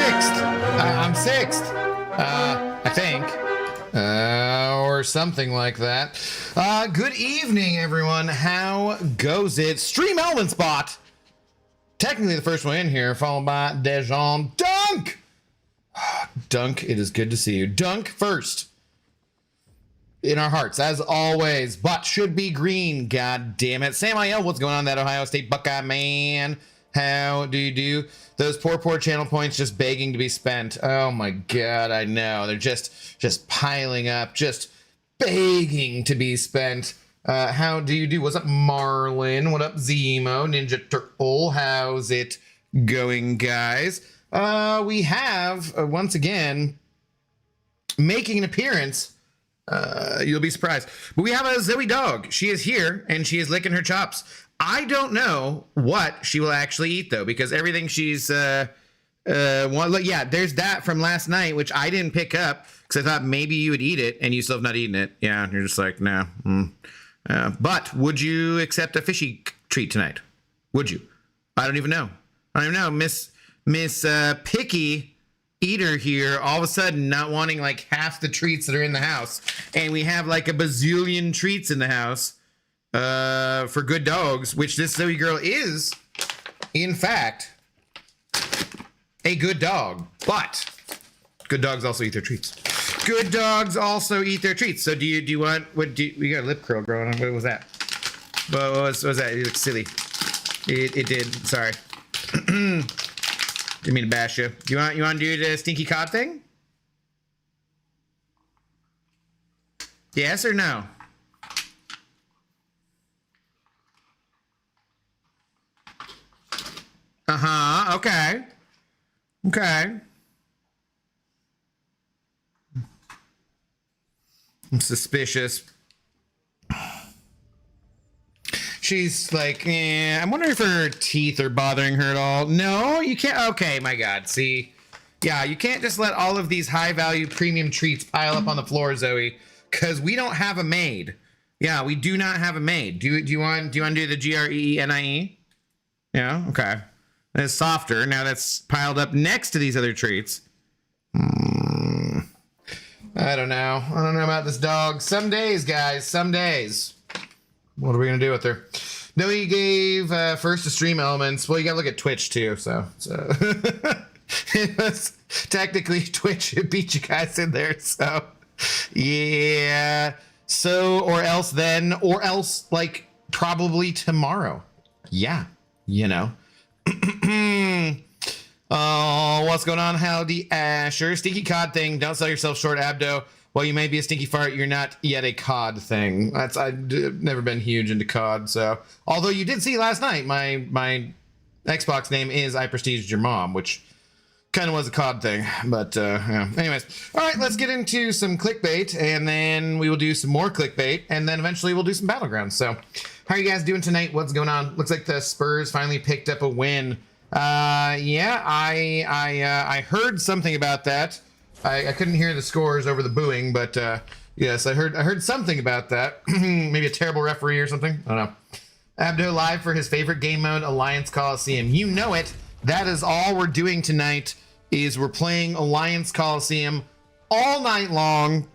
sixth. I'm sixth. I think. Or something like that. Good evening, everyone. How goes it? Stream Elven Spot. Technically the first one in here, followed by Dejan Dunk. Dunk, it is good to see you. Dunk first. In our hearts, as always, but should be green. God damn it. Sam IL, what's going on, that Ohio State Buckeye man? How do you do? Those poor channel points just begging to be spent. Oh my God, I know. They're just piling up, just begging to be spent. How do you do? What's up, Marlin? What up, Zemo? Ninja Turtle? How's it going, guys? We have, once again, making an appearance. You'll be surprised. But we have a Zoe dog. She is here, and she is licking her chops. I don't know what she will actually eat, though, because everything she's... yeah, there's that from last night, which I didn't pick up, because I thought maybe you would eat it, and you still have not eaten it. Yeah, you're just like, no. But would you accept a fishy treat tonight? Would you? I don't even know. Miss Picky Eater here, all of a sudden not wanting like half the treats that are in the house, and we have like a bazillion treats in the house for good dogs, which this Zoe girl is in fact a good dog. But good dogs also eat their treats. Good dogs also eat their treats. So do you want, we got a lip curl growing on? What was that? What was that? It looks silly. It did. Sorry. Didn't mean to bash you. You want to do the stinky cod thing? Yes or no? Uh-huh. Okay. I'm suspicious. She's like, I'm wondering if her teeth are bothering her at all. No, you can't. Okay, my God. See, yeah, you can't just let all of these high-value premium treats pile up on the floor, Zoe, because we don't have a maid. Yeah, we do not have a maid. Do you want to do the GREENIE? Yeah, okay. That's softer. Now that's piled up next to these other treats. I don't know. I don't know about this dog. Some days, guys. Some days. What are we gonna do with her? No, he gave first to stream elements. Well, you gotta look at Twitch too. So it was technically Twitch. It beat you guys in there. So yeah. So or else like probably tomorrow. Yeah, you know. Oh, what's going on? Howdy, Asher. Stinky cod thing. Don't sell yourself short, Abdo. While you may be a stinky fart, you're not yet a cod thing. I've never been huge into cod, so. Although you did see last night, my Xbox name is I Prestiged Your Mom, which kind of was a cod thing. But, yeah. Anyways. All right, let's get into some clickbait, and then we will do some more clickbait, and then eventually we'll do some Battlegrounds. So, how are you guys doing tonight? What's going on? Looks like the Spurs finally picked up a win. Yeah, I heard something about that. I couldn't hear the scores over the booing, but yes, I heard something about that. Maybe a terrible referee or something. I don't know. Abdo live for his favorite game mode, Alliance Coliseum. You know it. That is all we're doing tonight. Is we're playing Alliance Coliseum all night long.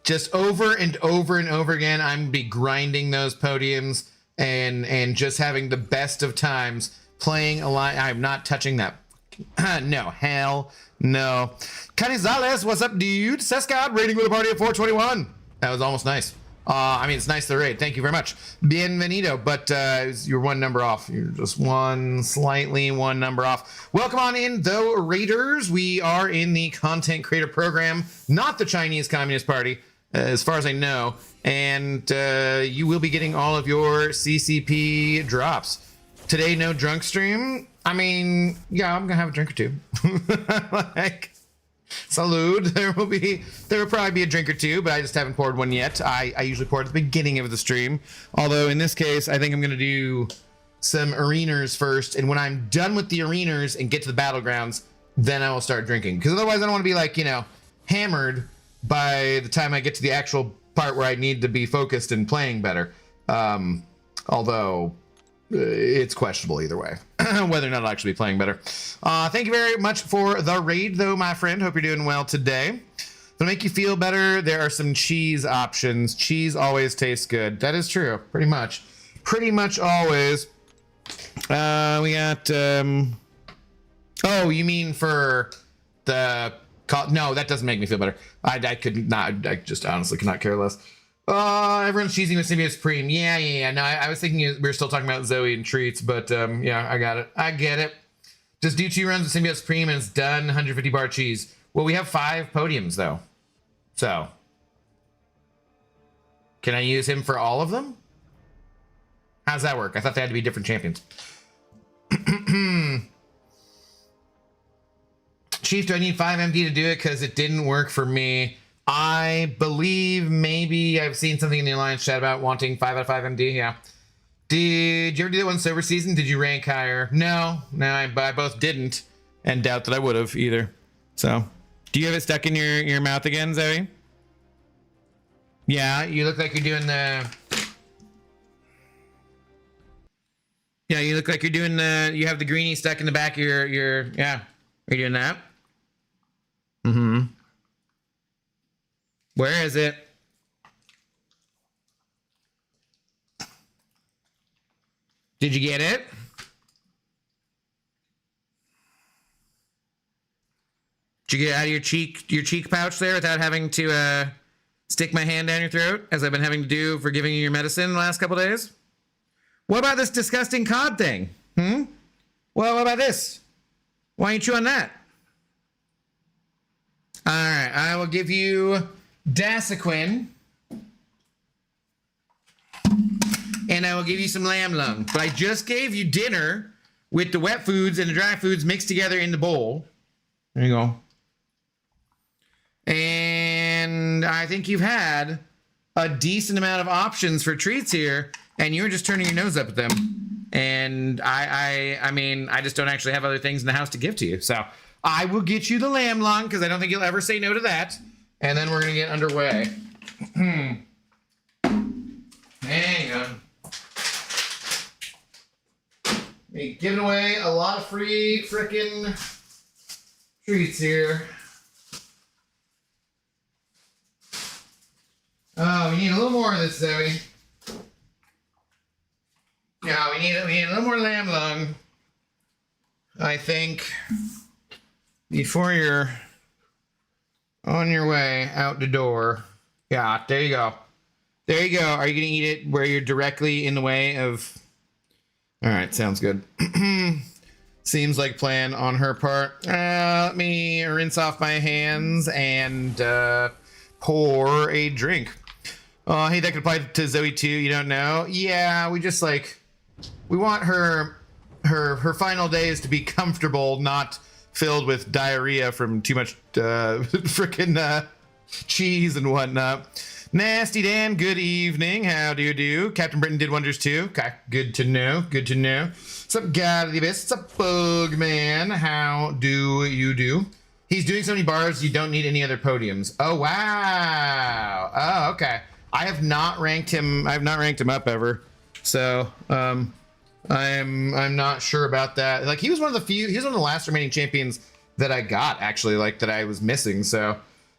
Just over and over and over again. I'm gonna be grinding those podiums and just having the best of times playing Alliance. I'm not touching that. No, hell no. Canizales, what's up, dude? Sescod raiding with a party of 421. That was almost nice. I mean, it's nice to raid. Thank you very much. Bienvenido, but you're one number off. You're just slightly one number off. Welcome on in, though, Raiders. We are in the content creator program, not the Chinese Communist Party, as far as I know. And you will be getting all of your CCP drops. Today, no drunk stream. I mean, yeah, I'm gonna have a drink or two. Like, salud. There will probably be a drink or two, but I just haven't poured one yet. I usually pour at the beginning of the stream. Although in this case, I think I'm gonna do some arenas first, and when I'm done with the arenas and get to the battlegrounds, then I will start drinking. Because otherwise, I don't want to be like, you know, hammered by the time I get to the actual part where I need to be focused and playing better. Although it's questionable either way, whether or not I'll actually be playing better. Thank you very much for the raid, though, my friend. Hope you're doing well today. To make you feel better, there are some cheese options. Cheese always tastes good. That is true, pretty much. Pretty much always. We got... oh, you mean for the... No, that doesn't make me feel better. I could not... I just honestly could not care less. Everyone's cheesing with Symbiote Supreme. Yeah. No, I was thinking we were still talking about Zoe and treats, but yeah, I got it. I get it. Just do 2 runs with Symbiote Supreme and it's done. 150 bar cheese. Well, we have 5 podiums though. So, can I use him for all of them? How's that work? I thought they had to be different champions. Chief, do I need 5 MD to do it? Because it didn't work for me. I believe maybe I've seen something in the Alliance chat about wanting 5 out of 5 MD. Yeah. Did you ever do that one Silver Season? Did you rank higher? No, I both didn't, and doubt that I would have either. So, do you have it stuck in your mouth again, Zoe? Yeah, you look like you're doing the... Yeah, you look like you're doing the... You have the greenie stuck in the back of your... Yeah, are you doing that? Mm-hmm. Where is it? Did you get it? Did you get it out of your cheek pouch there without having to stick my hand down your throat, as I've been having to do for giving you your medicine the last couple days? What about this disgusting cod thing? Well, what about this? Why don't you chew on that? All right, I will give you Dasequin, and I will give you some lamb lung. But I just gave you dinner with the wet foods and the dry foods mixed together in the bowl. There you go. And I think you've had a decent amount of options for treats here, and you're just turning your nose up at them. And I mean, I just don't actually have other things in the house to give to you. So I will get you the lamb lung, because I don't think you'll ever say no to that. And then we're going to get underway. Hang on. We're giving away a lot of free frickin' treats here. Oh, we need a little more of this, Zoe. Yeah, we need a little more lamb lung, I think, before you're on your way out the door. Yeah, there you go. There you go. Are you going to eat it where you're directly in the way of... All right, sounds good. Seems like plan on her part. Let me rinse off my hands and pour a drink. Hey, that could apply to Zoe too. You don't know? Yeah, we just like... We want her final days to be comfortable, not filled with diarrhea from too much frickin' cheese and whatnot. Nasty Dan, good evening. How do you do? Captain Britain did wonders too. Okay, good to know. Good to know. What's up, God of the Abyss? What's up, Bugman? How do you do? He's doing so many bars, you don't need any other podiums. Oh, wow. Oh, okay. I have not ranked him. I have not ranked him up ever. So, I'm not sure about that. Like, he was one of the last remaining champions that I got, actually, like, that I was missing. So,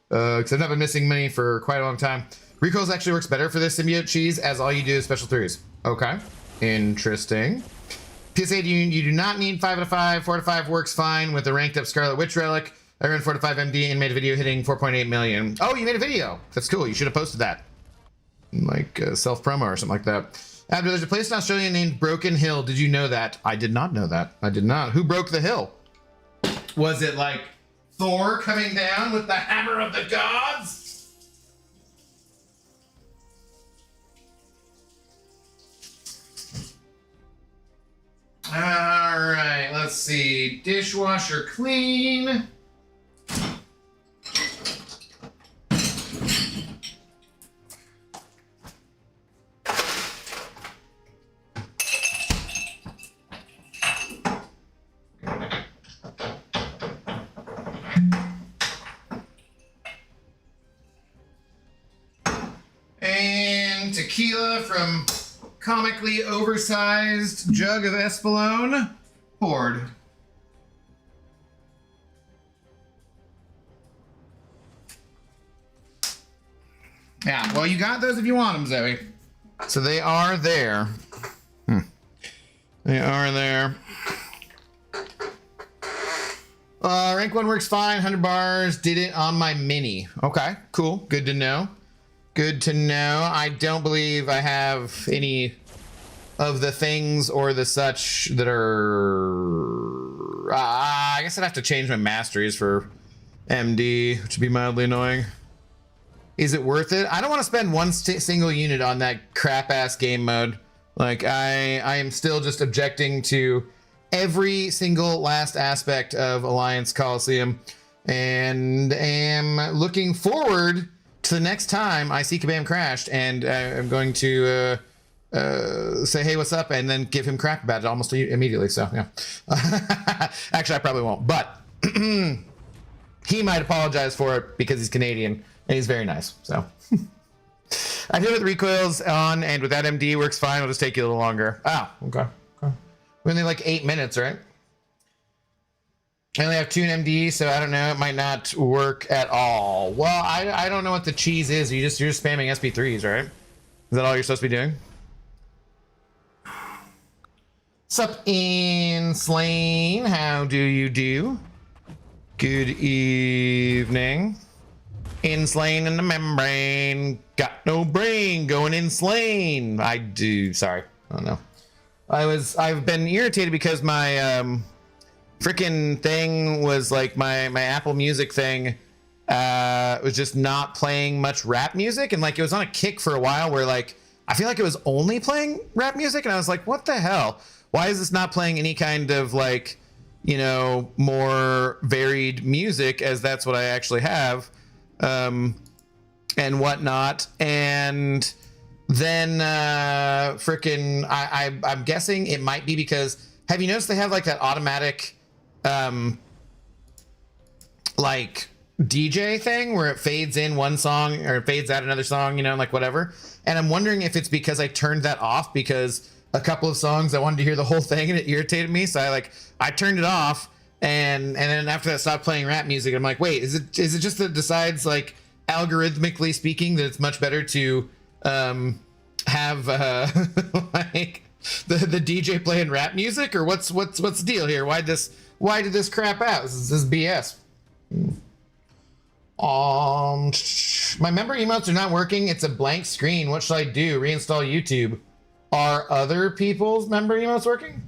because I've not been missing many for quite a long time. Recoils actually works better for this symbiote cheese, as all you do is special 3s. Okay. Interesting. PSA, you do not need 5 out of 5. 4 out of 5 works fine with the ranked up Scarlet Witch Relic. I ran 4 to 5 MD and made a video hitting 4.8 million. Oh, you made a video. That's cool. You should have posted that. Like self-promo or something like that. Abner, there's a place in Australia named Broken Hill. Did you know that? I did not know that. I did not. Who broke the hill? Was it like Thor coming down with the hammer of the gods? All right, let's see. Dishwasher clean. And tequila from comically oversized jug of Espolone poured. Yeah, well, you got those if you want them, Zoe. So they are there. They are there. Rank 1 works fine, 100 bars. Did it on my mini. Okay, cool. Good to know. Good to know. I don't believe I have any of the things or the such that are... I guess I'd have to change my masteries for MD, which would be mildly annoying. Is it worth it? I don't want to spend one single unit on that crap-ass game mode. Like, I am still just objecting to every single last aspect of Alliance Coliseum and am looking forward to the next time I see Kabam Crashed, and I'm going to say, hey, what's up, and then give him crap about it almost immediately, so, yeah. Actually, I probably won't, but he might apologize for it because he's Canadian, and he's very nice, so. I did it with recoils on, and with that MD works fine. It'll just take you a little longer. Ah, okay. We only like 8 minutes, right? I only have 2 in MD, so I don't know. It might not work at all. Well, I don't know what the cheese is. You're just spamming SP3s, right? Is that all you're supposed to be doing? Sup, Inslain? How do you do? Good evening. Inslain in the membrane. Got no brain. Going inslain. I do. Sorry. I don't know. I've been irritated because my freaking thing was like my Apple Music thing was just not playing much rap music, and like it was on a kick for a while where like I feel like it was only playing rap music, and I was like, what the hell? Why is this not playing any kind of like, you know, more varied music, as that's what I actually have, and whatnot. And then frickin' I'm guessing it might be because, have you noticed they have like that automatic like DJ thing where it fades in one song or it fades out another song, you know, like whatever. And I'm wondering if it's because I turned that off because a couple of songs I wanted to hear the whole thing and it irritated me, so I turned it off, and then after that stopped playing rap music. I'm like, wait, is it just that it decides, like, algorithmically speaking, that it's much better to have like the DJ playing rap music, or what's the deal here? Why did this crap out? This is BS. My member emotes are not working. It's a blank screen. What should I do? Reinstall YouTube. Are other people's member emotes working?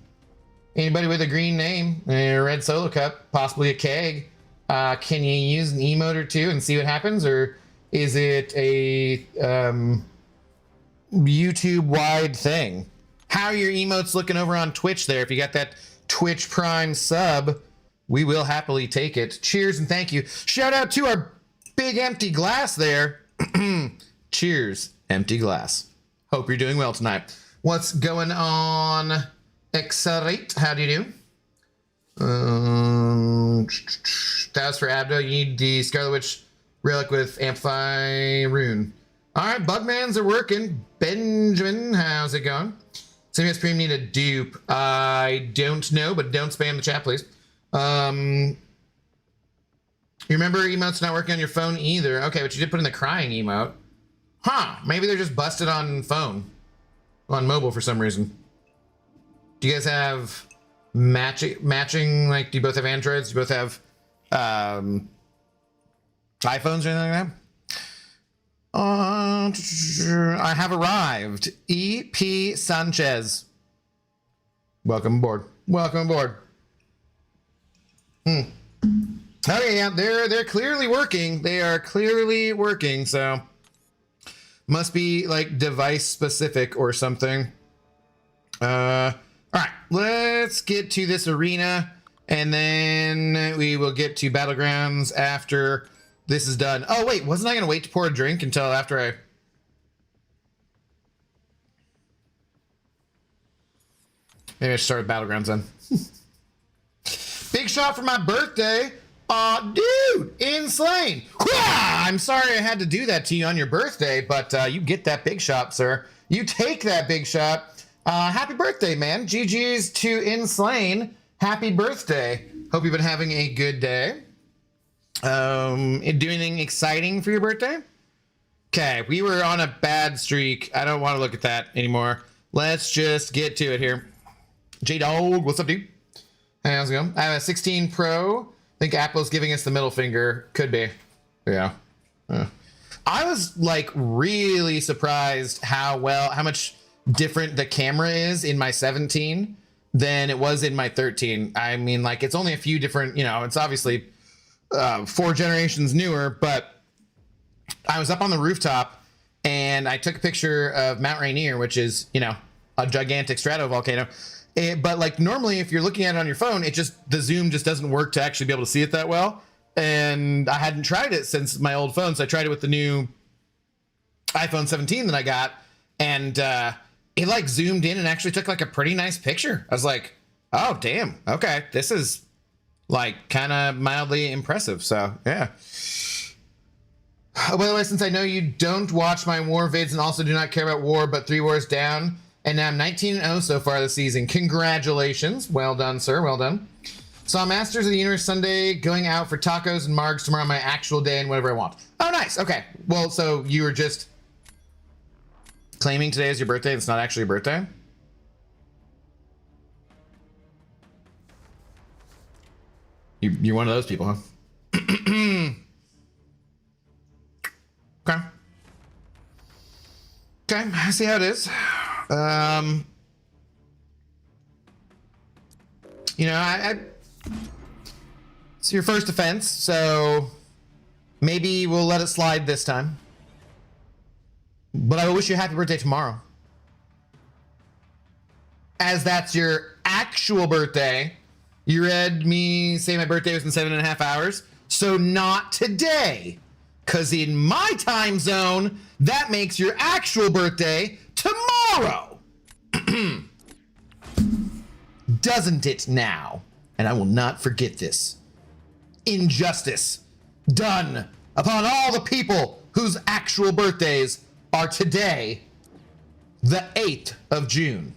Anybody with a green name, a red solo cup, possibly a keg? Can you use an emote or two and see what happens, or is it a YouTube-wide thing? How are your emotes looking over on Twitch there? If you got that Twitch Prime sub, we will happily take it. Cheers and thank you. Shout out to our big empty glass there. Cheers, empty glass. Hope you're doing well tonight. What's going on, Xrate? How do you do? That was for Abdo. You need the Scarlet Witch relic with Amplify Rune. All right, Bugmans are working. Benjamin, how's it going? CMS Stream need a dupe. I don't know, but don't spam the chat, please. You remember emotes not working on your phone either. Okay, but you did put in the crying emote. Huh, maybe they're just busted on phone. On mobile for some reason. Do you guys have matching, like, do you both have Androids? Do you both have iPhones or anything like that? I have arrived. E.P. Sanchez. Welcome aboard. Welcome aboard. Okay, yeah, they're clearly working. They are clearly working, so must be like device specific or something. All right, let's get to this arena, and then we will get to Battlegrounds after this is done. Oh wait, wasn't I gonna wait to pour a drink until after I... Maybe I should start with Battlegrounds then. Big shot for my birthday. Dude, insane. I'm sorry I had to do that to you on your birthday, but you get that big shot, sir. You take that, Big Shot. Happy birthday, man. GG's to Inslane. Happy birthday. Hope you've been having a good day. Do anything exciting for your birthday? Okay, we were on a bad streak. I don't want to look at that anymore. Let's just get to it here. J-Dog, what's up, dude? Hey, how's it going? I have a 16 Pro. I think Apple's giving us the middle finger. Could be. Yeah. I was like really surprised how much different the camera is in my 17 than it was in my 13. I mean, like, it's only a few different, you know, it's obviously 4 generations newer, but I was up on the rooftop and I took a picture of Mount Rainier, which is, you know, a gigantic stratovolcano. But like normally if you're looking at it on your phone, the zoom just doesn't work to actually be able to see it that well. And I hadn't tried it since my old phone. So I tried it with the new iPhone 17 that I got. And it like zoomed in and actually took like a pretty nice picture. I was like, oh, damn. Okay. This is like kind of mildly impressive. So yeah. Oh, by the way, since I know you don't watch my war vids and also do not care about war, but 3 wars down. And now I'm 19-0 so far this season. Congratulations. Well done, sir. Well done. Saw Masters of the Universe Sunday, going out for tacos and margs tomorrow on my actual day and whatever I want. Oh, nice. Okay. Well, so you were just claiming today is your birthday. It's not actually your birthday. You're one of those people, huh? Okay. Okay. I see how it is. You know, it's your first offense, so maybe we'll let it slide this time. But I will wish you a happy birthday tomorrow. As that's your actual birthday. You read me say my birthday was in 7.5 hours. So not today. Because in my time zone, that makes your actual birthday tomorrow. Doesn't it now? And I will not forget this. Injustice done upon all the people whose actual birthdays are today, the 8th of June.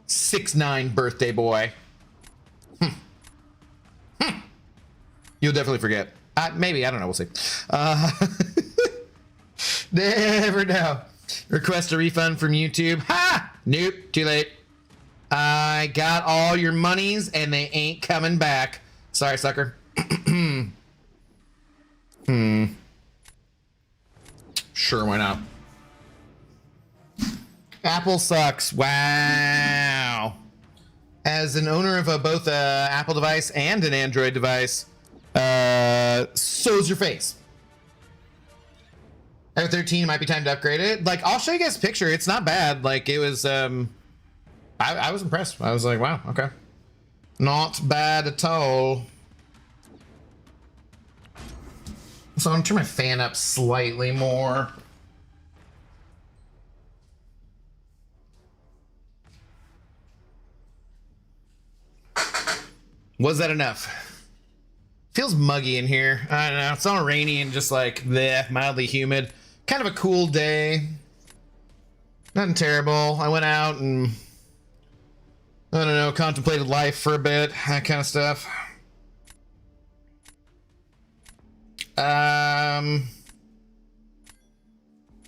6'9" birthday boy. You'll definitely forget. Maybe, I don't know, we'll see. Never know. Request a refund from YouTube. Ha! Nope, too late. I got all your monies and they ain't coming back. Sorry, sucker. Sure, why not? Apple sucks. Wow. As an owner of both an Apple device and an Android device, so's your face. At 13, it might be time to upgrade it. Like, I'll show you guys a picture. It's not bad. Like, it was, I was impressed. I was like, wow, okay. Not bad at all. So I'm gonna turn my fan up slightly more. Was that enough? Feels muggy in here. I don't know. It's all rainy and just like bleh, mildly humid. Kind of a cool day. Nothing terrible. I went out and I don't know, contemplated life for a bit, that kind of stuff.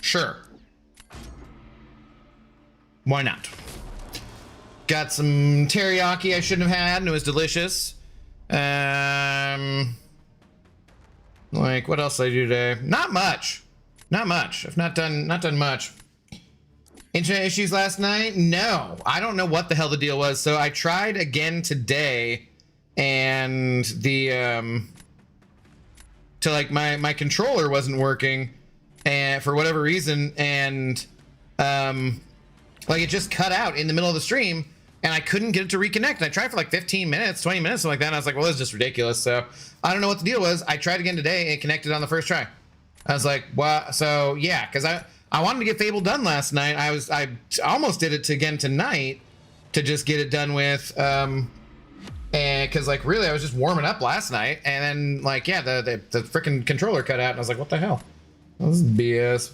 Sure. Why not? Got some teriyaki I shouldn't have had, and it was delicious. Like, what else did I do today? Not much. Not much. I've not done much. Internet issues last night? No. I don't know what the hell the deal was. So I tried again today, and the my controller wasn't working, and for whatever reason, and like it just cut out in the middle of the stream, and I couldn't get it to reconnect. And I tried for like 15 minutes, 20 minutes, something like that. And I was like, well, this is just ridiculous. So I don't know what the deal was. I tried again today and it connected on the first try. I was like, well, so yeah, because I wanted to get Fable done last night. I almost did it again tonight to just get it done with. And because like really I was just warming up last night, and then like yeah, the freaking controller cut out, and I was like, what the hell? This is BS.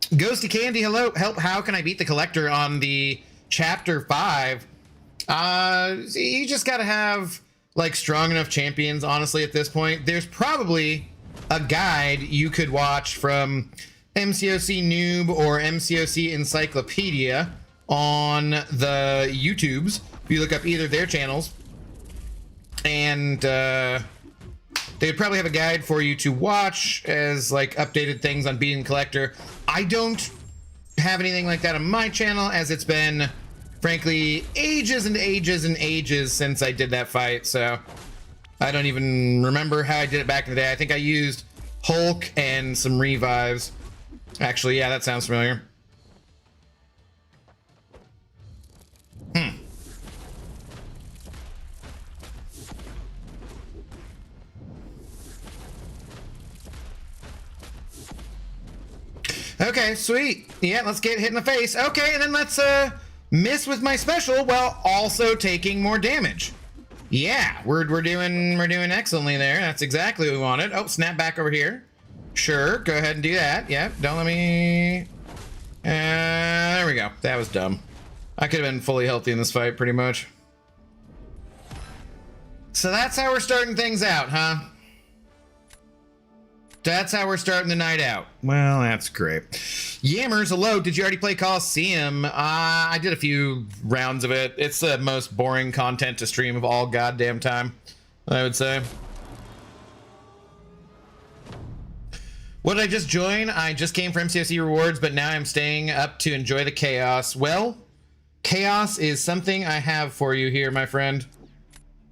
Ghosty Candy, hello. Help, how can I beat the collector on the chapter 5? You just gotta have like strong enough champions, honestly, at this point. There's probably a guide you could watch from MCOC Noob or MCOC Encyclopedia on the YouTubes. If you look up either of their channels, and they'd probably have a guide for you to watch as like updated things on beating collector. I don't have anything like that on my channel, as it's been, frankly, ages and ages and ages since I did that fight, so I don't even remember how I did it back in the day. I think I used Hulk and some revives. Actually, yeah, that sounds familiar. Okay, sweet. Yeah, let's get hit in the face. Okay, and then let's miss with my special while also taking more damage. Yeah, we're doing excellently there. That's exactly what we wanted. Oh, snap back over here. Sure, go ahead and do that. Yeah, don't let me. There we go. That was dumb. I could have been fully healthy in this fight, pretty much. So that's how we're starting things out, huh? That's how we're starting the night out. Well, that's great. Yammers, hello. Did you already play Coliseum? I did a few rounds of it. It's the most boring content to stream of all goddamn time, I would say. What did I just join? I just came for MCOC rewards, but now I'm staying up to enjoy the chaos. Well, chaos is something I have for you here, my friend.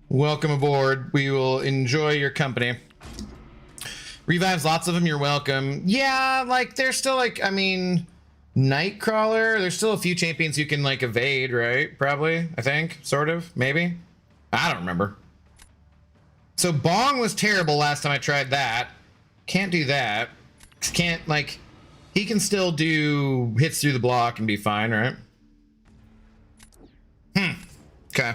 Welcome aboard. We will enjoy your company. Revives, lots of them, you're welcome. Yeah, like, there's still, like, I mean, Nightcrawler, there's still a few champions you can, like, evade, right? Probably, I think, sort of, maybe? I don't remember. So Bong was terrible last time I tried that. Can't do that. Can't, like, he can still do hits through the block and be fine, right? Okay.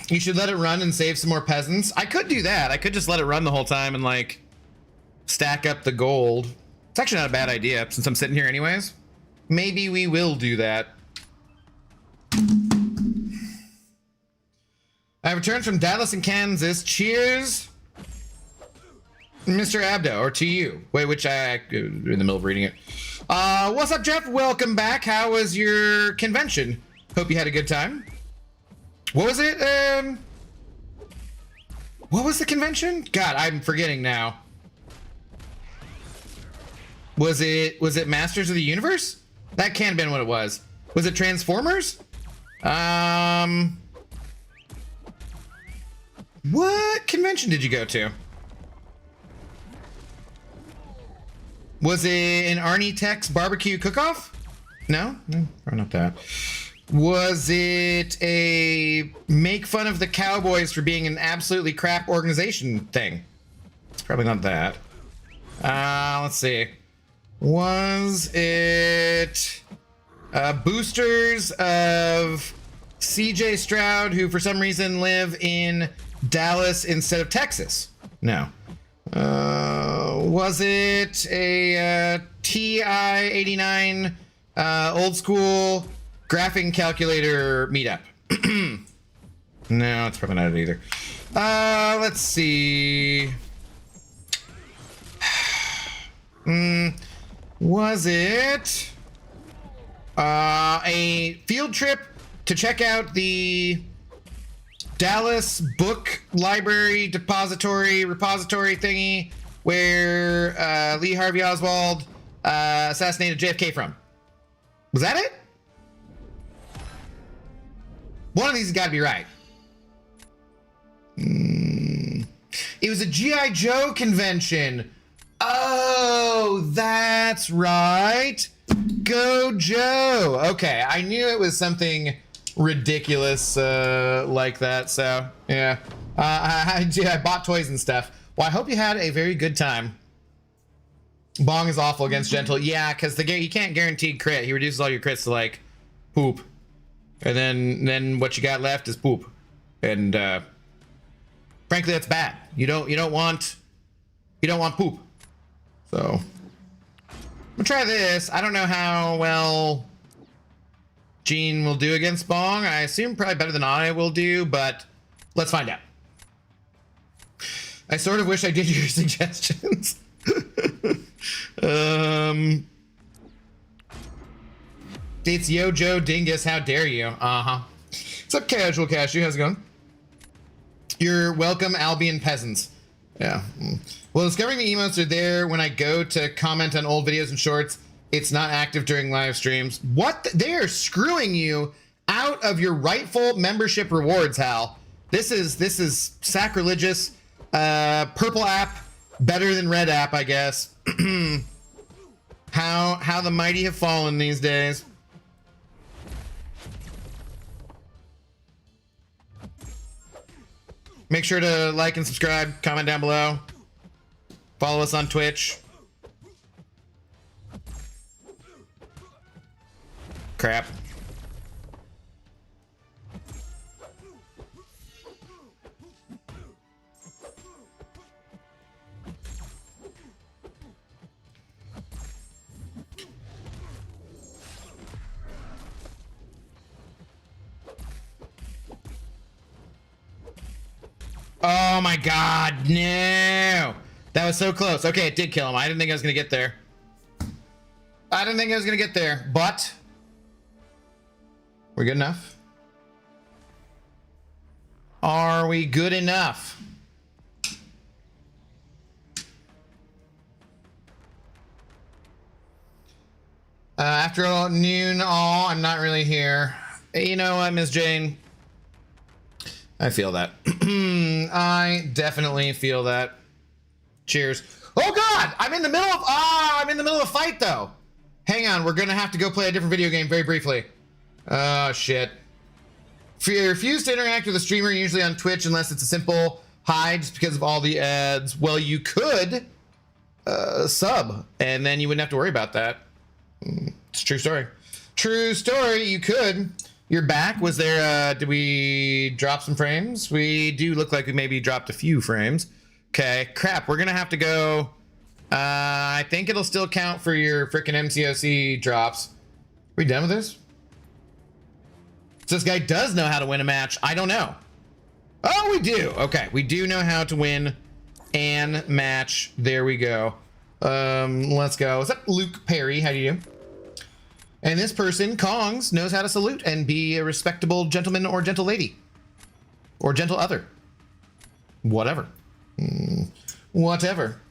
You should let it run and save some more peasants. I could do that. I could just let it run the whole time and, like, stack up the gold. It's actually not a bad idea, since I'm sitting here anyways. Maybe we will do that. I returned from Dallas in Kansas. Cheers, Mr. Abdo, or to you. Wait, which I in the middle of reading it. What's up, Jeff? Welcome back. How was your convention? Hope you had a good time. What was it? What was the convention? God, I'm forgetting now. Was it Masters of the Universe? That can't have been what it was. Was it Transformers? What convention did you go to? Was it an Arnie Tech's barbecue cook-off? No? No, probably not that. Was it a make fun of the Cowboys for being an absolutely crap organization thing? It's probably not that. Let's see. Was it boosters of CJ Stroud, who for some reason live in Dallas instead of Texas? No. Was it a TI-89 old school graphing calculator meetup? No, it's probably not it either. Let's see. Was it a field trip to check out the Dallas book library repository thingy where Lee Harvey Oswald assassinated JFK from? Was that it? One of these has got to be right. It was a G.I. Joe convention. Oh, that's right. Go Joe. Okay, I knew it was something ridiculous like that, so yeah. I bought toys and stuff. Well, I hope you had a very good time. Bong is awful against Gentle. Yeah, because you can't guarantee crit. He reduces all your crits to, like, poop. And then what you got left is poop. And Frankly, that's bad. You don't want poop. So I'm gonna try this. I don't know how well Gene will do against Bong. I assume probably better than I will do, but let's find out. I sort of wish I did your suggestions. It's Yo Joe Dingus, how dare you? Uh-huh. What's up, Casual Cashew? How's it going? You're welcome, Albion peasants. Yeah. Well, discovering the emotes are there when I go to comment on old videos and shorts. It's not active during live streams. What? They're screwing you out of your rightful membership rewards, Hal. This is sacrilegious. Purple app, better than red app, I guess. How the mighty have fallen these days. Make sure to like and subscribe, comment down below. Follow us on Twitch. Crap. Oh my god, no! That was so close. Okay, it did kill him. I didn't think I was gonna get there. But we're good enough. Are we good enough? After all, noon, I'm not really here. You know what, Miss Jane? I feel that. I definitely feel that. Cheers. Oh God! I'm in the middle of a fight though. Hang on, we're gonna have to go play a different video game very briefly. Oh shit. Refuse to interact with a streamer usually on Twitch unless it's a simple hi just because of all the ads. Well, you could sub and then you wouldn't have to worry about that. It's a true story. True story, you could. You're back. Was there, did we drop some frames? We do look like we maybe dropped a few frames. Okay, crap. We're gonna have to go. I think it'll still count for your frickin' MCOC drops. We done with this? So this guy does know how to win a match. I don't know. Oh, we do. Okay, we do know how to win and match. There we go. Let's go. What's up, Luke Perry? How do you do? And this person, Kongs, knows how to salute and be a respectable gentleman or gentle lady. Or gentle other. Whatever. Whatever.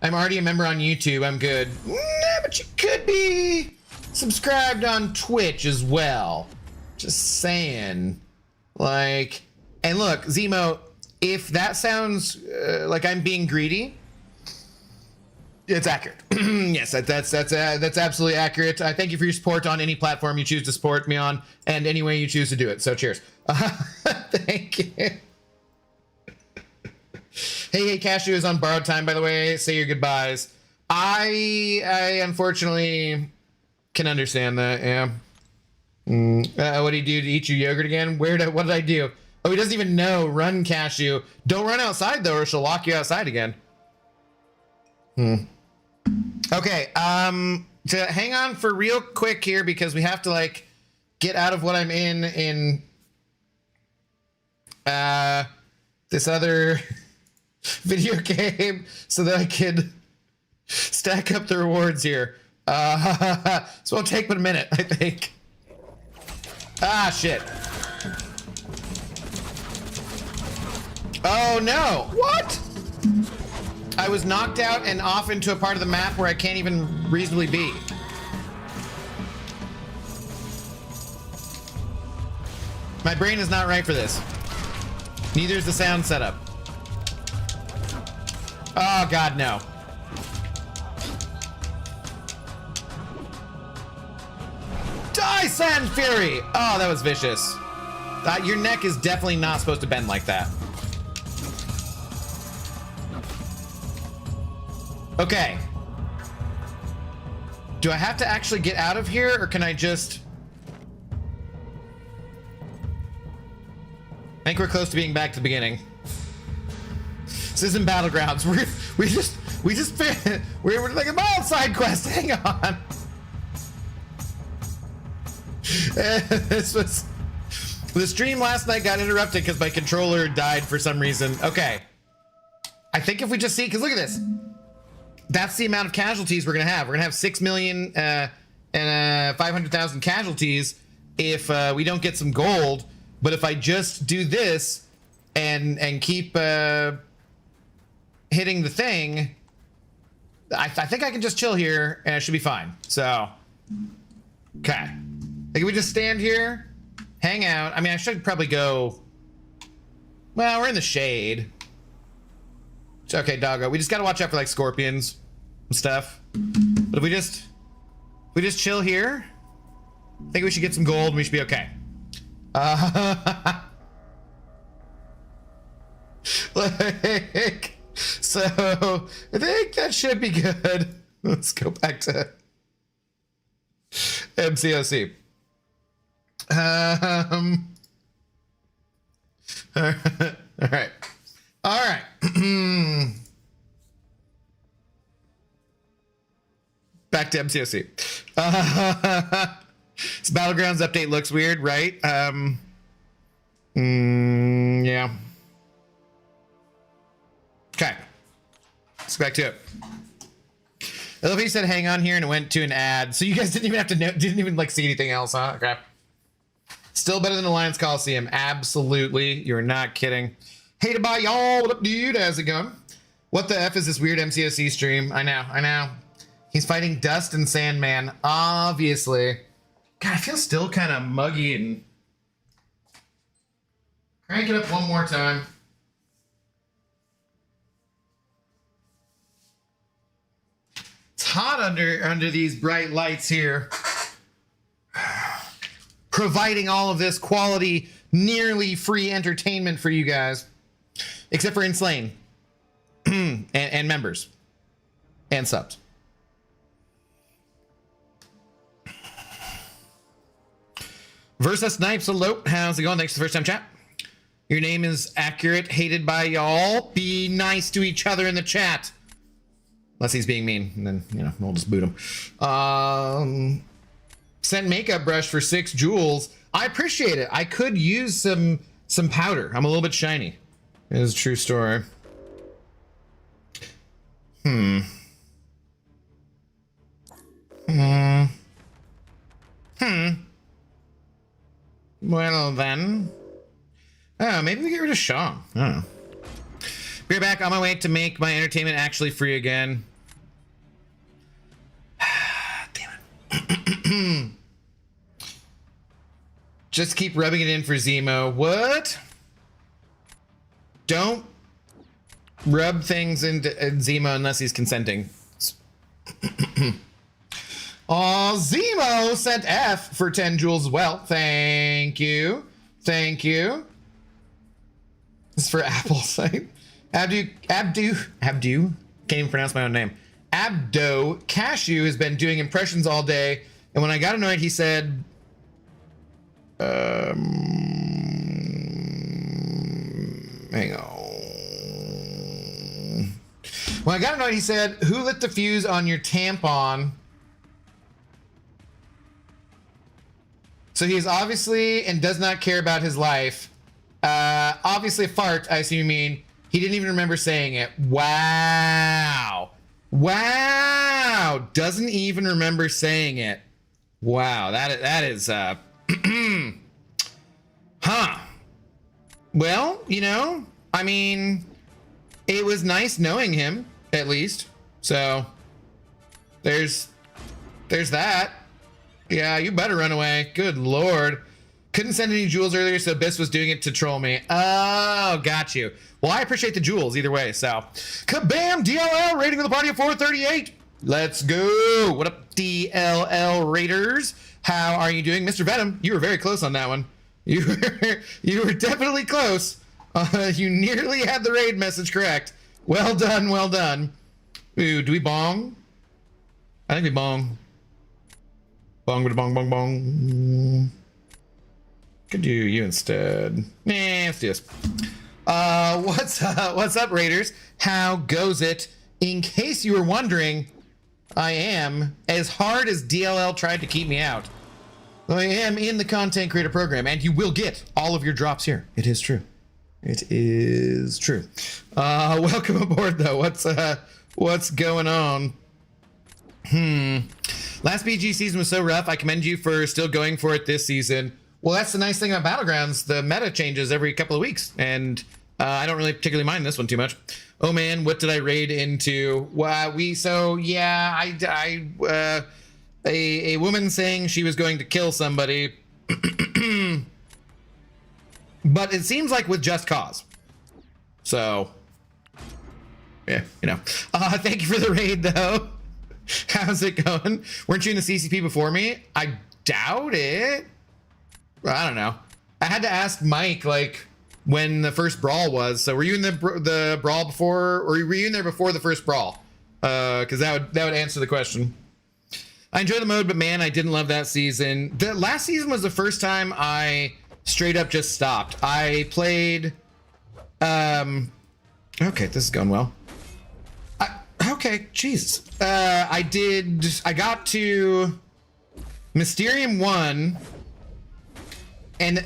I'm already a member on YouTube. I'm good. Nah, but you could be subscribed on Twitch as well. Just saying. Like, and look, Zemo, if that sounds like I'm being greedy, it's accurate. Yes, that's absolutely accurate. I thank you for your support on any platform you choose to support me on, and any way you choose to do it. So cheers. Thank you. Hey, Cashew is on borrowed time, by the way. Say your goodbyes. I unfortunately can understand that. Yeah. What did he do to eat your yogurt again? What did I do? Oh, he doesn't even know. Run, Cashew. Don't run outside though, or she'll lock you outside again. Okay, to hang on for real quick here because we have to like get out of what I'm in this other video game so that I can stack up the rewards here. So it'll take but a minute, I think. Ah, shit. Oh no, what? I was knocked out and off into a part of the map where I can't even reasonably be. My brain is not right for this. Neither is the sound setup. Oh God, no. Die, Sand Fury! Oh, that was vicious. Your neck is definitely not supposed to bend like that. Okay. Do I have to actually get out of here, or can I just... I think we're close to being back to the beginning. This isn't Battlegrounds. We're like a mild side quest. Hang on. This was the stream last night got interrupted because my controller died for some reason. Okay, I think if we just see, because look at this, that's the amount of casualties we're gonna have. We're gonna have 6 million and 500,000 casualties if we don't get some gold. But if I just do this and keep hitting the thing, I think I can just chill here and it should be fine. So, okay. Like, we just stand here, hang out. I mean, I should probably go. Well, we're in the shade. Okay, doggo. We just gotta watch out for like scorpions and stuff. But if we just chill here, I think we should get some gold and we should be okay. Like, so I think that should be good. Let's go back to MCOC. All right. Back to MCOC. This Battlegrounds update looks weird, right? Yeah. Okay. Let's go back to it. I love how you said hang on here and it went to an ad. So you guys didn't even have to know, didn't even like see anything else, huh? Okay. Still better than Alliance Coliseum. Absolutely. You're not kidding. Hated by y'all. What up, dude? How's it going? What the F is this weird MCOC stream? I know. He's fighting Dust and Sandman, obviously. God, I feel still kind of muggy and... Crank it up one more time. It's hot under these bright lights here. Providing all of this quality, nearly free entertainment for you guys. Except for Insane. and members. And subs. Versa Snipes, hello. How's it going? Thanks for the first time chat. Your name is accurate, hated by y'all. Be nice to each other in the chat. Unless he's being mean, and then, you know, we'll just boot him. Sent makeup brush for 6 jewels. I appreciate it. I could use some powder. I'm a little bit shiny. It is a true story. Well then. Oh, maybe we get rid of Shaw. I don't know. Be right back, on my way to make my entertainment actually free again. Damn it. Just keep rubbing it in for Zemo. What? Don't rub things into Zemo unless he's consenting. Oh, Zemo sent F for 10 jewels as well. Thank you. Thank you. This is for Apple site. Abdu, can't even pronounce my own name. Abdo Cashew has been doing impressions all day, and when I got annoyed, he said, hang on. When I got annoyed, he said, who lit the fuse on your tampon? So he is obviously and does not care about his life. Obviously a fart, I assume you mean. He didn't even remember saying it. Wow. Wow. Doesn't even remember saying it. Wow. That is huh. Well, you know, I mean, it was nice knowing him, at least. So there's that. Yeah, you better run away. Good Lord. Couldn't send any jewels earlier, so Abyss was doing it to troll me. Oh, got you. Well, I appreciate the jewels either way, so. Kabam! DLL rating of the party of 438. Let's go. What up, DLL Raiders? How are you doing? Mr. Venom, you were very close on that one. You were definitely close. You nearly had the raid message correct. Well done, well done. Ooh, do we bong? I think we bong. Bong with a bong bong bong. Could do you instead. Nah, let's do this. What's up, Raiders? How goes it? In case you were wondering, I am, as hard as DLL tried to keep me out, I am in the content creator program, and you will get all of your drops here. It is true. It is true. Welcome aboard, though. What's going on? Last BG season was so rough. I commend you for still going for it this season. Well, that's the nice thing about Battlegrounds. The meta changes every couple of weeks, and I don't really particularly mind this one too much. Oh man, what did I raid into? A woman saying she was going to kill somebody, but it seems like with just cause. So, yeah, you know. Thank you for the raid, though. How's it going? Weren't you in the CCP before me? I doubt it. I don't know. I had to ask Mike, like, when the first brawl was. So were you in the brawl before, or were you in there before the first brawl? Because that would answer the question. I enjoy the mode, but man, I didn't love that season. The last season was the first time I straight up just stopped. I played. Okay, this is going well. Okay, Jesus. I got to Mysterium 1. And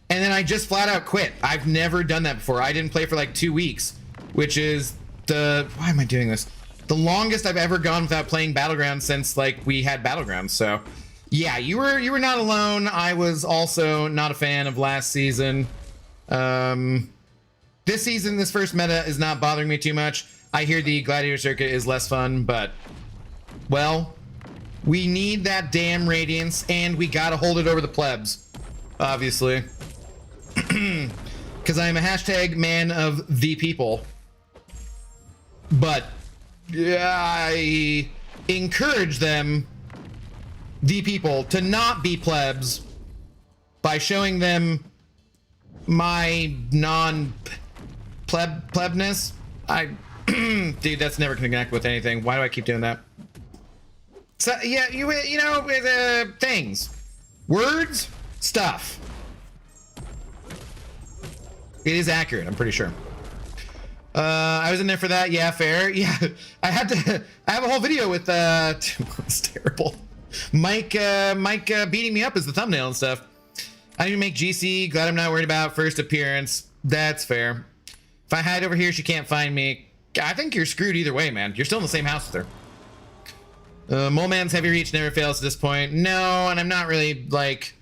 then I just flat out quit. I've never done that before. I didn't play for like 2 weeks, which is why am I doing this? The longest I've ever gone without playing Battlegrounds since like we had Battlegrounds. So yeah, you were not alone. I was also not a fan of last season. This season, this first meta is not bothering me too much. I hear the Gladiator circuit is less fun, but well, we need that damn radiance, and we gotta hold it over the plebs, obviously. Because I am a hashtag man of the people. But I encourage them, the people, to not be plebs by showing them my non-plebness. Dude, that's never gonna connect with anything. Why do I keep doing that? So yeah, you know, things, words, stuff. It is accurate, I'm pretty sure. I was in there for that. Yeah, fair. Yeah, I have a whole video with it's terrible. Mike beating me up as the thumbnail and stuff. I need to make GC. Glad I'm not worried about first appearance. That's fair. If I hide over here, she can't find me. I think you're screwed either way, man. You're still in the same house with her. Mole Man's heavy reach never fails at this point. No, and I'm not really like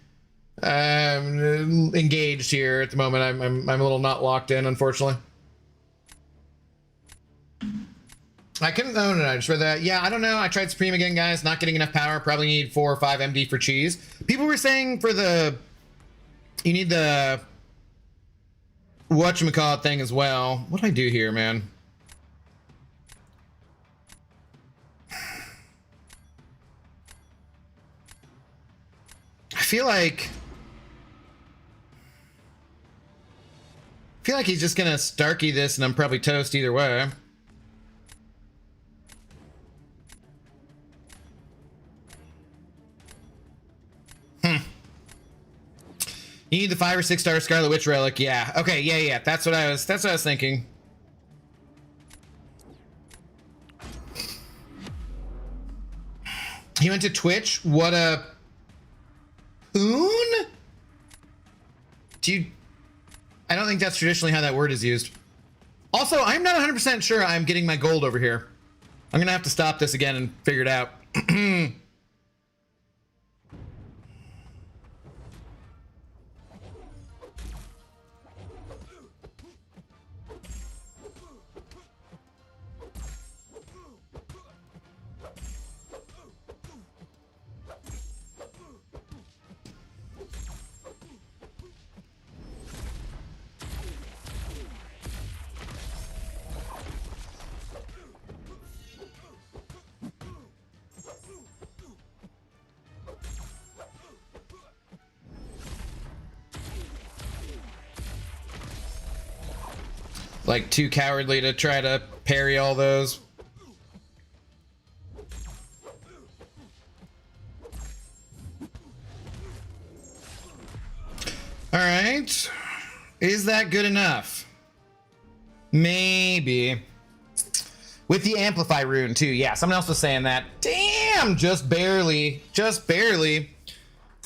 engaged here at the moment. I'm a little not locked in, unfortunately. I couldn't. Oh no, I just read that. Yeah, I don't know. I tried Supreme again, guys. Not getting enough power. Probably need 4 or 5 MD for cheese. People were saying for you need the whatchamacallit thing as well. What do I do here, man? I feel like he's just gonna Starkey this, and I'm probably toast either way. You need the 5 or 6 star Scarlet Witch relic. Yeah. Okay. Yeah. That's what I was thinking. He went to Twitch. What a poon? I don't think that's traditionally how that word is used. Also, I'm not 100% sure I'm getting my gold over here. I'm gonna have to stop this again and figure it out. Like too cowardly to try to parry all those. All right. Is that good enough? Maybe. With the Amplify rune, too. Yeah, someone else was saying that. Damn, just barely. Just barely.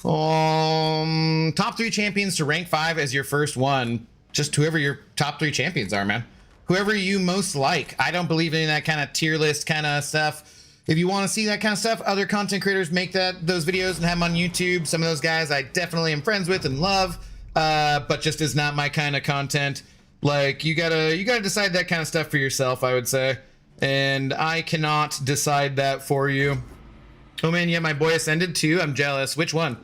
Top 3 champions to rank 5 as your first one. Just whoever your top 3 champions are, man. Whoever you most like. I don't believe in that kind of tier list kind of stuff. If you want to see that kind of stuff, other content creators make those videos and have them on YouTube. Some of those guys I definitely am friends with and love, but just is not my kind of content. Like, you gotta decide that kind of stuff for yourself, I would say. And I cannot decide that for you. Oh man, yeah, my boy ascended too. I'm jealous. Which one?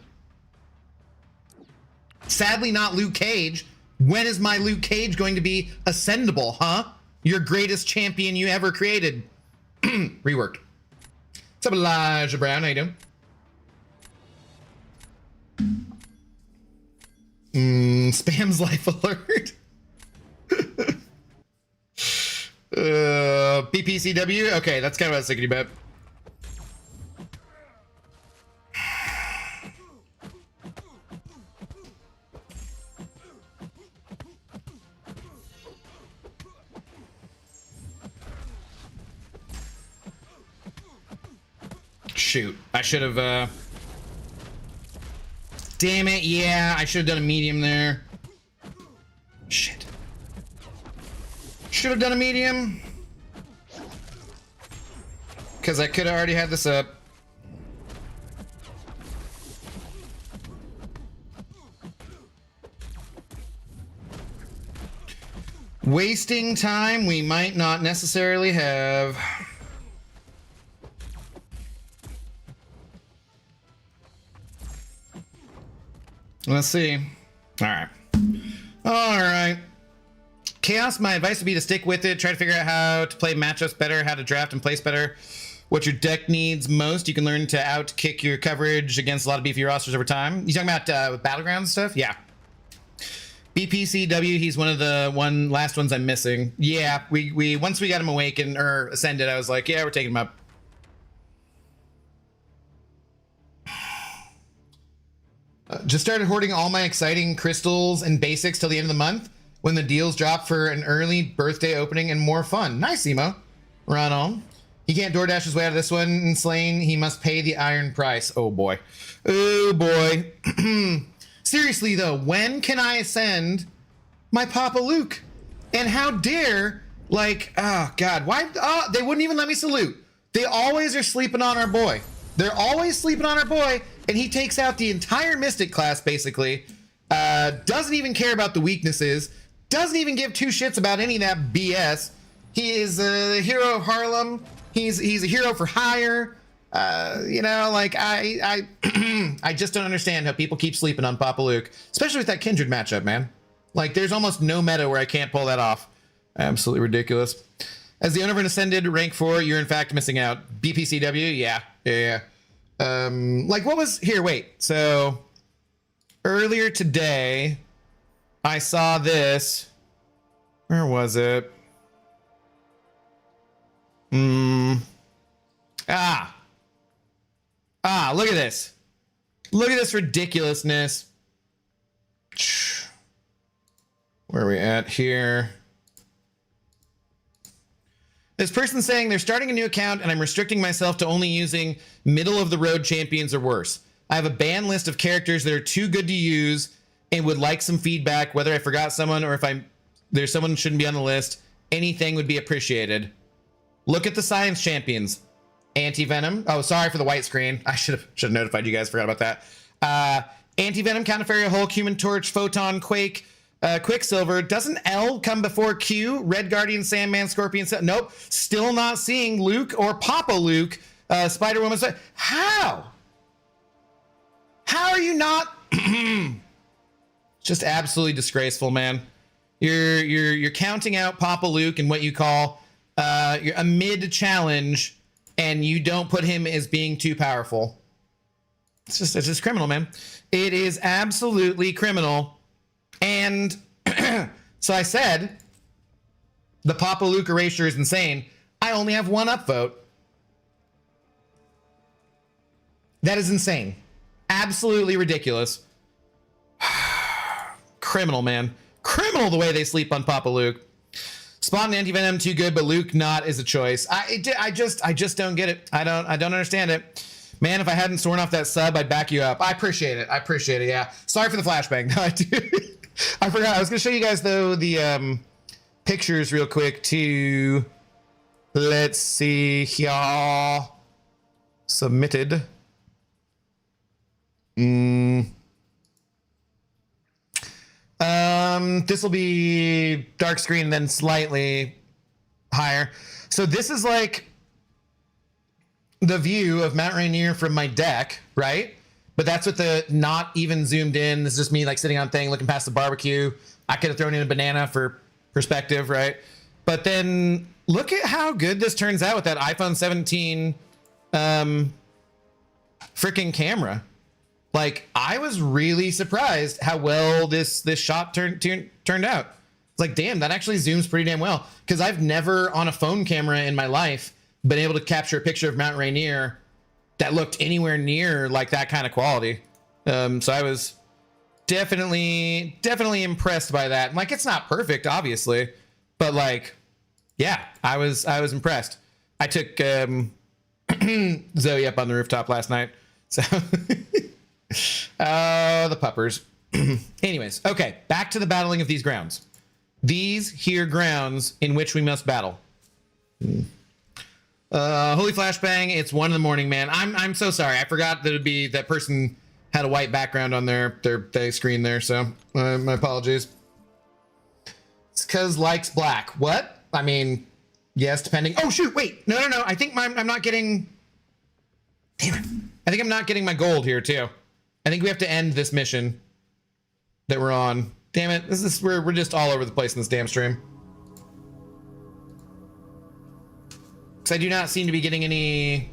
Sadly not Luke Cage. When is my Luke Cage going to be ascendable, huh? Your greatest champion you ever created. Reworked. What's up, Elijah Brown? How you doing? Spam's life alert. BPCW? Okay, that's kind of what I was thinking about. Shoot, I should have, damn it, yeah, I should have done a medium there. Shit. Should have done a medium. Because I could have already had this up. Wasting time we might not necessarily have. Let's see. All right. All right. Chaos, my advice would be to stick with it. Try to figure out how to play matchups better, how to draft and place better. What your deck needs most. You can learn to outkick your coverage against a lot of beefy rosters over time. You talking about Battlegrounds stuff? Yeah. BPCW, he's one of the last ones I'm missing. Yeah, we once we got him awakened or ascended, I was like, yeah, we're taking him up. Just started hoarding all my exciting crystals and basics till the end of the month when the deals drop for an early birthday opening and more fun. Nice, Emo. Run on. He can't DoorDash his way out of this one in Slain. He must pay the iron price. Oh, boy. Oh, boy. Seriously, though, when can I ascend my Papa Luke? And how dare, like, oh, God. Why? Oh, they wouldn't even let me salute. They always are sleeping on our boy. They're always sleeping on our boy, and he takes out the entire Mystic class, basically. Doesn't even care about the weaknesses. Doesn't even give two shits about any of that BS. He is a hero of Harlem. He's a hero for hire. You know, like, I I just don't understand how people keep sleeping on Papa Luke, especially with that Kindred matchup, man. Like, there's almost no meta where I can't pull that off. Absolutely ridiculous. As the owner of an Ascended rank 4, you're in fact missing out. BPCW, yeah. Like, what was here? Wait. So earlier today, I saw this. Where was it? Look at this. Look at this ridiculousness. Where are we at here? This person's saying they're starting a new account and I'm restricting myself to only using middle of the road champions or worse. I have a ban list of characters that are too good to use and would like some feedback, whether I forgot someone or if there's someone who shouldn't be on the list. Anything would be appreciated. Look at the science champions. Anti-Venom. Oh, sorry for the white screen. I should have notified you guys. Forgot about that. Anti-Venom, Counterfairy, Hulk, Human Torch, Photon, Quake, Quicksilver. Doesn't L come before Q? Red Guardian, Sandman, Scorpion. Nope. Still not seeing Luke or Papa Luke. Spider-Woman. How? How are you not? Just absolutely disgraceful, man. You're counting out Papa Luke in what you call a mid challenge, and you don't put him as being too powerful. It's just criminal, man. It is absolutely criminal. And so I said, the Papa Luke erasure is insane. I only have one upvote. That is insane. Absolutely ridiculous. Criminal, man. Criminal the way they sleep on Papa Luke. Spawn and Anti-Venom too good, but Luke not is a choice. I just don't get it. I don't understand it. Man, if I hadn't sworn off that sub, I'd back you up. I appreciate it. Yeah. Sorry for the flashbang. No, I do. I forgot. I was gonna show you guys though the pictures real quick too. Let's see here. Submitted. This will be dark screen, then slightly higher. So this is like the view of Mount Rainier from my deck, right? But that's with the not even zoomed in. This is just me like sitting on thing, looking past the barbecue. I could have thrown in a banana for perspective, right? But then look at how good this turns out with that iPhone 17 freaking camera. Like, I was really surprised how well this shot turned out. It's like, damn, that actually zooms pretty damn well. Because I've never on a phone camera in my life been able to capture a picture of Mount Rainier that looked anywhere near like that kind of quality. So I was definitely impressed by that. Like, it's not perfect, obviously, but like, yeah, I was impressed. I took Zoe up on the rooftop last night. So, the puppers. Anyways, okay, back to the battling of these grounds. These here grounds in which we must battle. Holy flashbang! It's 1 a.m, man. I'm so sorry. I forgot that it'd be that person had a white background on their screen there. So my apologies. It's because likes black. What? I mean, yes, depending. Oh shoot! Wait, no. I think I'm not getting. Damn it! I think I'm not getting my gold here too. I think we have to end this mission that we're on. Damn it! We're just all over the place in this damn stream. Because I do not seem to be getting any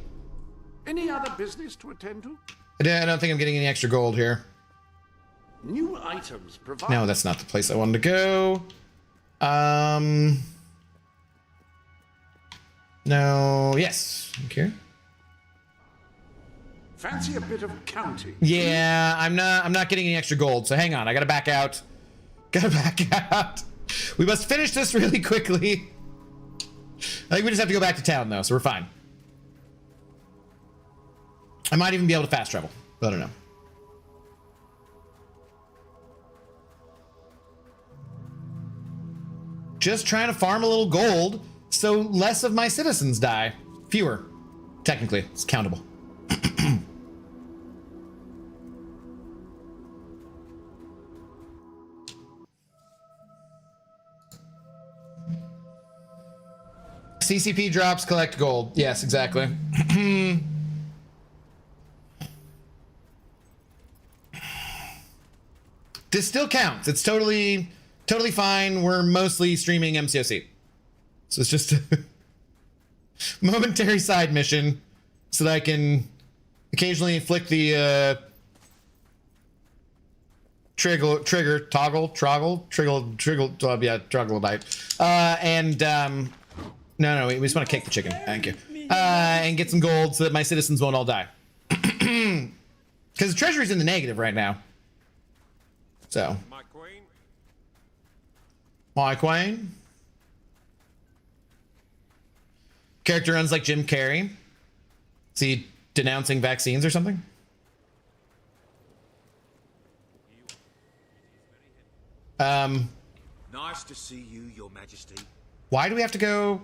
other business to attend to? I don't think I'm getting any extra gold here. New items provide. No, that's not the place I wanted to go. No. Yes. Okay. Fancy a bit of counting? Yeah, I'm not getting any extra gold. So hang on, I gotta back out. We must finish this really quickly. I think we just have to go back to town though, so we're fine. I might even be able to fast travel. I don't know. Just trying to farm a little gold so less of my citizens die. Fewer. Technically, it's countable. CCP drops, collect gold. Yes, exactly. This still counts. It's totally fine. We're mostly streaming MCOC. So it's just a momentary side mission so that I can occasionally flick the trigger, toggle, troglodyte. No, we just want to kick the chicken. Thank you. And get some gold so that my citizens won't all die. Because the treasury's in the negative right now. So. My queen. Character runs like Jim Carrey. Is he denouncing vaccines or something? Nice to see you, Your Majesty. Why do we have to go?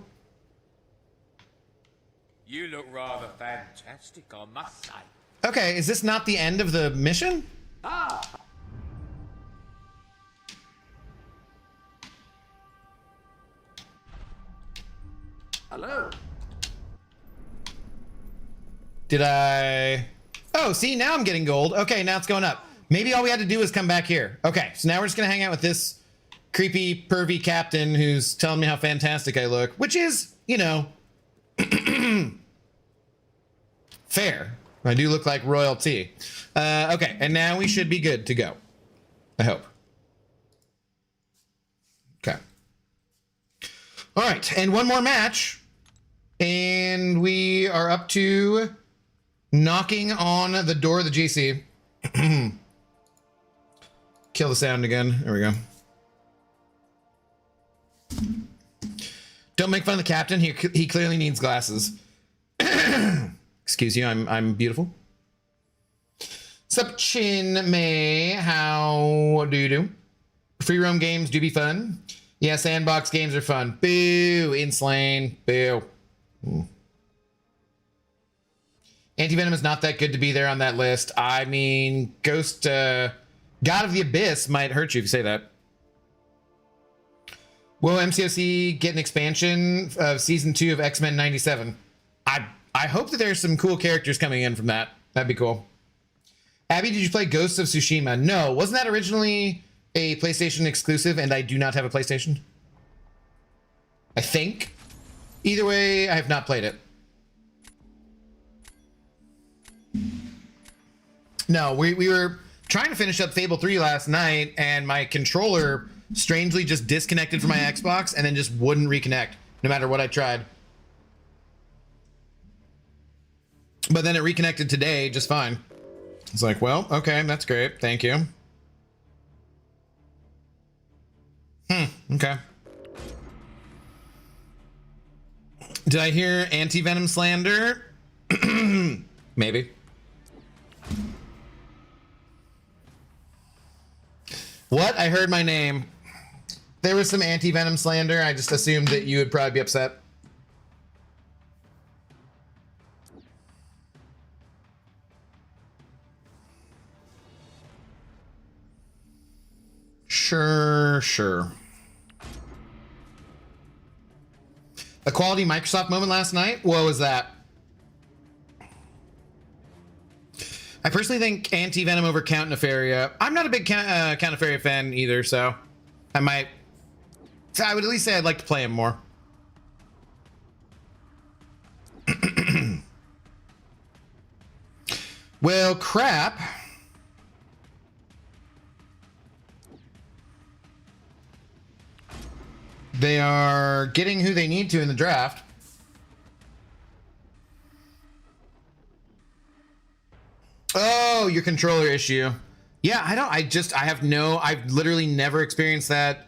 You look rather fantastic, I must say. Okay, is this not the end of the mission? Ah! Hello. Did I? Oh, see, now I'm getting gold. Okay, now it's going up. Maybe all we had to do was come back here. Okay, so now we're just gonna hang out with this creepy, pervy captain who's telling me how fantastic I look, which is, you know, fair. I do look like royalty. Okay, and now we should be good to go. I hope. Okay. All right, and one more match, and we are up to knocking on the door of the GC. Kill the sound again. There we go. Don't make fun of the captain. He clearly needs glasses. Excuse you. I'm beautiful. Sup, Chin May? How do you do? Free roam games do be fun. Yeah, sandbox games are fun. Boo, Inslane. Boo. Anti-Venom is not that good to be there on that list. I mean, Ghost, God of the Abyss might hurt you if you say that. Will MCOC get an expansion of season 2 of X-Men 97? I hope that there's some cool characters coming in from that. That'd be cool. Abby, did you play Ghosts of Tsushima? No. Wasn't that originally a PlayStation exclusive and I do not have a PlayStation? I think. Either way, I have not played it. No, we were trying to finish up Fable 3 last night and my controller strangely just disconnected from my Xbox and then just wouldn't reconnect no matter what I tried. But then it reconnected today just fine. It's like, well, okay, that's great. Thank you. Okay. Did I hear anti-venom slander? Maybe. What? I heard my name. There was some anti-venom slander. I just assumed that you would probably be upset. Sure. A quality Microsoft moment last night? What was that? I personally think Anti-Venom over Count Nefaria. I'm not a big Count Nefaria fan either, so I would at least say I'd like to play him more. Well, crap. They are getting who they need to in the draft. Oh, your controller issue. Yeah, I've literally never experienced that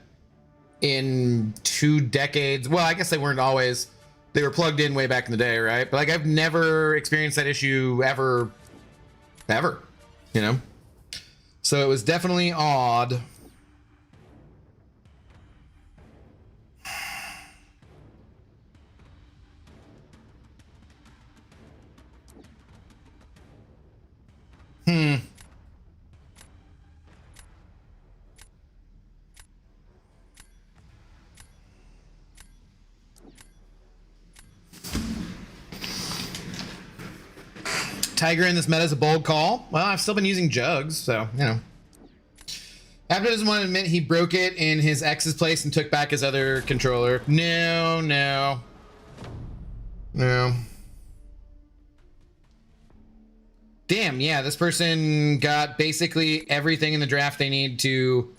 in 2 decades. Well, I guess they weren't always, they were plugged in way back in the day, right? But like, I've never experienced that issue ever, you know? So it was definitely odd. Tiger in this meta is a bold call. Well, I've still been using jugs, so, you know. Abdo doesn't want to admit he broke it in his ex's place and took back his other controller. No. Damn, yeah, this person got basically everything in the draft they need to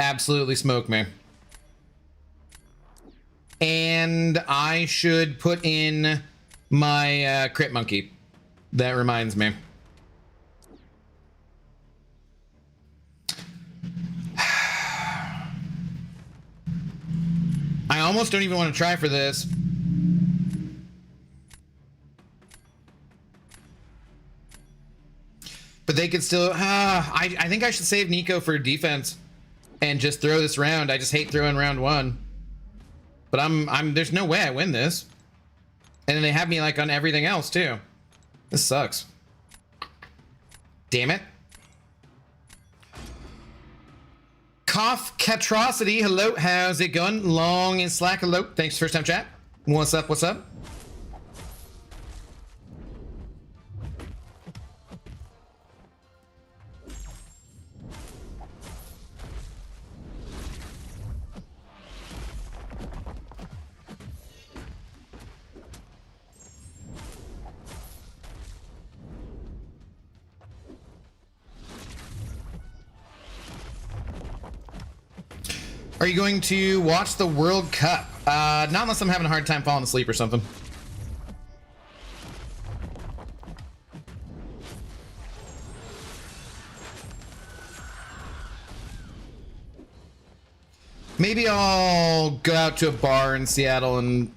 absolutely smoke me. And I should put in my crit monkey. That reminds me. I almost don't even want to try for this. But they could still... I think I should save Nico for defense and just throw this round. I just hate throwing round 1. But there's no way I win this. And then they have me like on everything else too. This sucks. Damn it. Cough Catrocity, hello, how's it going? Long and Slack, hello, thanks for first time chat. What's up? Are you going to watch the World Cup? Not unless I'm having a hard time falling asleep or something. Maybe I'll go out to a bar in Seattle and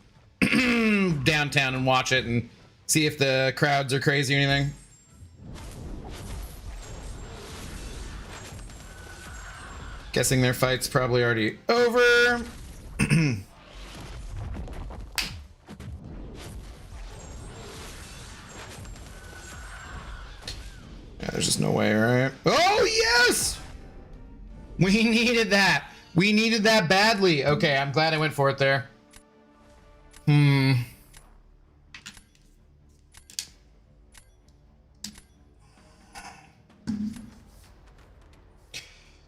downtown and watch it and see if the crowds are crazy or anything. Guessing their fight's probably already over. Yeah, there's just no way, right? Oh, yes! We needed that. We needed that badly. Okay, I'm glad I went for it there.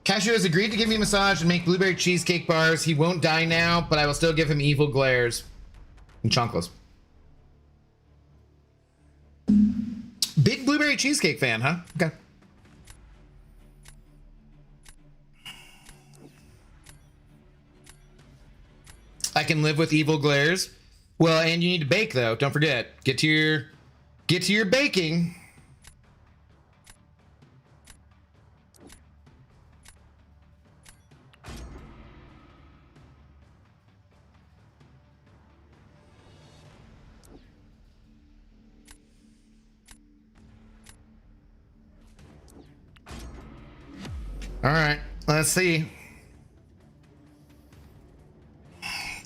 Cashew has agreed to give me a massage and make blueberry cheesecake bars. He won't die now, but I will still give him evil glares and chunkless. Big blueberry cheesecake fan, huh? Okay. I can live with evil glares. Well, and you need to bake though. Don't forget. Get to your baking. All right, let's see.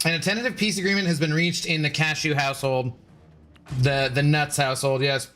An tentative peace agreement has been reached in the Cashew household. The Nuts household, yes.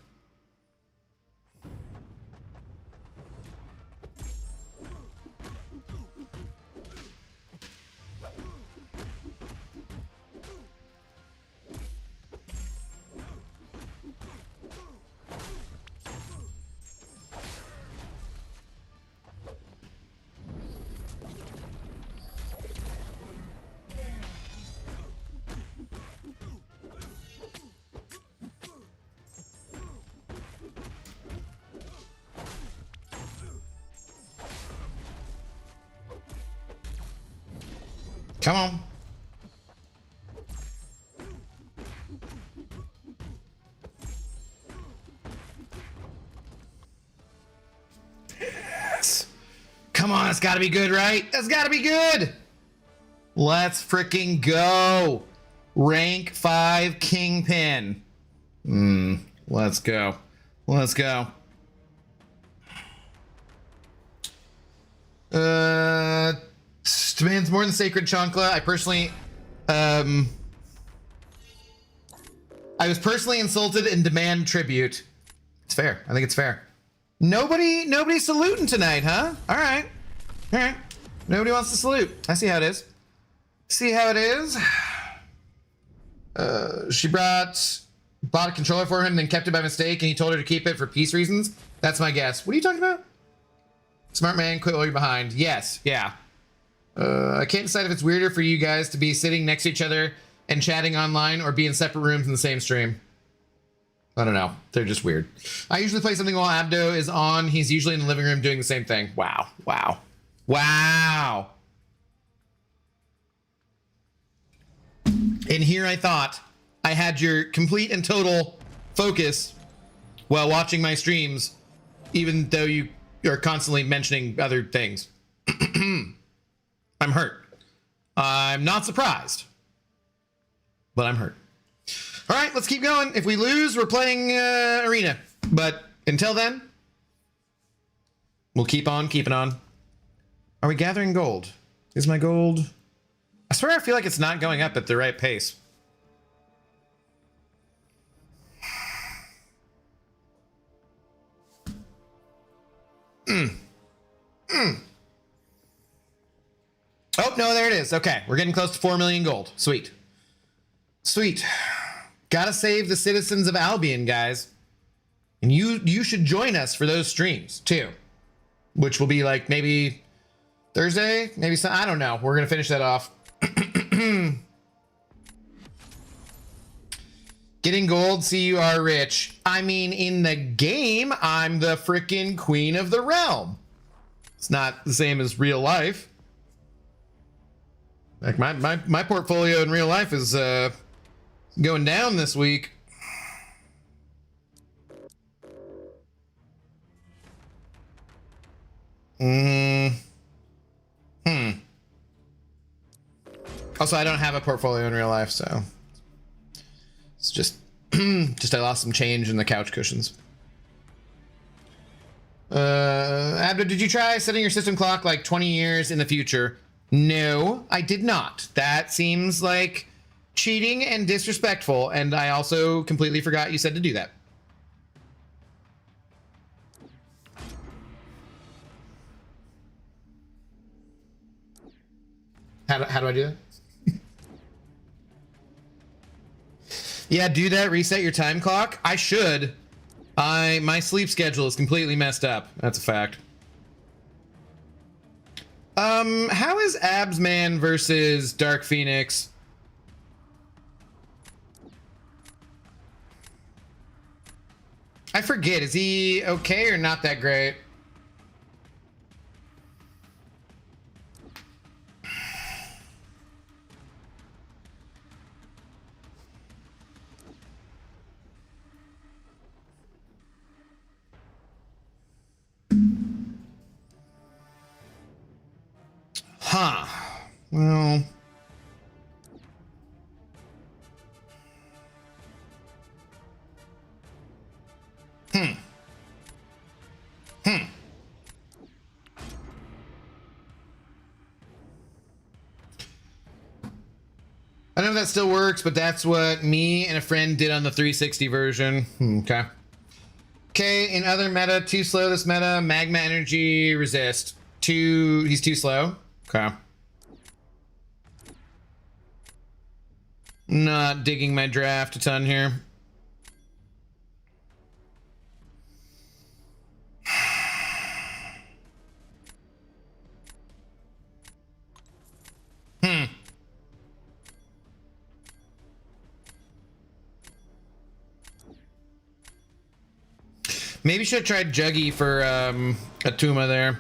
Come on. Yes. Come on, it's gotta be good, right? That's gotta be good. Let's freaking go. Rank 5 Kingpin. Let's go. Let's go. Demands more than Sacred Chancla. I personally, I was personally insulted and demand tribute. It's fair. I think it's fair. Nobody saluting tonight, huh? All right. All right. Nobody wants to salute. I see how it is. See how it is. She bought a controller for him, then kept it by mistake, and he told her to keep it for peace reasons. That's my guess. What are you talking about? Smart man, quit while you're behind. Yes, yeah. I can't decide if it's weirder for you guys to be sitting next to each other and chatting online or be in separate rooms in the same stream. I don't know. They're just weird. I usually play something while Abdo is on. He's usually in the living room doing the same thing. Wow. Wow. Wow. And here I thought I had your complete and total focus while watching my streams, even though you are constantly mentioning other things. I'm hurt. I'm not surprised, but I'm hurt. All right, let's keep going. If we lose, we're playing Arena. But until then, we'll keep on keeping on. Are we gathering gold? Is my gold... I swear I feel like it's not going up at the right pace. Oh, no, there it is. Okay, we're getting close to 4 million gold. Sweet. Sweet. Gotta save the citizens of Albion, guys. And you should join us for those streams, too. Which will be like maybe Thursday? Maybe some, I don't know. We're gonna finish that off. Getting gold, see you are rich. I mean, in the game, I'm the frickin' queen of the realm. It's not the same as real life. Like my portfolio in real life is going down this week. Also, I don't have a portfolio in real life, so it's just I lost some change in the couch cushions. Abdo, did you try setting your system clock like 20 years in the future? No, I did not. That seems like cheating and disrespectful, and I also completely forgot you said to do that. How do I do that? Yeah, do that. Reset your time clock. I should. My sleep schedule is completely messed up. That's a fact. How is Absman versus Dark Phoenix? I forget. Is he okay or not that great? Huh. Well. I don't know if that still works, but that's what me and a friend did on the 360 version. Okay. Okay, in other meta, too slow this meta. Magma energy, resist. He's too slow. Okay. Not digging my draft a ton here. Maybe should have tried Juggy for Atuma there.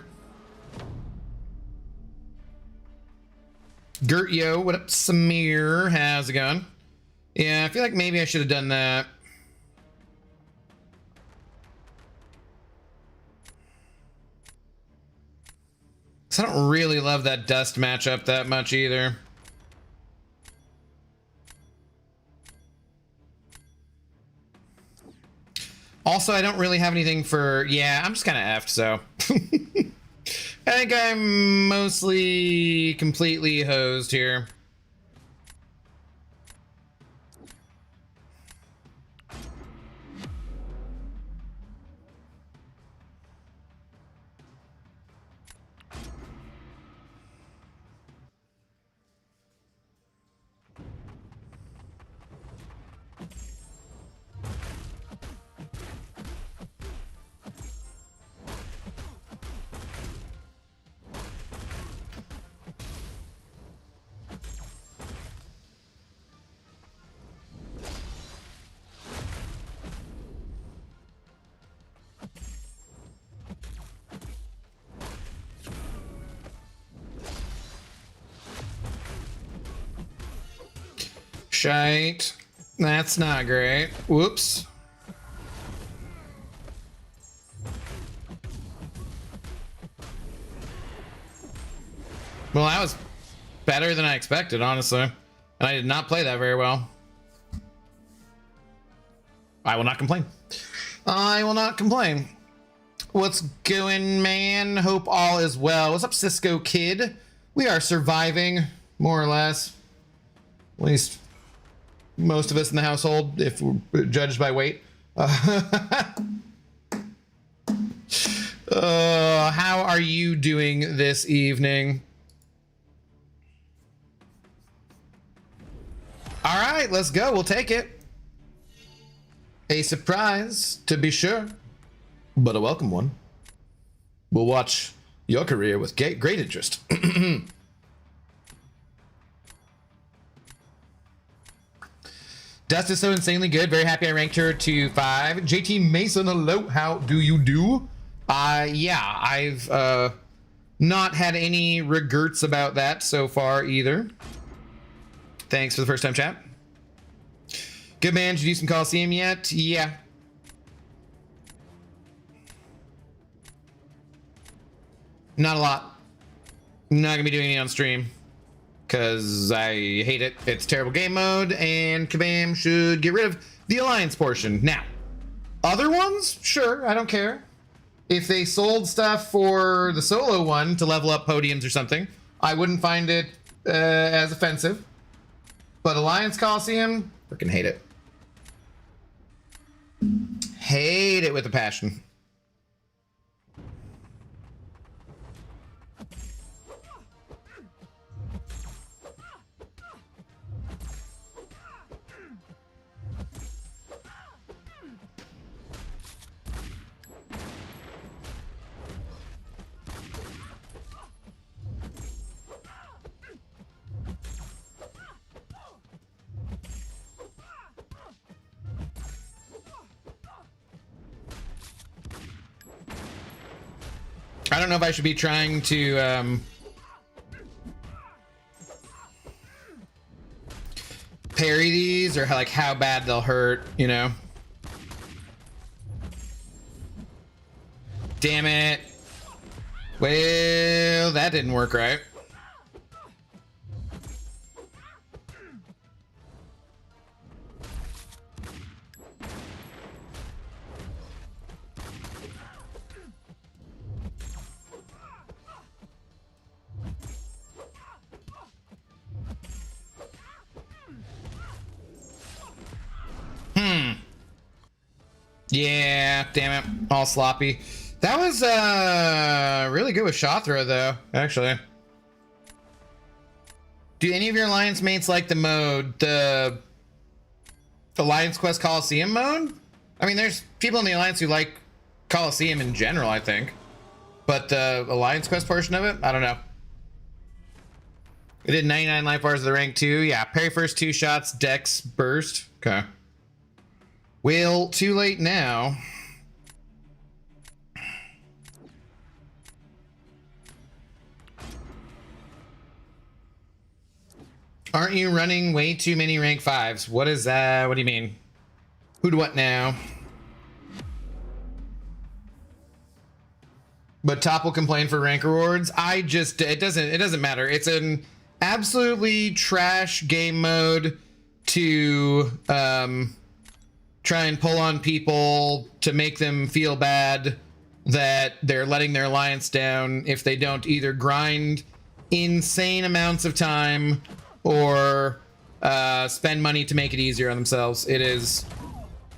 Gert Yo, what up, Samir? How's it going? Yeah, I feel like maybe I should have done that. So I don't really love that dust matchup that much either. Also, I don't really have anything for... Yeah, I'm just kind of effed, so... I think I'm mostly completely hosed here. Shite. That's not great. Whoops. Well, that was better than I expected, honestly. And I did not play that very well. I will not complain. I will not complain. What's going, man? Hope all is well. What's up, Cisco Kid? We are surviving, more or less. At least most of us in the household, if we're judged by weight. How are you doing this evening? All right, let's go. We'll take it. A surprise, to be sure, but a welcome one. We'll watch your career with great interest. Dust is so insanely good. Very happy I ranked her to 5. JT Mason, hello. How do you do? Yeah, I've not had any regrets about that so far either. Thanks for the first time chat. Good man. Did you do some Coliseum yet? Yeah. Not a lot. Not gonna be doing any on stream. because I hate it. It's terrible game mode, and Kabam should get rid of the alliance portion. Now, other ones, sure, I don't care. If they sold stuff for the solo one to level up podiums or something, I wouldn't find it as offensive. But Alliance Coliseum, freaking hate it. Hate it with a passion. I don't know if I should be trying to parry these or like how bad they'll hurt, you know? Damn it. Well, that didn't work right. Yeah, damn it. All sloppy. That was really good with shot throw though, actually. Do any of your alliance mates like the mode, the Alliance Quest Coliseum mode? I mean, there's people in the Alliance who like Coliseum in general, I think. But the Alliance Quest portion of it, I don't know. It did 99 life bars of the rank 2. Yeah, parry first 2 shots, dex burst. Okay. Well, too late now. Aren't you running way too many rank 5s? What is that? What do you mean? Who to what now? But Top will complain for rank rewards. It doesn't matter. It's an absolutely trash game mode to try and pull on people to make them feel bad that they're letting their alliance down if they don't either grind insane amounts of time or spend money to make it easier on themselves. It is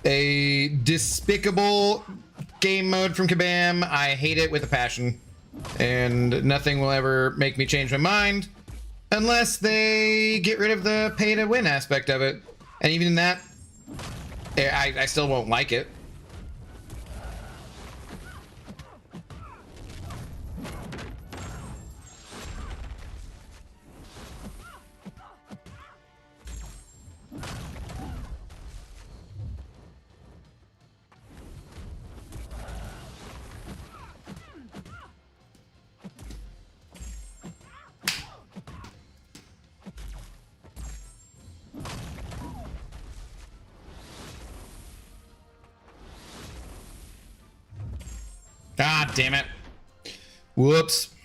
a despicable game mode from Kabam. I hate it with a passion, and nothing will ever make me change my mind unless they get rid of the pay to win aspect of it. And even in that, I still won't like it. God damn it. Whoops.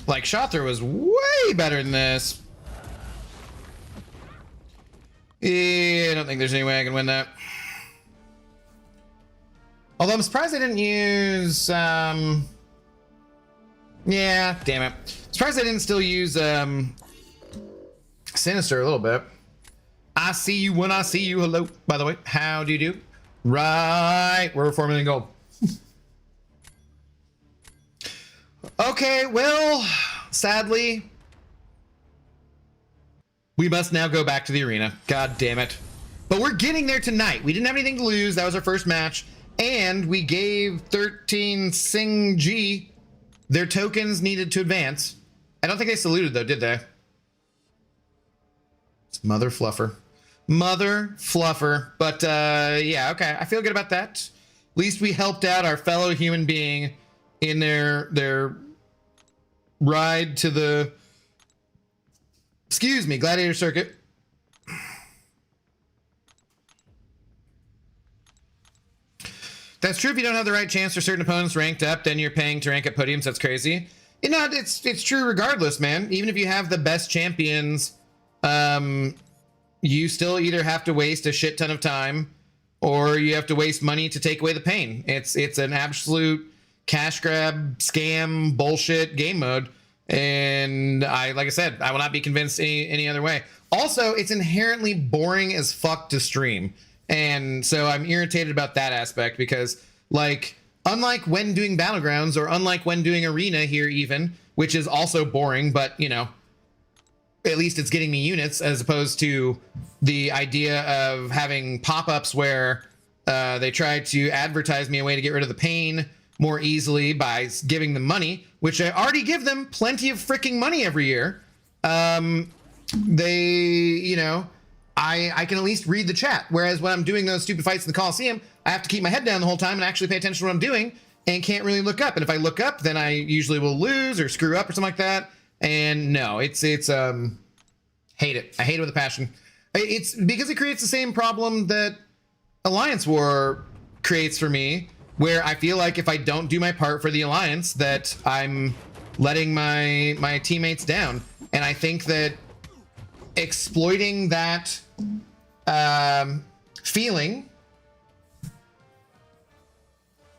Like, shot throw was way better than this. Yeah, I don't think there's any way I can win that. Although I'm surprised I didn't use, yeah, damn it. Surprised I didn't still use, Sinister a little bit. I see you when I see you. Hello, by the way. How do you do? Right, we're 4 million gold. Okay, well, sadly, we must now go back to the arena. God damn it. But we're getting there tonight. We didn't have anything to lose. That was our first match. And we gave 13 Sing G their tokens needed to advance. I don't think they saluted, though, did they? Mother fluffer. Mother fluffer. But yeah, okay. I feel good about that. At least we helped out our fellow human being in their ride to the, excuse me, Gladiator circuit. It's true if you don't have the right chance for certain opponents ranked up, then you're paying to rank up podiums. That's crazy. You know, it's true regardless, man. Even if you have the best champions, you still either have to waste a shit ton of time or you have to waste money to take away the pain. It's an absolute cash grab, scam, bullshit game mode. And like I said, I will not be convinced any other way. Also, it's inherently boring as fuck to stream. And so I'm irritated about that aspect because, like, unlike when doing Battlegrounds or unlike when doing Arena here even, which is also boring, but, you know, at least it's getting me units as opposed to the idea of having pop-ups where they try to advertise me a way to get rid of the pain more easily by giving them money, which I already give them plenty of freaking money every year. They, you know, I can at least read the chat. Whereas when I'm doing those stupid fights in the Coliseum, I have to keep my head down the whole time and actually pay attention to what I'm doing and can't really look up. And if I look up, then I usually will lose or screw up or something like that. And no, hate it. I hate it with a passion. It's because it creates the same problem that Alliance War creates for me, where I feel like if I don't do my part for the Alliance, that I'm letting my teammates down. And I think that exploiting that feeling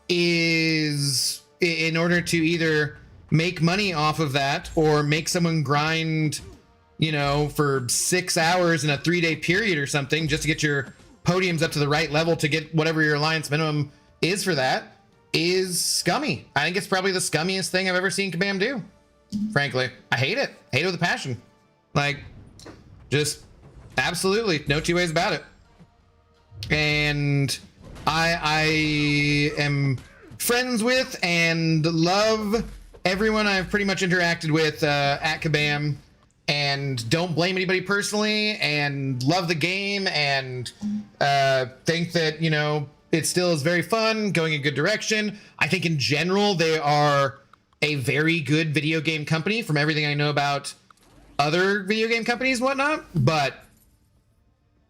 is in order to either make money off of that or make someone grind, you know, for 6 hours in a 3-day period or something just to get your podiums up to the right level to get whatever your Alliance minimum is for that is scummy. I think it's probably the scummiest thing I've ever seen Kabam do. Frankly, I hate it. Hate it with a passion. Like, just absolutely no two ways about it. And I am friends with and love everyone I've pretty much interacted with at Kabam, and don't blame anybody personally, and love the game, and think that, you know, it still is very fun, going in a good direction. I think in general they are a very good video game company from everything I know about other video game companies and whatnot, but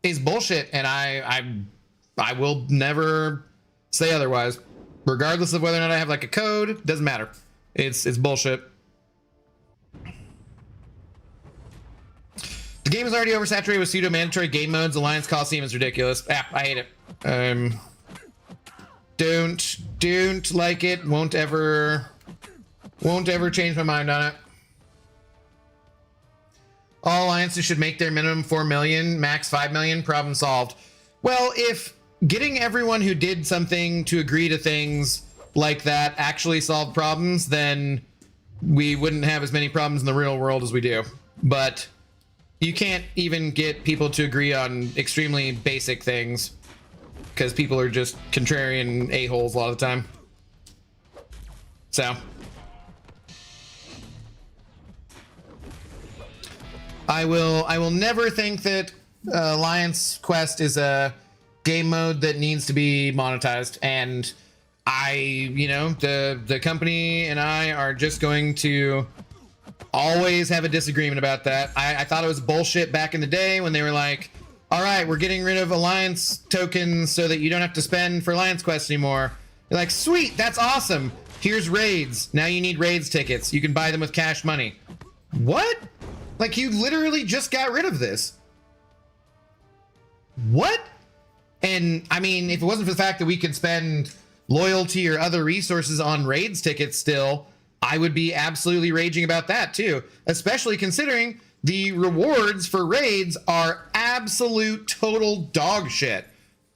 it's bullshit, and I will never say otherwise. Regardless of whether or not I have like a code, doesn't matter. It's bullshit. The game is already oversaturated with pseudo-mandatory game modes. Alliance Coliseum is ridiculous. I hate it. Don't like it. Won't ever change my mind on it. All alliances should make their minimum 4 million, max 5 million, problem solved. Well, if getting everyone who did something to agree to things like that actually solved problems, then we wouldn't have as many problems in the real world as we do. But you can't even get people to agree on extremely basic things because people are just contrarian a-holes a lot of the time. So I will never think that Alliance Quest is a game mode that needs to be monetized, and you know, the company and I are just going to always have a disagreement about that. I thought it was bullshit back in the day when they were like, all right, we're getting rid of Alliance tokens so that you don't have to spend for Alliance Quest anymore. They're like, sweet, that's awesome. Here's raids. Now you need raids tickets. You can buy them with cash money. What? Like, you literally just got rid of this. What? And I mean, if it wasn't for the fact that we could spend loyalty or other resources on raids tickets still, I would be absolutely raging about that too, especially considering the rewards for raids are absolute total dog shit.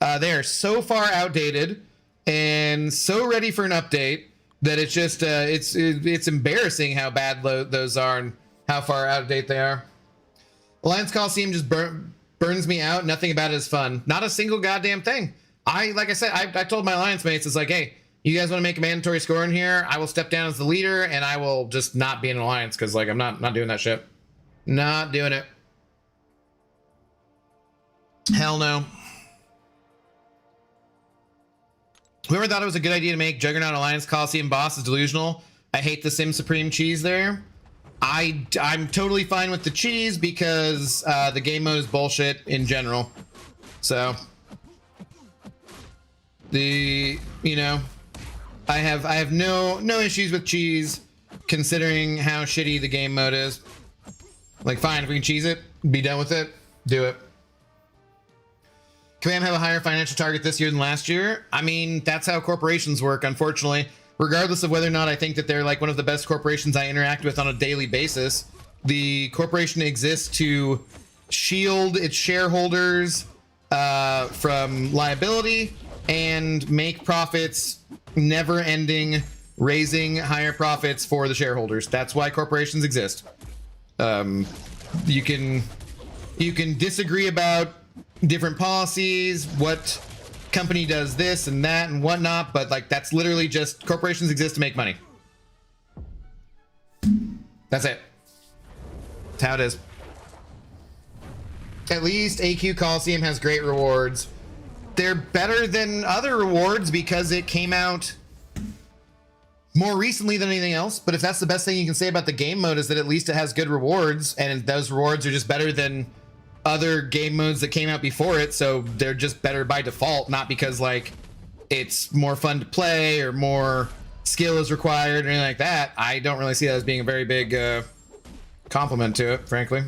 They are so far outdated and so ready for an update that it's just it's embarrassing how bad those are and how far out of date they are. Alliance Coliseum just burns me out. Nothing about it is fun. Not a single goddamn thing. Like I said, I told my Alliance mates, it's like, hey, you guys want to make a mandatory score in here? I will step down as the leader and I will just not be in an alliance because, like, I'm not doing that shit. Not doing it. Hell no. Whoever thought it was a good idea to make Juggernaut Alliance Coliseum boss is delusional. I hate the Sim Supreme cheese there. I'm totally fine with the cheese because the game mode is bullshit in general. So You know, I have no issues with cheese, considering how shitty the game mode is. Like, fine, if we can cheese it, be done with it, do it. Can we have a higher financial target this year than last year? I mean, that's how corporations work, unfortunately. Regardless of whether or not I think that they're like one of the best corporations I interact with on a daily basis, the corporation exists to shield its shareholders from liability and make profits, never ending, raising higher profits for the shareholders. That's why corporations exist. You can disagree about different policies, what company does this and that and whatnot, but like that's literally just corporations exist to make money. That's it. That's how it is. At least AQ Coliseum has great rewards. They're better than other rewards because it came out more recently than anything else, but if that's the best thing you can say about the game mode is that at least it has good rewards, and those rewards are just better than other game modes that came out before it, so they're just better by default, not because like it's more fun to play or more skill is required or anything like that. I don't really see that as being a very big compliment to it, frankly.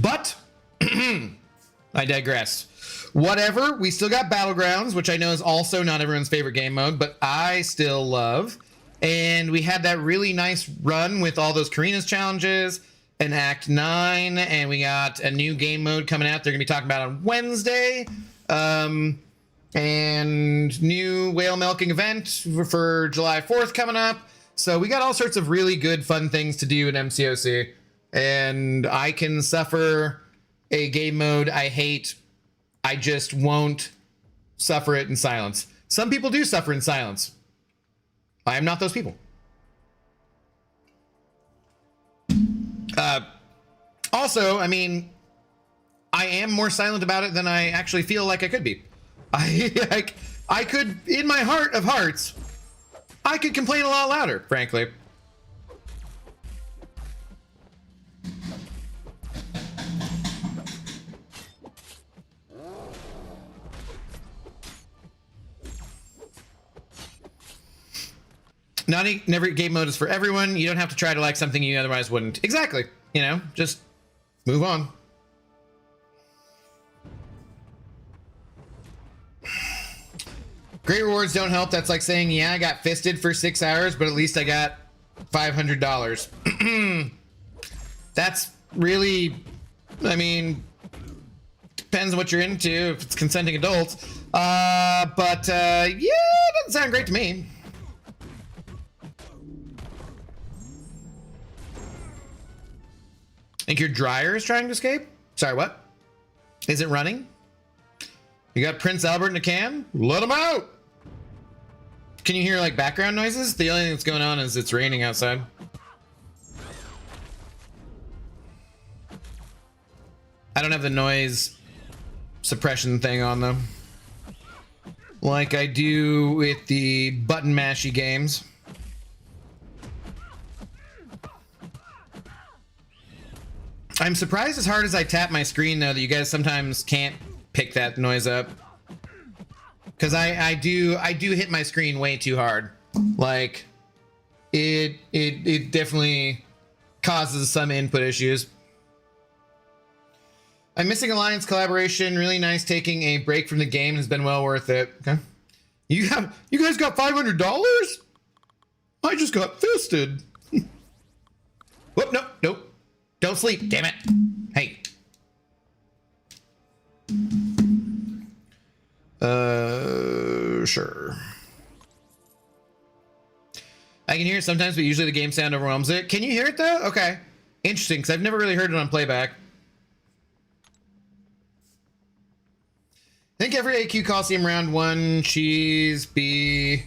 But I digress. Whatever, we still got Battlegrounds, which I know is also not everyone's favorite game mode, but I still love. And we had that really nice run with all those Karina's challenges and Act 9, and we got a new game mode coming out they're going to be talking about on Wednesday. And new whale milking event for July 4th coming up. So we got all sorts of really good, fun things to do in MCOC. And I can suffer a game mode I hate. I just won't suffer it in silence. Some people do suffer in silence. I am not those people. Also, I mean, I am more silent about it than I actually feel like I could be. I could, in my heart of hearts, I could complain a lot louder, frankly. Not every game mode is for everyone. You don't have to try to like something you otherwise wouldn't. Exactly. You know, just move on. Great rewards don't help. That's like saying, yeah, I got fisted for 6 hours, but at least I got $500. That's really, I mean, depends on what you're into, if it's consenting adults. Yeah, it doesn't sound great to me. Think your dryer is trying to escape? Sorry, what? Is it running? You got Prince Albert in a can? Let him out! Can you hear like background noises? The only thing that's going on is it's raining outside. I don't have the noise suppression thing on though, like I do with the button mashy games. I'm surprised as hard as I tap my screen though that you guys sometimes can't pick that noise up. Cause I do hit my screen way too hard. Like it definitely causes some input issues. I'm missing Alliance collaboration. Really nice taking a break from the game. Has been well worth it. Okay. You guys got $500? I just got fisted. Whoop, nope. Don't sleep, damn it. Hey. Sure. I can hear it sometimes, but usually the game sound overwhelms it. Can you hear it though? Okay. Interesting, because I've never really heard it on playback. I think every AQ Coliseum round 1 cheese be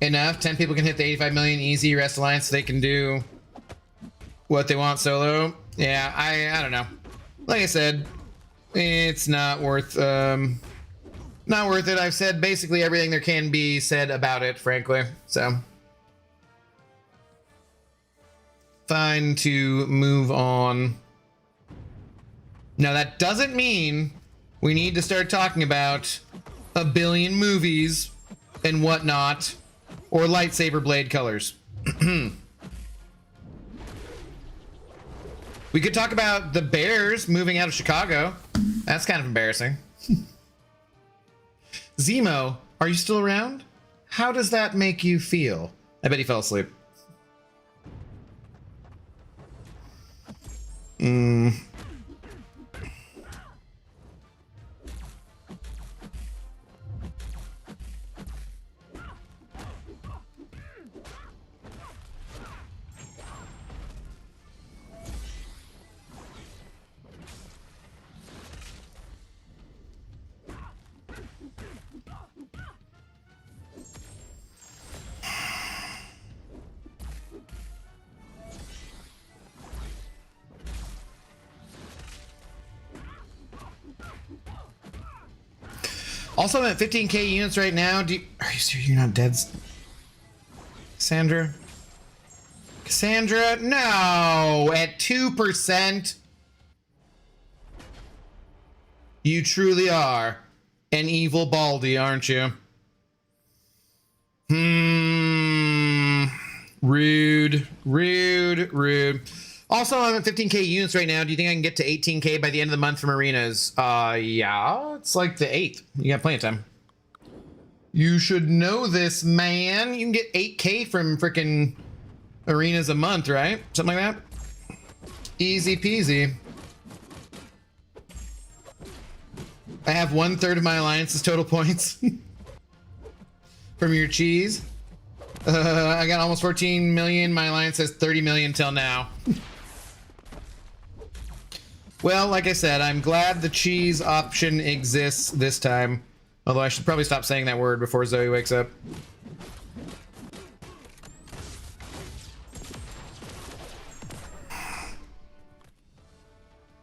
enough. 10 people can hit the 85 million easy. Rest Alliance so they can do what they want solo. Yeah, I don't know. Like I said, it's not worth Not worth it. I've said basically everything there can be said about it, frankly. So, fine to move on. Now, that doesn't mean we need to start talking about a billion movies and whatnot, or lightsaber blade colors. We could talk about the Bears moving out of Chicago. That's kind of embarrassing. Zemo, are you still around? How does that make you feel? I bet he fell asleep. Also, I'm at 15k units right now. Are you sure you're not dead? Cassandra? Cassandra? No! At 2%? You truly are an evil Baldy, aren't you? Rude. Rude. Rude. Also, I'm at 15k units right now. Do you think I can get to 18k by the end of the month from arenas? Yeah. It's like the 8th. You got plenty of time. You should know this, man. You can get 8k from freaking arenas a month, right? Something like that. Easy peasy. I have 1/3 of my alliance's total points from your cheese. I got almost 14 million. My alliance has 30 million till now. Well, like I said, I'm glad the cheese option exists this time. Although I should probably stop saying that word before Zoe wakes up.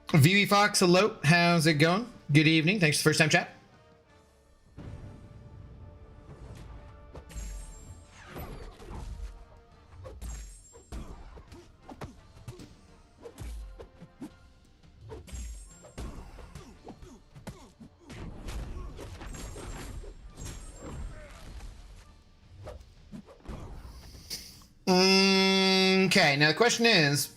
VV Fox, hello. How's it going? Good evening. Thanks for the first time chat. Okay, now the question is,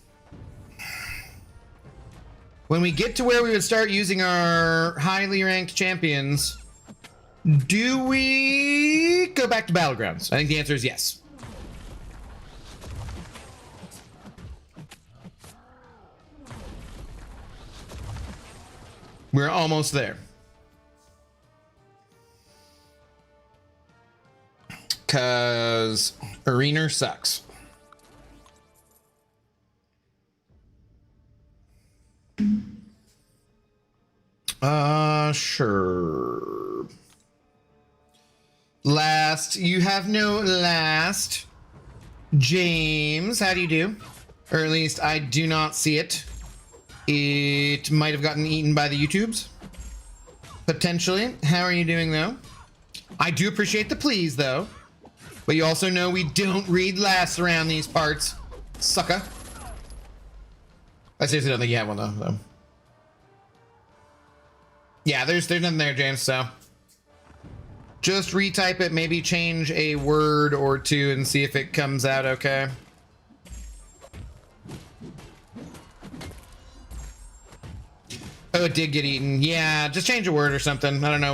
when we get to where we would start using our highly ranked champions, do we go back to Battlegrounds? I think the answer is yes. We're almost there. Because Arena sucks. Sure. Last, you have no last. James, how do you do? Or at least I do not see it. It might have gotten eaten by the YouTubes. Potentially. How are you doing though? I do appreciate the please though. But you also know we don't read lasts around these parts. Sucker. I seriously don't think you have one though. Yeah, there's nothing there, James, so just retype it, maybe change a word or two and see if it comes out okay. Oh, it did get eaten. Yeah, just change a word or something. I don't know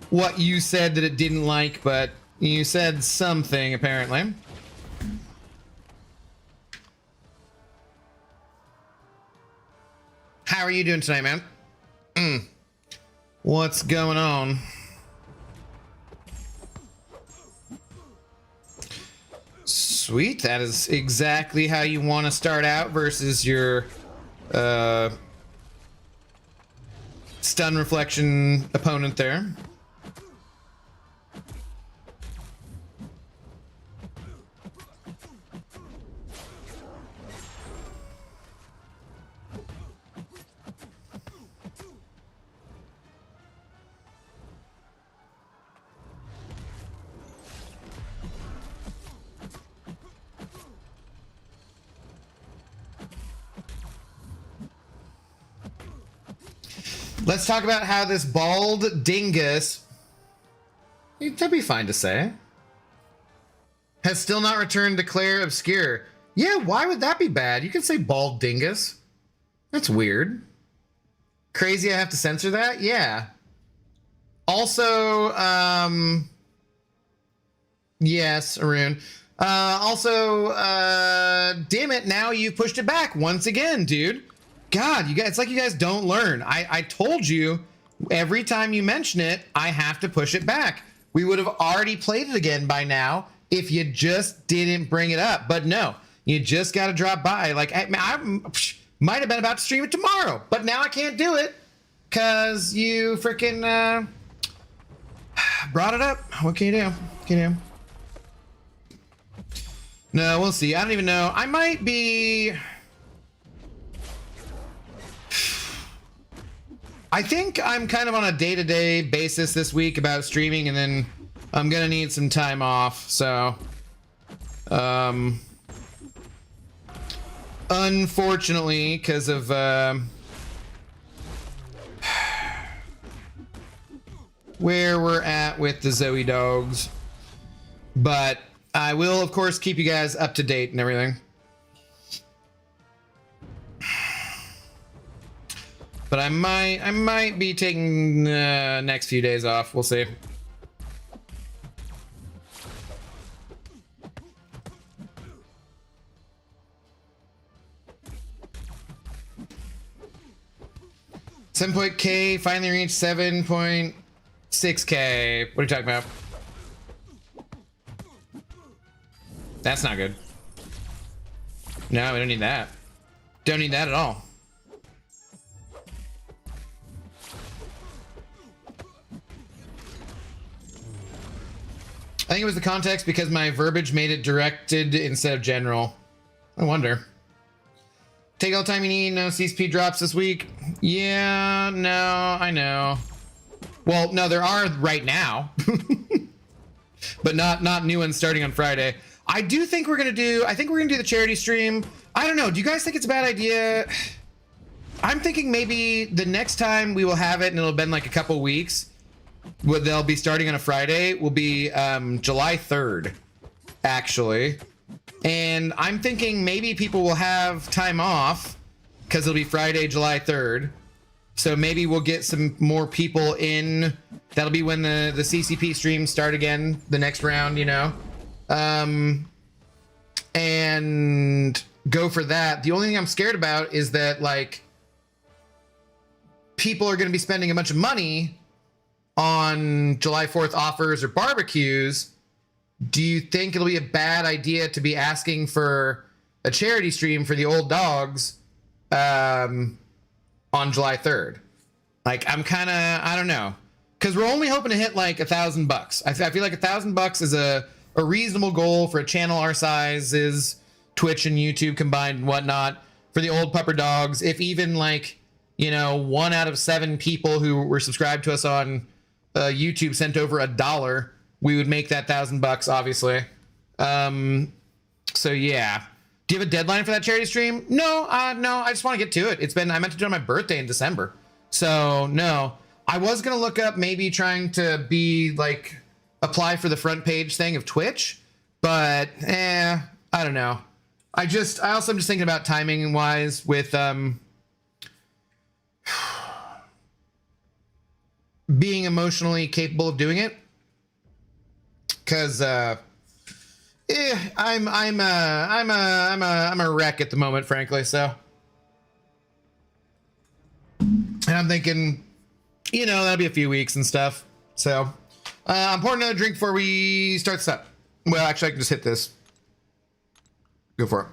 what you said that it didn't like, but you said something apparently. How are you doing tonight, man? What's going on? Sweet, that is exactly how you want to start out versus your stun reflection opponent there. Let's talk about how this bald dingus, that'd be fine to say, has still not returned to Claire Obscure. Yeah, why would that be bad? You can say bald dingus. That's weird. Crazy I have to censor that? Yeah. Also, yes, Arun. Damn it, now you've pushed it back once again, dude. God, you guys, it's like you guys don't learn. I told you every time you mention it, I have to push it back. We would have already played it again by now if you just didn't bring it up. But no, you just got to drop by. Like, I might have been about to stream it tomorrow, but now I can't do it because you freaking brought it up. What can you do? What can you do? No, we'll see. I don't even know. I might be... I think I'm kind of on a day-to-day basis this week about streaming, and then I'm gonna need some time off, so... unfortunately, because of... where we're at with the Zoe dogs. But I will, of course, keep you guys up to date and everything. But I might be taking the next few days off. We'll see. $7.K finally reached 7.6K. What are you talking about? That's not good. No, we don't need that. Don't need that at all. I think it was the context because my verbiage made it directed instead of general. I wonder. Take all the time you need. No CSP drops this week. Yeah, no, I know. Well, no, there are right now. But not new ones starting on Friday. I do think we're gonna do, I think we're gonna do the charity stream. I don't know, do you guys think it's a bad idea? I'm thinking maybe the next time we will have it, and it'll have been like a couple weeks, they'll be starting on a Friday, will be July 3rd, actually. And I'm thinking maybe people will have time off, because it'll be Friday, July 3rd. So maybe we'll get some more people in. That'll be when the CCP streams start again, the next round, you know. And go for that. The only thing I'm scared about is that, like, people are going to be spending a bunch of money on July 4th offers or barbecues. Do you think it'll be a bad idea to be asking for a charity stream for the old dogs on July 3rd? Like, I'm kind of, I don't know, because we're only hoping to hit like $1,000. I feel like $1,000 is a reasonable goal for a channel our size, is Twitch and YouTube combined and whatnot, for the old pupper dogs. If even, like, you know, 1 out of 7 people who were subscribed to us on YouTube sent over $1, we would make that $1,000, obviously. So yeah. Do you have a deadline for that charity stream? No, no, I just want to get to it. I meant to do it on my birthday in December. So no, I was going to look up maybe trying to be like, apply for the front page thing of Twitch, but I don't know. I also am just thinking about timing wise with being emotionally capable of doing it, because I'm a wreck at the moment, frankly. So, and I'm thinking, you know, that'll be a few weeks and stuff. So, I'm pouring another drink before we start this up. Well, actually, I can just hit this. Go for it.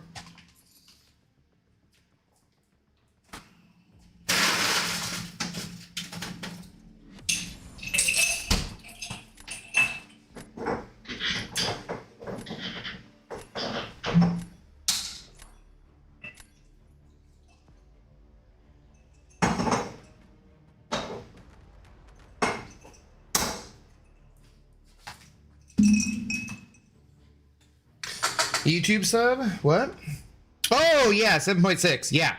YouTube sub? What? Oh, yeah, 7.6. Yeah.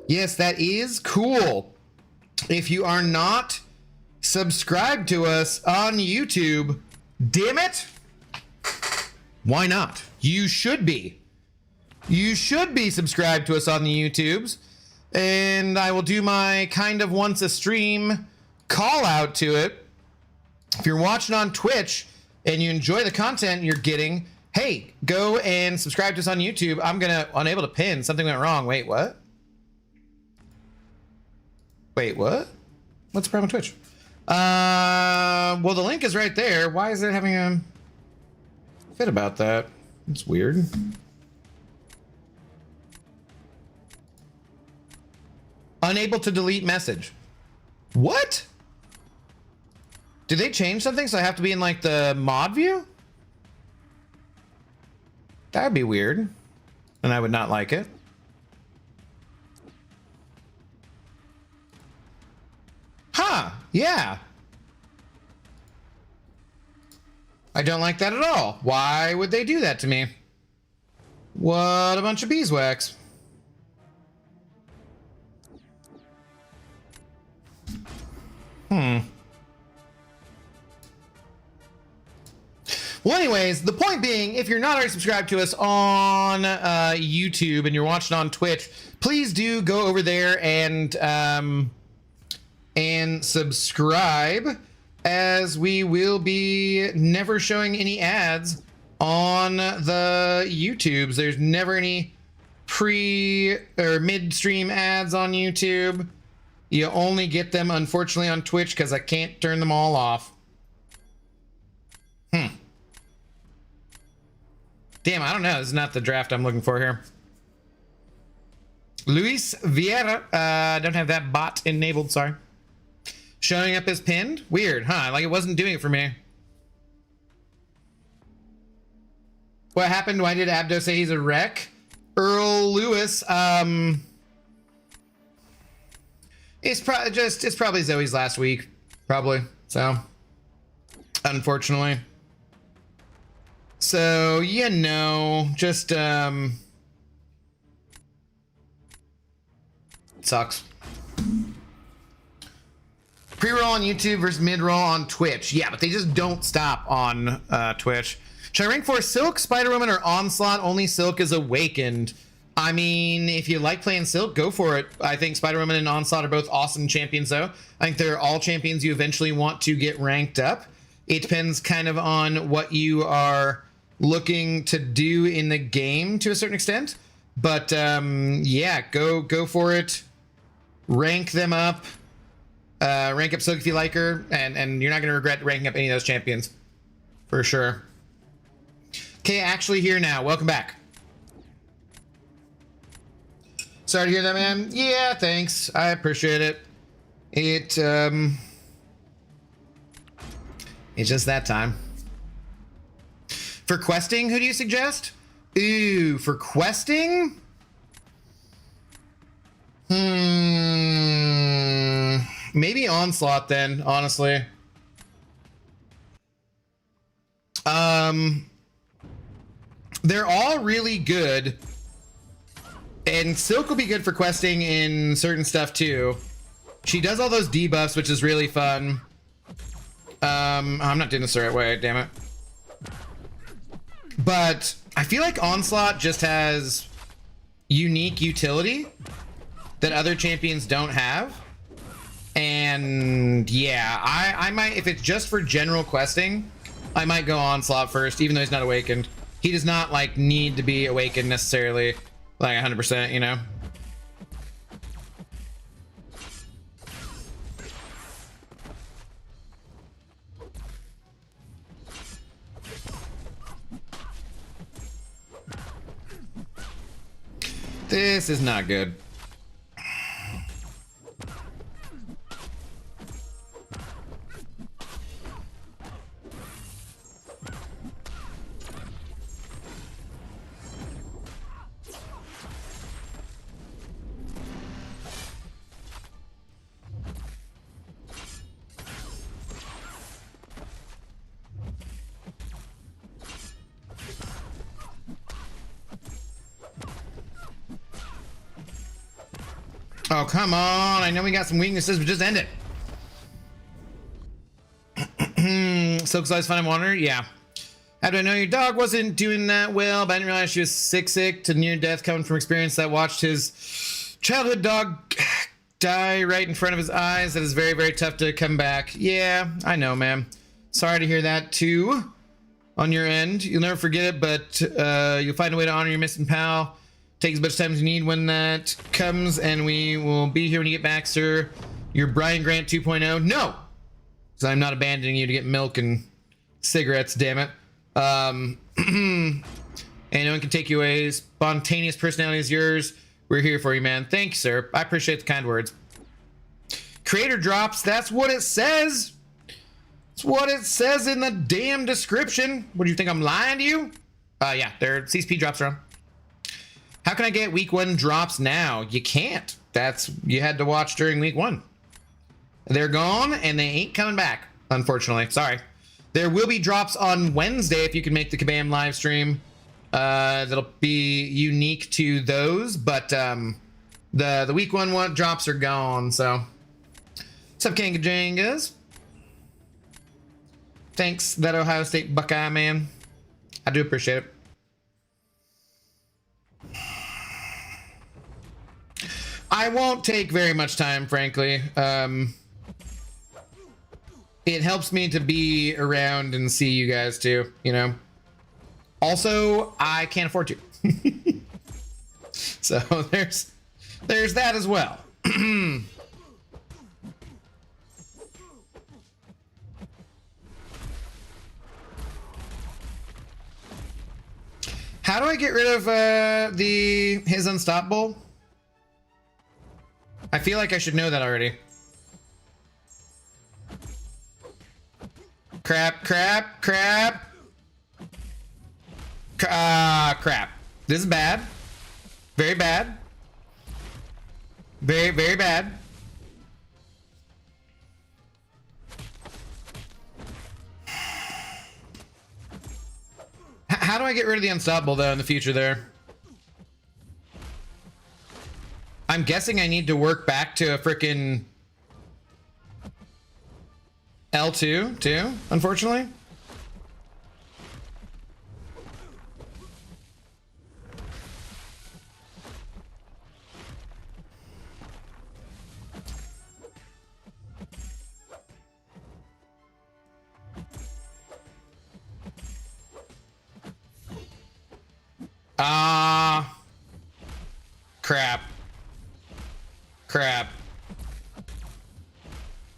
Yes, that is cool. if you are not subscribed to us on YouTube, damn it, why not? You should be. You should be subscribed to us on the YouTubes. And I will do my kind of once a stream call out to it. If you're watching on Twitch and you enjoy the content you're getting, hey, go and subscribe to us on YouTube. I'm unable to pin. Something went wrong. Wait, what? Wait, what? What's the problem with Twitch? Well, the link is right there. Why is it having a fit about that? It's weird. Unable to delete message. What? Did they change something so I have to be in like the mod view? That would be weird. And I would not like it. Huh, yeah. I don't like that at all. Why would they do that to me? What a bunch of beeswax. Well, anyways, the point being, if you're not already subscribed to us on YouTube and you're watching on Twitch, please do go over there and subscribe, as we will be never showing any ads on the YouTubes. There's never any pre or midstream ads on YouTube. You only get them, unfortunately, on Twitch because I can't turn them all off. Damn, I don't know. This is not the draft I'm looking for here. Luis Vieira. Don't have that bot enabled, sorry. Showing up as pinned? Weird, huh? Like it wasn't doing it for me. What happened? Why did Abdo say he's a wreck? Earl Lewis, it's probably Zoe's last week, probably. So, unfortunately. So, you know, just, sucks. Pre-roll on YouTube versus mid-roll on Twitch. Yeah, but they just don't stop on Twitch. Should I rank for Silk, Spider-Woman, or Onslaught? Only Silk is Awakened. I mean, if you like playing Silk, go for it. I think Spider-Woman and Onslaught are both awesome champions, though. I think they're all champions you eventually want to get ranked up. It depends kind of on what you are looking to do in the game to a certain extent. But, yeah, go for it. Rank them up. Rank up Silk if you like her, and you're not going to regret ranking up any of those champions. For sure. Okay, actually here now. Welcome back. Sorry to hear that, man. Yeah, thanks. I appreciate it. It's just that time. For questing, who do you suggest? Ooh, for questing? Maybe Onslaught then, honestly. They're all really good. And Silk will be good for questing in certain stuff too. She does all those debuffs, which is really fun. I'm not doing this the right way, damn it. But I feel like Onslaught just has unique utility that other champions don't have. And yeah, I might, if it's just for general questing, I might go Onslaught first, even though he's not awakened. He does not like need to be awakened necessarily, like 100%, you know? This is not good. Oh, come on. I know we got some weaknesses, but just end it. Silk's always fun and wonder. Yeah. How do I know your dog wasn't doing that well? But I didn't realize she was sick to near death coming from experience that watched his childhood dog die right in front of his eyes. That is very, very tough to come back. Yeah, I know, man. Sorry to hear that too on your end. You'll never forget it, but you'll find a way to honor your missing pal. Take as much time as you need when that comes, and we will be here when you get back, sir. You're Brian Grant 2.0. No! Because I'm not abandoning you to get milk and cigarettes, damn it. And no one can take you away. Spontaneous personality is yours. We're here for you, man. Thanks, sir. I appreciate the kind words. Creator drops. That's what it says. That's what it says in the damn description. What do you think? I'm lying to you? Yeah, their CSP drops are on. How can I get week 1 drops now? You can't. You had to watch during week 1. They're gone and they ain't coming back, unfortunately. Sorry. There will be drops on Wednesday if you can make the Kabam live stream. That'll be unique to those, but the week 1 drops are gone. So, what's up, Kangajangas? Thanks, that Ohio State Buckeye man. I do appreciate it. I won't take very much time, frankly. It helps me to be around and see you guys too, you know. Also, I can't afford to. So there's that as well. How do I get rid of his unstoppable? I feel like I should know that already. Crap. Crap. This is bad. Very bad. Very, very bad. How do I get rid of the unstoppable though in the future there? I'm guessing I need to work back to a frickin' L2 too, unfortunately.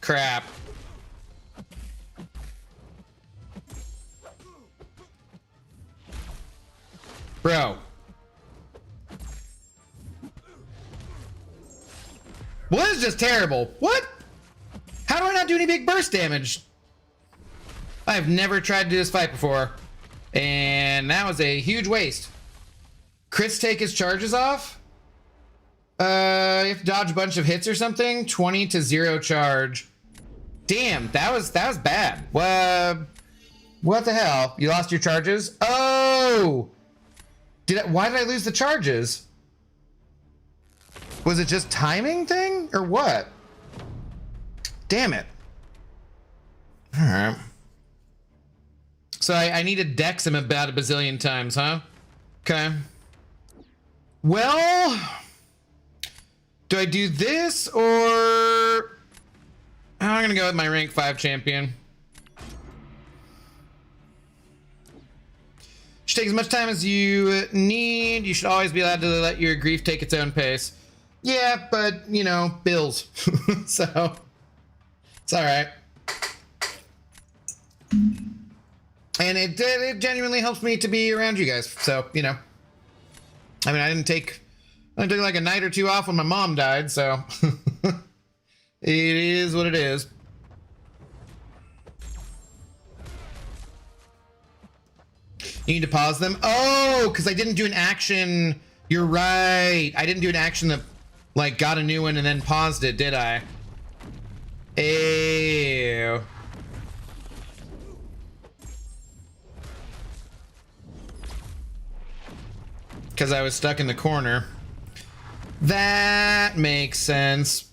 Crap. Bro. Well, this is just terrible. What? How do I not do any big burst damage? I've never tried to do this fight before. And that was a huge waste. Crits take his charges off? You have to dodge a bunch of hits or something? 20 to 0 charge. Damn, that was bad. What the hell? You lost your charges? Oh! Why did I lose the charges? Was it just timing thing or what? Damn it. All right. So I need to dex him about a bazillion times, huh? Okay. Well, do I do this or I'm gonna go with my rank 5 champion. Should take as much time as you need. You should always be allowed to let your grief take its own pace. Yeah, but you know, bills. So it's all right. And it genuinely helps me to be around you guys. So, you know, I mean, I took like a night or two off when my mom died. So it is what it is. You need to pause them. Oh, because I didn't do an action. You're right. I didn't do an action that like got a new one and then paused it, did I? Ew. Because I was stuck in the corner. That makes sense.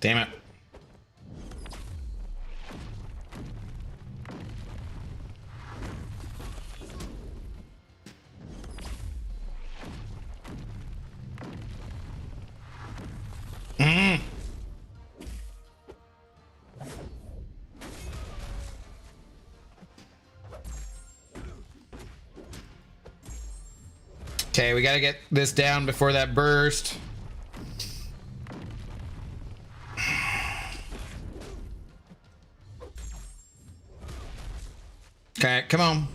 Damn it. Okay, we gotta get this down before that burst. Okay, come on.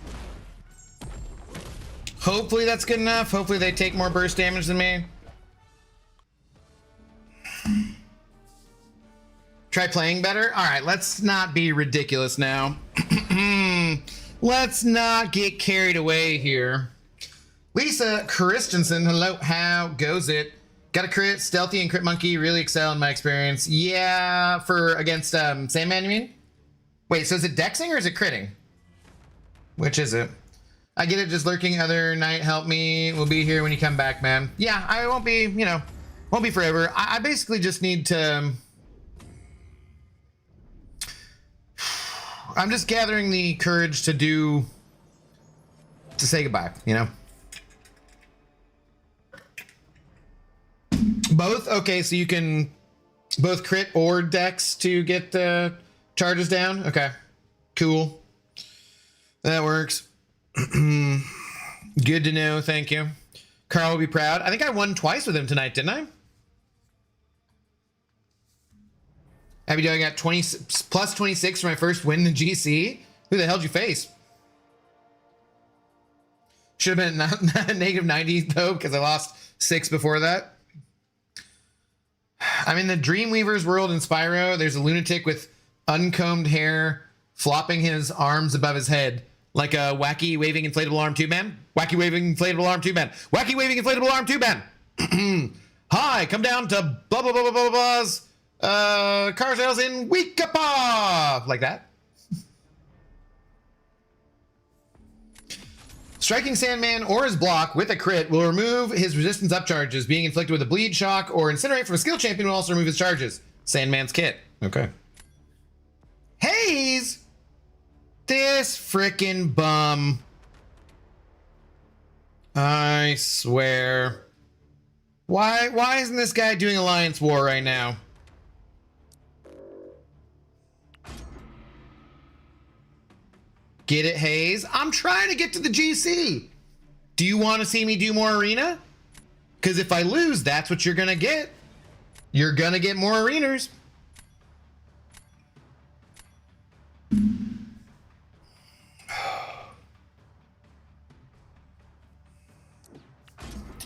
Hopefully that's good enough. Hopefully they take more burst damage than me. Try playing better? Alright, let's not be ridiculous now. Let's not get carried away here. Lisa Christensen, hello, how goes it? Got a crit, stealthy and crit monkey really excel in my experience. Yeah, for against Sandman, you mean? Wait, so is it dexing or is it critting? Which is it? I get it, just lurking other night, help me. We'll be here when you come back, man. Yeah, I won't be, you know, won't be forever. I basically just need to... I'm just gathering the courage to say goodbye, you know? Both? Okay, so you can both crit or dex to get the charges down? Okay, cool. That works. Good to know, thank you. Carl will be proud. I think I won twice with him tonight, didn't I? Happy day, I got 20 plus 26 for my first win in the GC. Who the hell did you face? Should have been negative 90 though, because I lost 6 before that. I'm in the Dreamweaver's world in Spyro. There's a lunatic with uncombed hair flopping his arms above his head like a wacky waving inflatable arm tube man. Wacky waving inflatable arm tube man. Wacky waving inflatable arm tube man. Hi, come down to blah blah blah blah blah blah's car sales in Weekapa, like that. Striking Sandman or his block with a crit will remove his resistance up charges. Being inflicted with a bleed, shock, or incinerate from a skill champion will also remove his charges. Sandman's kit. Okay. Haze! This frickin' bum. I swear. Why isn't this guy doing Alliance War right now? Get it, Hayes? I'm trying to get to the GC. Do you want to see me do more arena? Because if I lose, that's what you're going to get. You're going to get more arenas.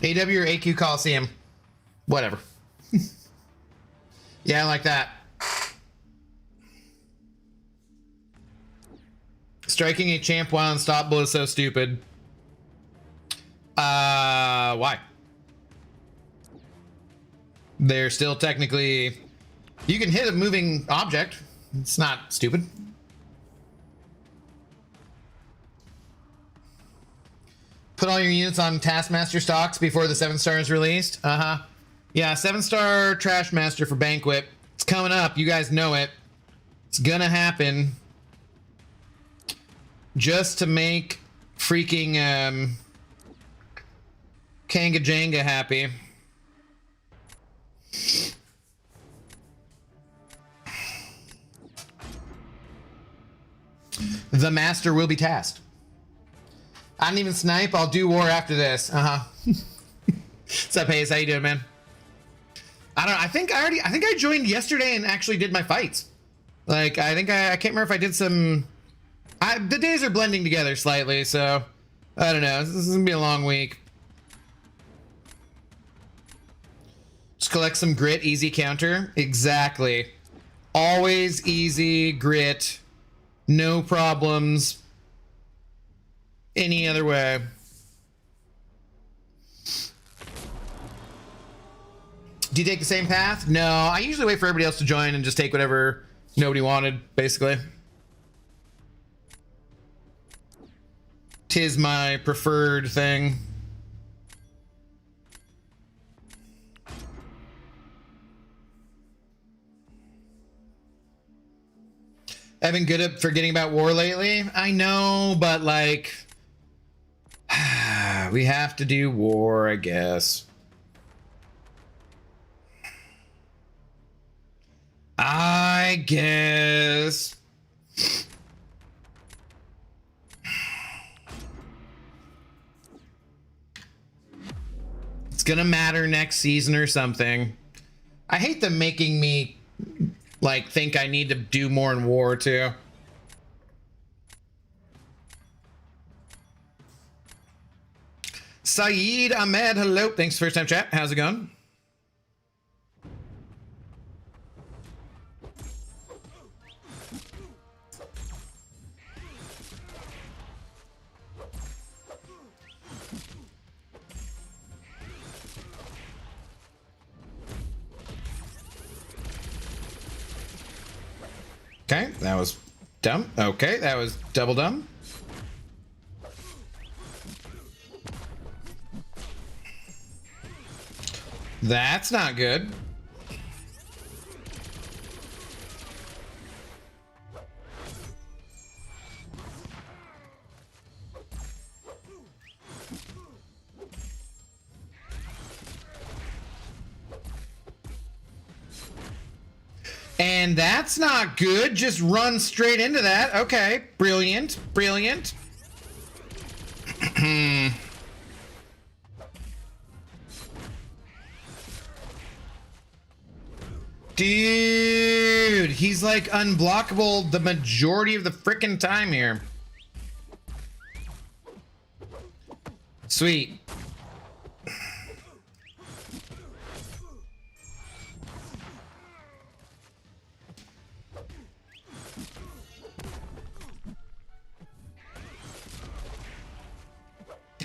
AW or AQ Coliseum. Whatever. Yeah, I like that. Striking a champ while unstoppable is so stupid. Why? They're still technically... You can hit a moving object. It's not stupid. Put all your units on Taskmaster stocks before the 7-star is released. Uh-huh. Yeah, 7-star Trashmaster for Banquet. It's coming up. You guys know it. It's gonna happen. Just to make freaking Kanga Janga happy. The master will be tasked. I don't even snipe. I'll do war after this. Uh-huh. What's up, Hayes? How you doing, man? I think I joined yesterday and actually did my fights. Like, I can't remember if I did some... the days are blending together slightly, so I don't know. This is gonna be a long week. Just collect some grit, easy counter. Exactly. Always easy grit. No problems. Any other way. Do you take the same path? No, I usually wait for everybody else to join and just take whatever, nobody wanted, basically. Tis my preferred thing. I've been good at forgetting about war lately. I know, but like, we have to do war, I guess. I guess. It's gonna matter next season or something. I hate them making me like think I need to do more in war too. Saeed Ahmed, hello. Thanks for first time chat. How's it going? Okay, that was dumb. Okay, that was double dumb. That's not good. And that's not good. Just run straight into that. Okay, brilliant, brilliant. Dude, he's like unblockable the majority of the frickin' time here. Sweet.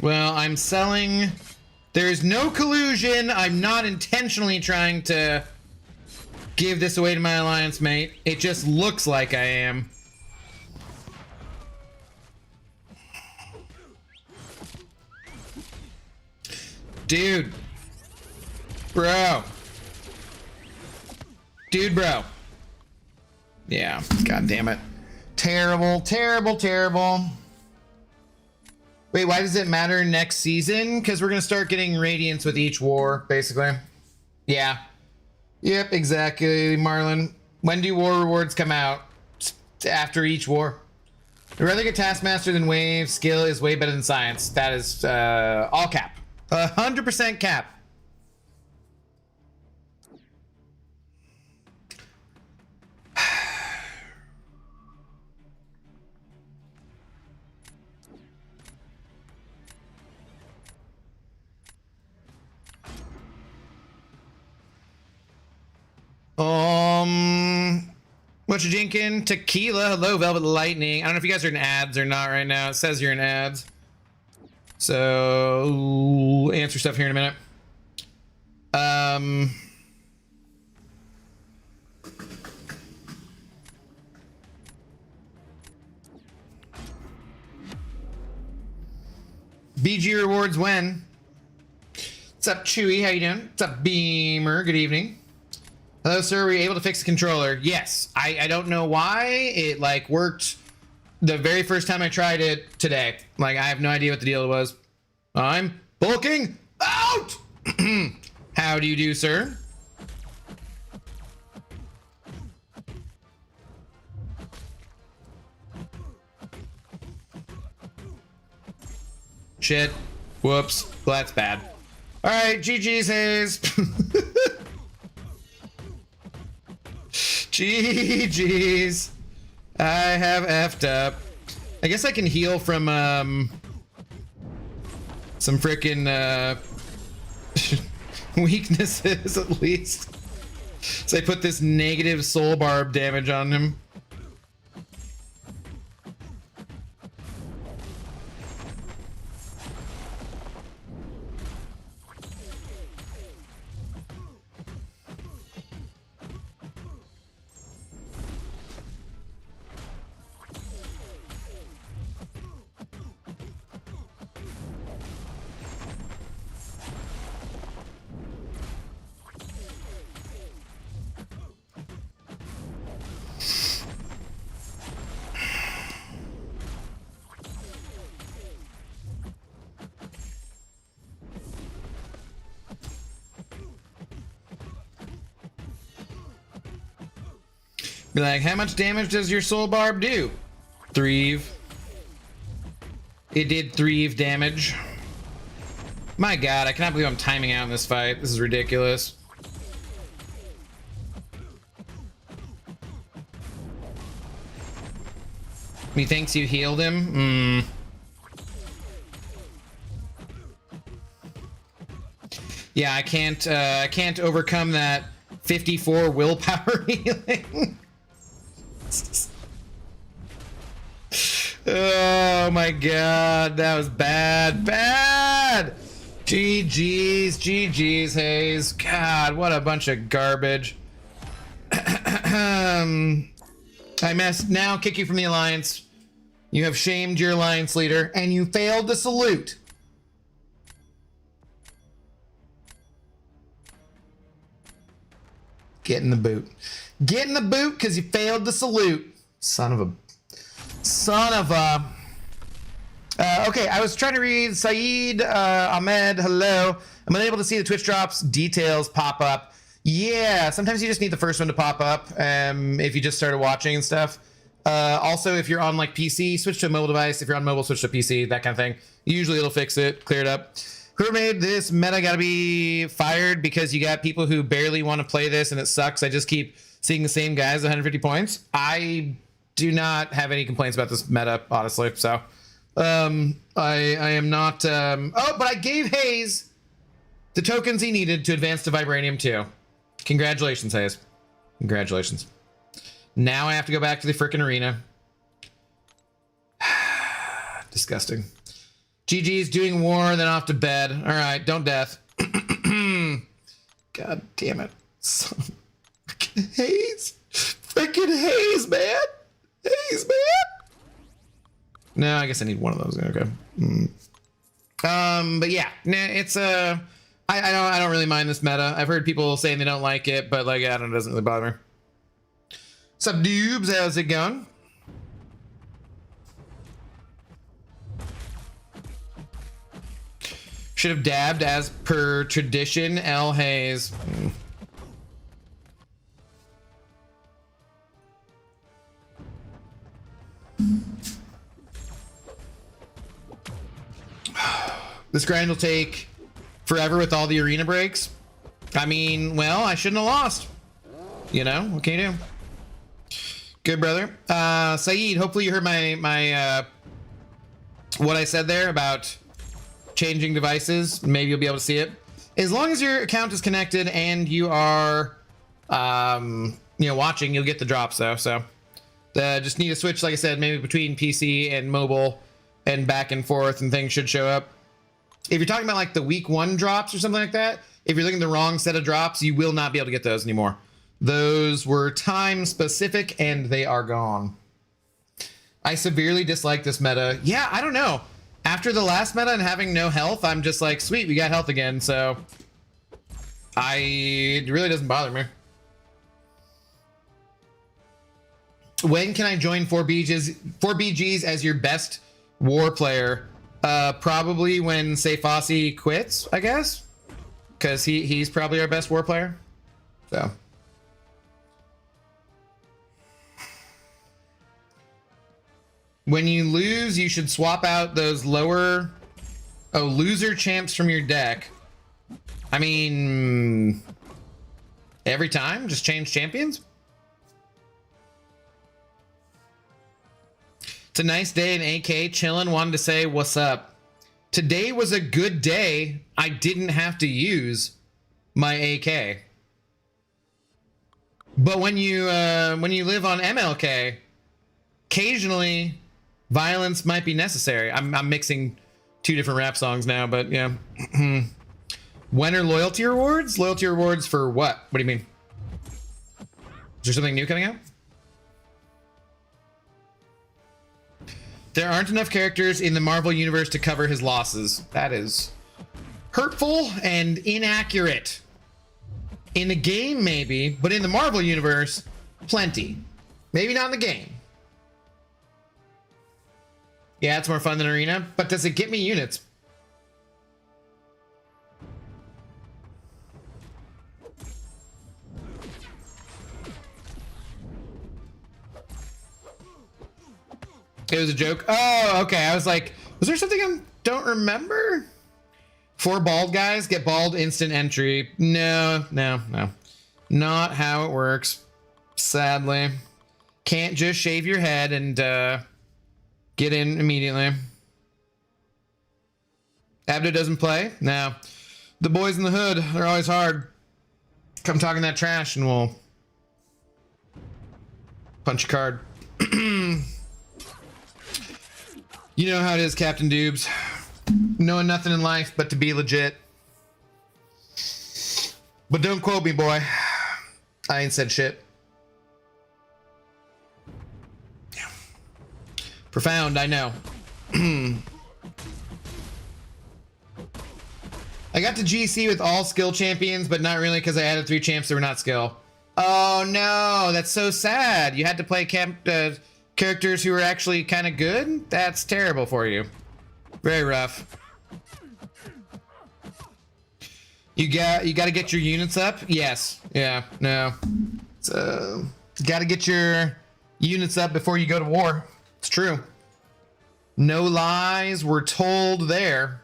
Well, I'm selling. There's no collusion. I'm not intentionally trying to give this away to my alliance mate. It just looks like I am. Dude. Bro. Dude, bro. Yeah, god damn it. Terrible, terrible, terrible. Wait, why does it matter next season? Because we're going to start getting radiance with each war, basically. Yeah. Yep, exactly, Marlon. When do war rewards come out? After each war. I'd rather get Taskmaster than Wave. Skill is way better than Science. That is all cap. 100% cap. What you drinking? Tequila. Hello, Velvet Lightning. I don't know if you guys are in ads or not right now. It says you're in ads. So, answer stuff here in a minute. BG rewards when? What's up, Chewy? How you doing? What's up, Beamer? Good evening. Hello, sir. Were you able to fix the controller? Yes. I don't know why it like worked the very first time I tried it today. Like, I have no idea what the deal was. I'm bulking out. How do you do, sir? Shit. Whoops. Well, that's bad. All right, GG's, Hayes. GG's. I have effed up. I guess I can heal from some frickin' weaknesses at least. So I put this negative soul barb damage on him. Be like, how much damage does your soul barb do? 3. It did 3 damage. My god, I cannot believe I'm timing out in this fight. This is ridiculous. He thinks you healed him? Yeah, I can't overcome that 54 willpower healing. Oh my god, that was bad. GG's, Hayes. God, what a bunch of garbage. I must now kick you from the alliance. You have shamed your alliance leader, and you failed to salute. Get in the boot. Get in the boot because you failed to salute. Son of a... okay, I was trying to read Saeed Ahmed, hello. I'm unable to see the Twitch drops details pop up. Yeah, sometimes you just need the first one to pop up if you just started watching and stuff. Also, if you're on like PC, switch to a mobile device. If you're on mobile, switch to PC, that kind of thing. Usually it'll fix it, clear it up. Whoever made this meta gotta be fired because you got people who barely want to play this and it sucks. I just keep seeing the same guys 150 points. I do not have any complaints about this meta, honestly. So, I am not. Oh, but I gave Hayes the tokens he needed to advance to Vibranium 2. Congratulations, Hayes. Congratulations. Now I have to go back to the frickin' arena. Disgusting. GG's doing war, then off to bed. All right, don't death. God damn it. Frickin' Hayes. Frickin' Hayes, man. Hayes, man. No, I guess I need one of those. Okay. But yeah, it's I don't really mind this meta. I've heard people saying they don't like it, but like, I don't know, it doesn't really bother me. What's up, dudes? How's it going? Should have dabbed as per tradition. L. Hayes. This grind will take forever with all the arena breaks. I mean, well, I shouldn't have lost. You know, what can you do? Good, brother. Saeed, hopefully you heard my what I said there about changing devices. Maybe you'll be able to see it. As long as your account is connected and you are, watching, you'll get the drops though. So, just need to switch, like I said, maybe between PC and mobile and back and forth, and things should show up. If you're talking about like the week 1 drops or something like that, if you're looking at the wrong set of drops, you will not be able to get those anymore. Those were time specific and they are gone. I severely dislike this meta. Yeah, I don't know. After the last meta and having no health, I'm just like, sweet, we got health again. So it really doesn't bother me. When can I join 4BGs as your best war player? Probably when Seyfasi quits, I guess. Because he's probably our best war player. So. When you lose, you should swap out those lower... Oh, loser champs from your deck. I mean... Every time? Just change champions? It's a nice day in AK. Chillin', wanted to say what's up. Today was a good day. I didn't have to use my AK. But when you live on MLK, occasionally violence might be necessary. I'm mixing 2 different rap songs now, but yeah. When are loyalty rewards? Loyalty rewards for what? What do you mean? Is there something new coming out? There aren't enough characters in the Marvel universe to cover his losses. That is hurtful and inaccurate. In the game, maybe, but in the Marvel universe, plenty. Maybe not in the game. Yeah, it's more fun than Arena, but does it get me units? It was a joke. Oh, okay. I was like, was there something I don't remember? 4 bald guys get bald instant entry. No. Not how it works. Sadly. Can't just shave your head and get in immediately. Abdo doesn't play? No. The boys in the hood, they're always hard. Come talking that trash and we'll punch a card. You know how it is, Captain Dubes. Knowing nothing in life but to be legit. But don't quote me, boy. I ain't said shit. Profound, I know. I got to GC with all skill champions, but not really because I added 3 champs that were not skill. Oh no, that's so sad. You had to play characters who were actually kind of good? That's terrible for you. Very rough. You got to get your units up? Yes. Yeah, no. So, got to get your units up before you go to war. It's true. No lies were told there.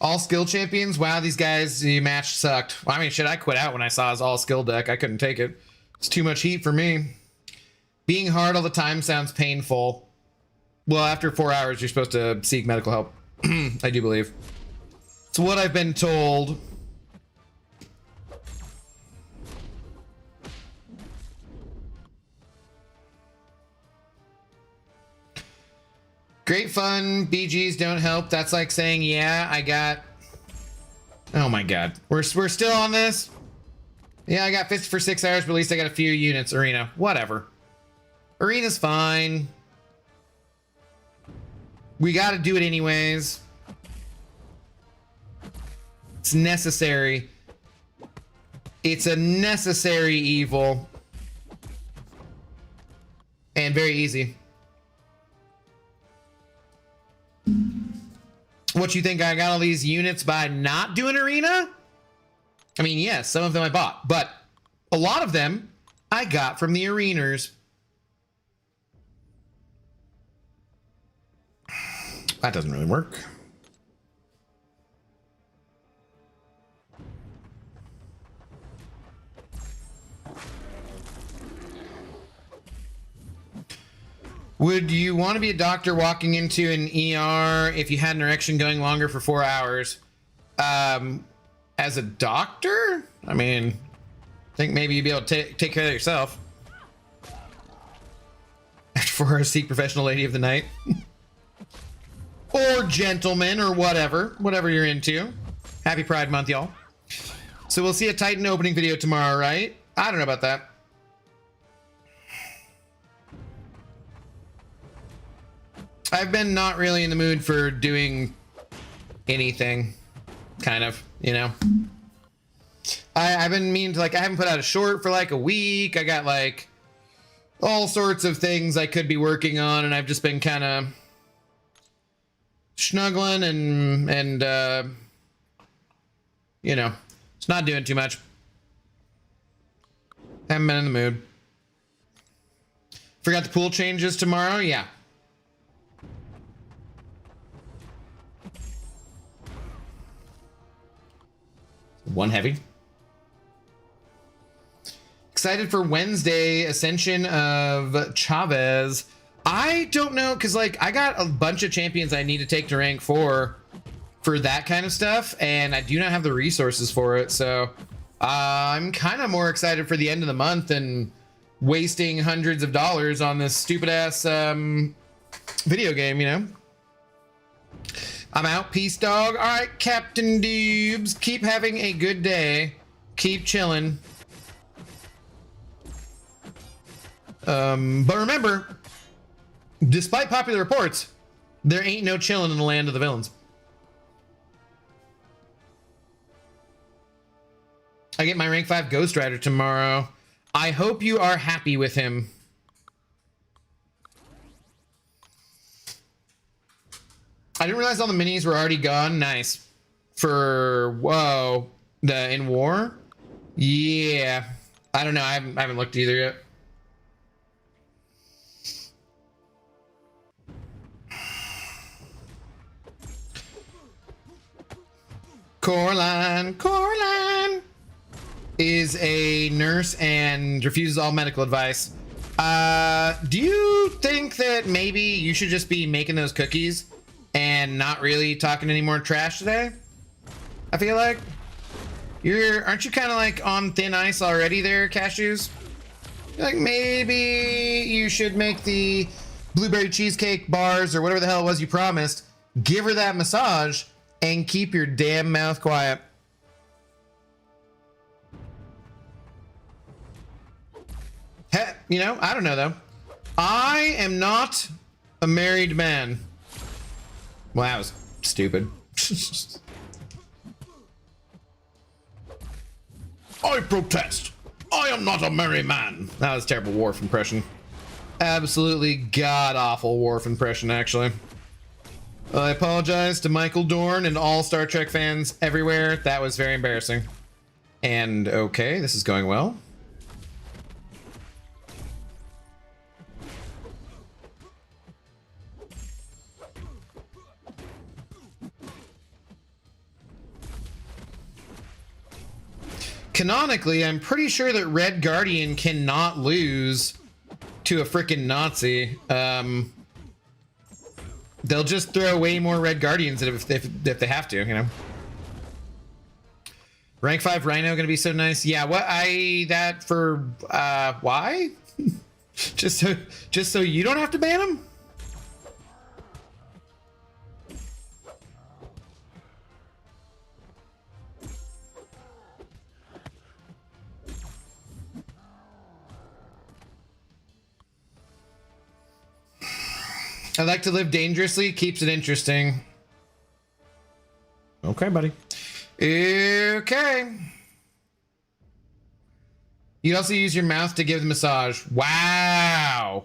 All skill champions? Wow, these guys you matched sucked. Well, I mean, shit, I quit out when I saw his all skill deck. I couldn't take it. It's too much heat for me. Being hard all the time sounds painful. Well, after 4 hours, you're supposed to seek medical help. I do believe. It's what I've been told. Great fun. BGs don't help. That's like saying, yeah, I got... Oh my god. We're still on this? Yeah, I got 50 for 6 hours, but at least I got a few units. Arena. Whatever. Arena's fine. We gotta do it anyways. It's necessary. It's a necessary evil. And very easy. What you think I got all these units by not doing arena? I mean, yes, some of them I bought, but a lot of them I got from the areners. That doesn't really work. Would you want to be a doctor walking into an ER if you had an erection going longer for 4 hours? As a doctor? I mean, I think maybe you'd be able to take care of yourself. For a Sikh professional lady of the night. Or gentleman, or whatever. Whatever you're into. Happy Pride Month, y'all. So we'll see a Titan opening video tomorrow, right? I don't know about that. I've been not really in the mood for doing anything, kind of, you know. I've been meaning to, like, I haven't put out a short for like a week. I got like all sorts of things I could be working on, and I've just been kind of snuggling and you know, it's not doing too much. Haven't been in the mood. Forgot the pool changes tomorrow? Yeah. One heavy. Excited for Wednesday Ascension of Chavez. I don't know, because like I got a bunch of champions I need to take to rank 4 for that kind of stuff, and I do not have the resources for it. So I'm kind of more excited for the end of the month and wasting hundreds of dollars on this stupid ass video game, you know. I'm out. Peace, dog. All right, Captain Dubes. Keep having a good day. Keep chilling. But remember, despite popular reports, there ain't no chilling in the land of the villains. I get my rank 5 Ghost Rider tomorrow. I hope you are happy with him. I didn't realize all the minis were already gone. Nice. For, whoa, in war? Yeah. I don't know. I haven't looked either yet. Coraline is a nurse and refuses all medical advice. Do you think that maybe you should just be making those cookies and not really talking any more trash today? I feel like aren't you kind of like on thin ice already there, Cashews? Like maybe you should make the blueberry cheesecake bars or whatever the hell it was you promised. Give her that massage and keep your damn mouth quiet. You know, I don't know though. I am not a married man. Well, that was stupid. I protest. I am not a merry man. That was a terrible Worf impression. Absolutely god-awful Worf impression, actually. I apologize to Michael Dorn and all Star Trek fans everywhere. That was very embarrassing. And okay, this is going well. Canonically, I'm pretty sure that Red Guardian cannot lose to a freaking Nazi. They'll just throw way more Red Guardians if they have to, you know. Rank 5 Rhino gonna be so nice. Yeah, why? just so you don't have to ban him? I like to live dangerously, keeps it interesting. Okay, buddy. Okay. You also use your mouth to give the massage. Wow.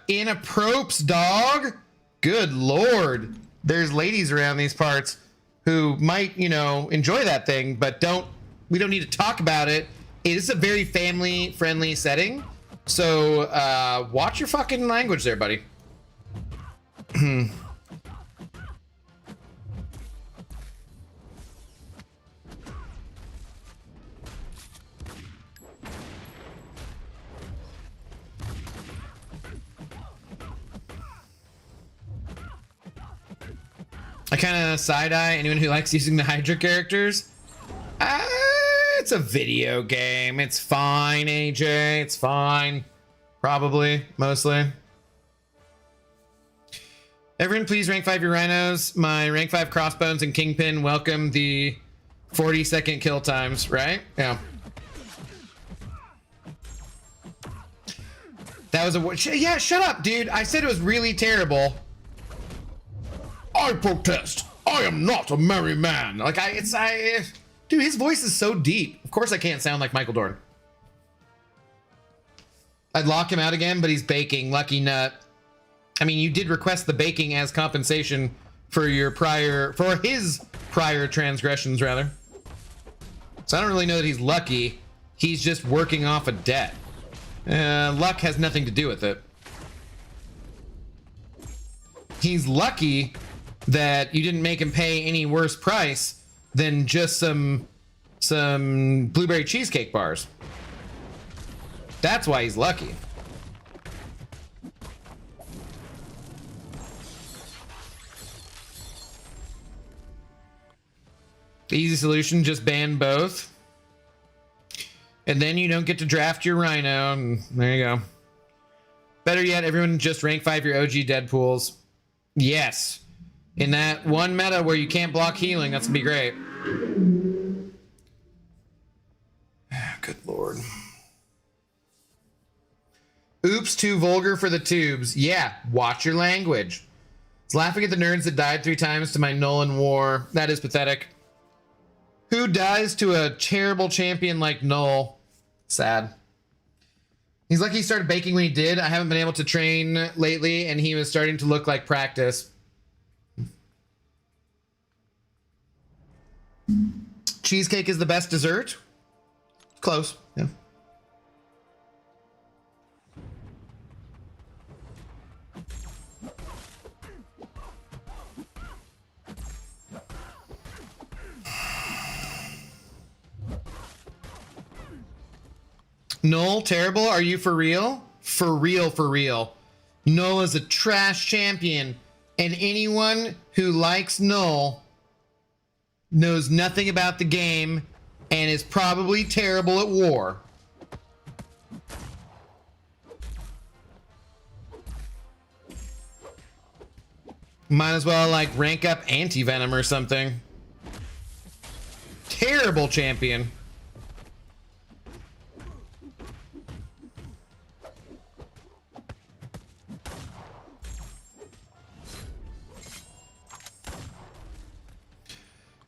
In a propes, dog. Good Lord. There's ladies around these parts who might, you know, enjoy that thing, but we don't need to talk about it. It is a very family-friendly setting. So, watch your fucking language there, buddy. I kind of side-eye anyone who likes using the Hydra characters. It's a video game. It's fine, AJ. It's fine. Probably, mostly. Everyone, please rank 5 your rhinos. My rank 5 crossbones and Kingpin welcome the 40-second kill times, right? Yeah. That was a... Yeah, shut up, dude. I said it was really terrible. I protest. I am not a merry man. Like, dude, his voice is so deep. Of course I can't sound like Michael Dorn. I'd lock him out again, but he's baking. Lucky nut. I mean, you did request the baking as compensation for his prior transgressions, rather. So I don't really know that he's lucky. He's just working off a debt. Luck has nothing to do with it. He's lucky that you didn't make him pay any worse price than just some blueberry cheesecake bars. That's why he's lucky. The easy solution, just ban both. And then you don't get to draft your rhino, and there you go. Better yet, everyone just rank 5 your OG Deadpools. Yes. In that one meta where you can't block healing, that's gonna be great. Good Lord. Oops, too vulgar for the tubes. Yeah, watch your language. It's laughing at the nerds that died 3 times to my Nolan War. That is pathetic. Who dies to a terrible champion like Null? Sad. He's lucky he started baking when he did. I haven't been able to train lately, and he was starting to look like practice. Cheesecake is the best dessert? Close, yeah. Null, terrible? Are you for real? For real, for real. Null is a trash champion, and anyone who likes Null knows nothing about the game and is probably terrible at war. Might as well like rank up Anti-Venom or something. Terrible champion.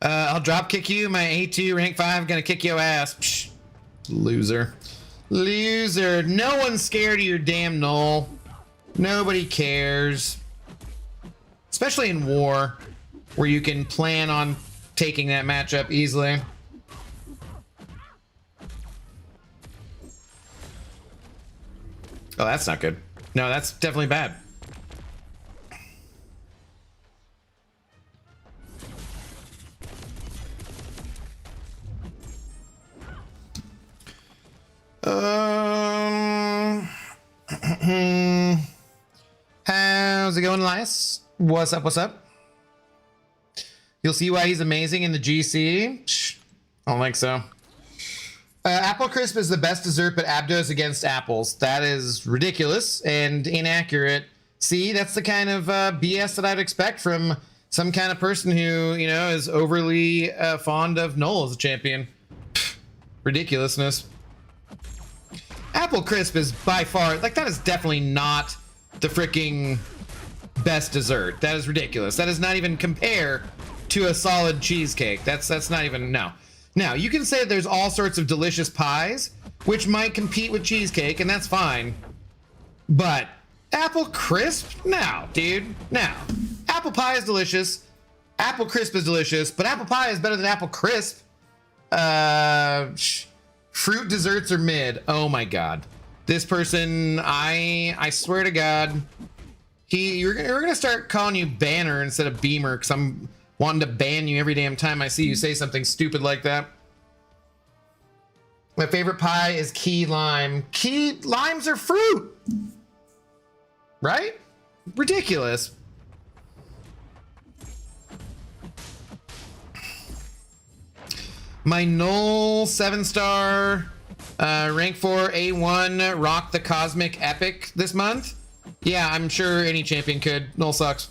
I'll drop kick you. My A2 rank 5 gonna kick your ass. Psh, loser. Loser. No one's scared of your damn Null. Nobody cares. Especially in war, where you can plan on taking that matchup easily. Oh, that's not good. No, that's definitely bad. How's it going, Elias? What's up? What's up? You'll see why he's amazing in the GC. Shh, I don't think so. Apple Crisp is the best dessert, but Abdo's against apples. That is ridiculous and inaccurate. See, that's the kind of BS that I'd expect from some kind of person who, you know, is overly fond of Null as a champion. Ridiculousness. Apple Crisp is by far, like, that is definitely not the freaking best dessert. That is ridiculous. That does not even compare to a solid cheesecake. That's not even, no. Now, you can say there's all sorts of delicious pies, which might compete with cheesecake, and that's fine. But Apple Crisp? No, dude. No. Apple pie is delicious. Apple Crisp is delicious, but apple pie is better than Apple Crisp. Fruit desserts are mid. Oh my god. This person, I swear to god, we're gonna start calling you Banner instead of Beamer, because I'm wanting to ban you every damn time I see you say something stupid like that. My favorite pie is key lime. Key limes are fruit, right? Ridiculous. My Null 7-star rank 4 A1 rocked the Cosmic Epic this month. Yeah, I'm sure any champion could. Null sucks.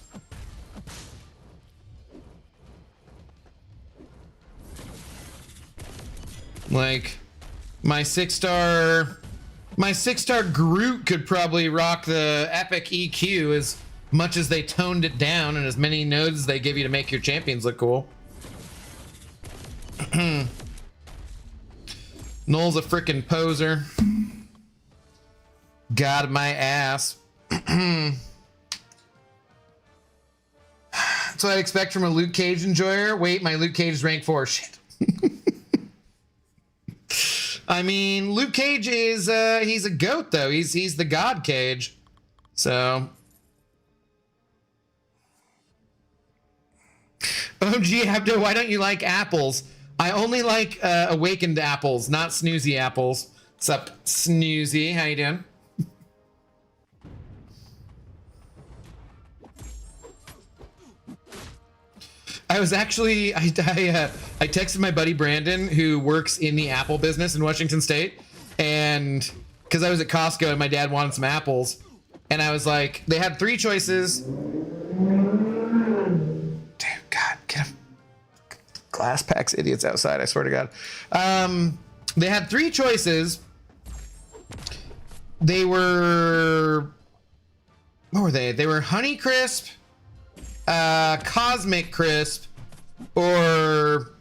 Like, my 6-star Groot could probably rock the Epic EQ as much as they toned it down and as many nodes they give you to make your champions look cool. Null's a frickin' poser. God, my ass. That's what I'd expect from a Luke Cage enjoyer. Wait, my Luke Cage is rank 4. Shit. I mean, Luke Cage is, he's a goat, though. He's the God Cage. So. OG Abdo, why don't you like apples? I only like awakened apples, not snoozy apples. What's up, Snoozy? How you doing? I was actually, I texted my buddy Brandon, who works in the Apple business in Washington State, and because I was at Costco and my dad wanted some apples, and I was like, they had 3 choices. Damn, God, get him. Glass packs idiots outside, I swear to God. They had 3 choices. They were, what were they? They were Honey Crisp, Cosmic Crisp, or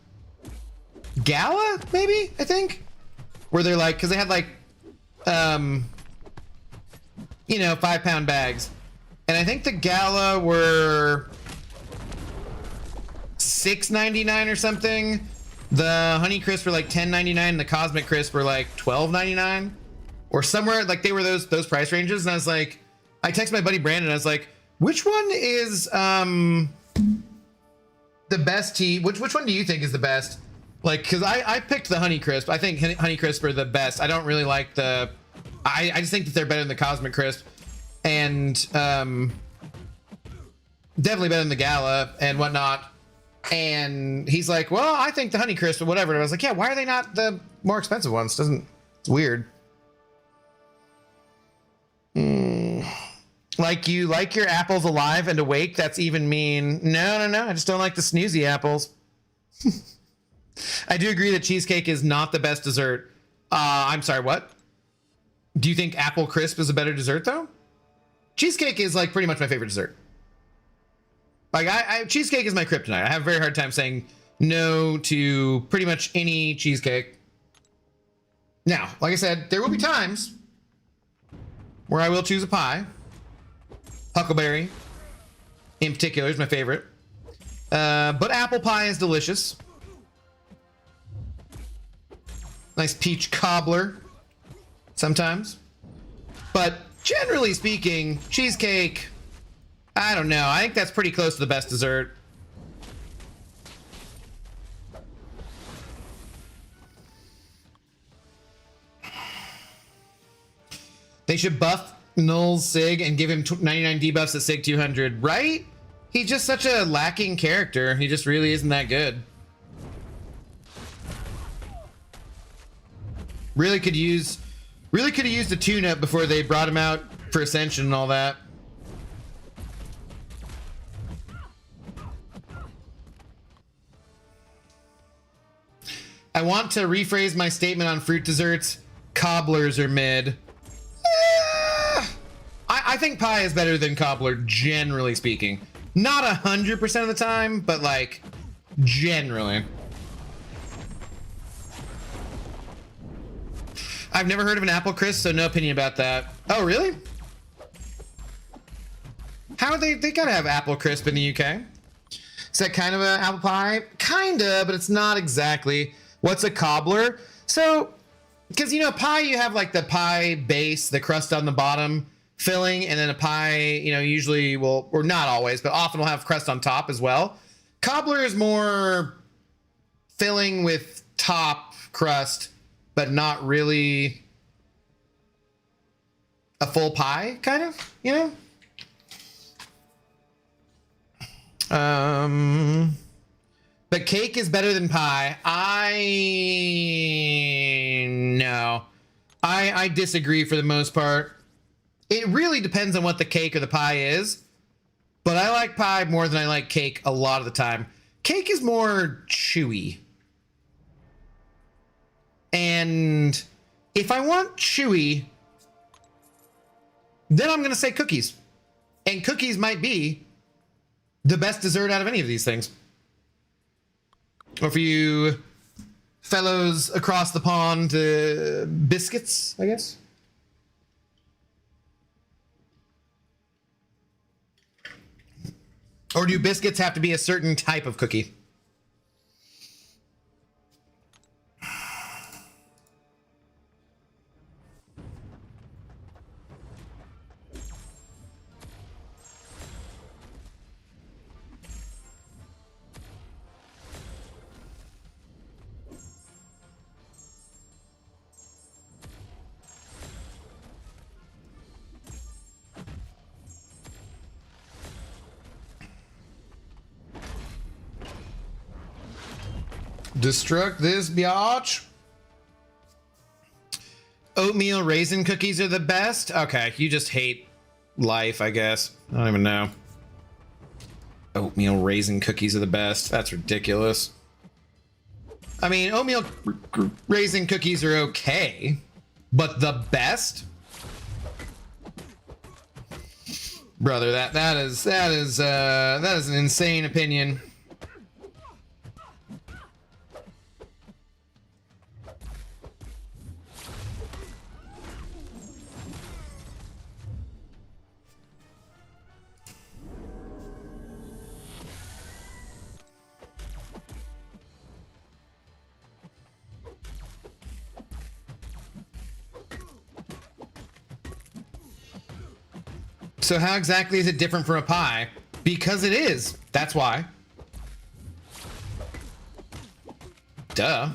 Gala, maybe, I think? Where they're like, because they had like, you know, 5-pound bags. And I think the Gala were $6.99 or something. The Honey Crisp were like $10.99, and the Cosmic Crisp were like $12.99. Or somewhere, like they were those price ranges. And I was like, I texted my buddy Brandon, I was like, which one is the best tea? Which one do you think is the best Like, because I picked the Honey Crisp. I think Honey Crisp are the best. I don't really like the... I just think that they're better than the Cosmic Crisp. And definitely better than the Gala and whatnot. And he's like, well, I think the Honey Crisp or whatever. And I was like, yeah, why are they not the more expensive ones? It's weird. Like you like your apples alive and awake? That's even mean. No. I just don't like the snoozy apples. I do agree that cheesecake is not the best dessert. I'm sorry, what? Do you think apple crisp is a better dessert though? Cheesecake is like pretty much my favorite dessert. Like cheesecake is my kryptonite. I have a very hard time saying no to pretty much any cheesecake. Now, like I said, there will be times where I will choose a pie. Huckleberry, in particular, is my favorite. But apple pie is delicious. Nice peach cobbler, sometimes. But generally speaking, cheesecake, I don't know. I think that's pretty close to the best dessert. They should buff Null's Sig and give him 99 debuffs at Sig 200, right? He's just such a lacking character. He just really isn't that good. Really could have used a tune-up before they brought him out for Ascension and all that. I want to rephrase my statement on fruit desserts. Cobblers are mid. I think pie is better than cobbler, generally speaking. Not 100% of the time, but like, generally. I've never heard of an apple crisp, so no opinion about that. Oh, really? How they gotta have apple crisp in the UK? Is that kind of an apple pie? Kinda, but it's not exactly. What's a cobbler? So, because you know, pie, you have like the pie base, the crust on the bottom, filling, and then a pie, you know, usually will, or not always, but often will have crust on top as well. Cobbler is more filling with top crust, but not really a full pie, kind of, you know? But cake is better than pie. I disagree for the most part. It really depends on what the cake or the pie is, but I like pie more than I like cake a lot of the time. Cake is more chewy. And if I want chewy, then I'm going to say cookies. And cookies might be the best dessert out of any of these things. Or for you fellows across the pond, biscuits, I guess. Or do biscuits have to be a certain type of cookie? Destruct this biatch. Oatmeal raisin cookies are the best. Okay, you just hate life, I guess. I don't even know. Oatmeal raisin cookies are the best. That's ridiculous. I mean, oatmeal raisin cookies are okay, but the best? Brother, that is an insane opinion. So how exactly is it different from a pie? Because it is. That's why. Duh.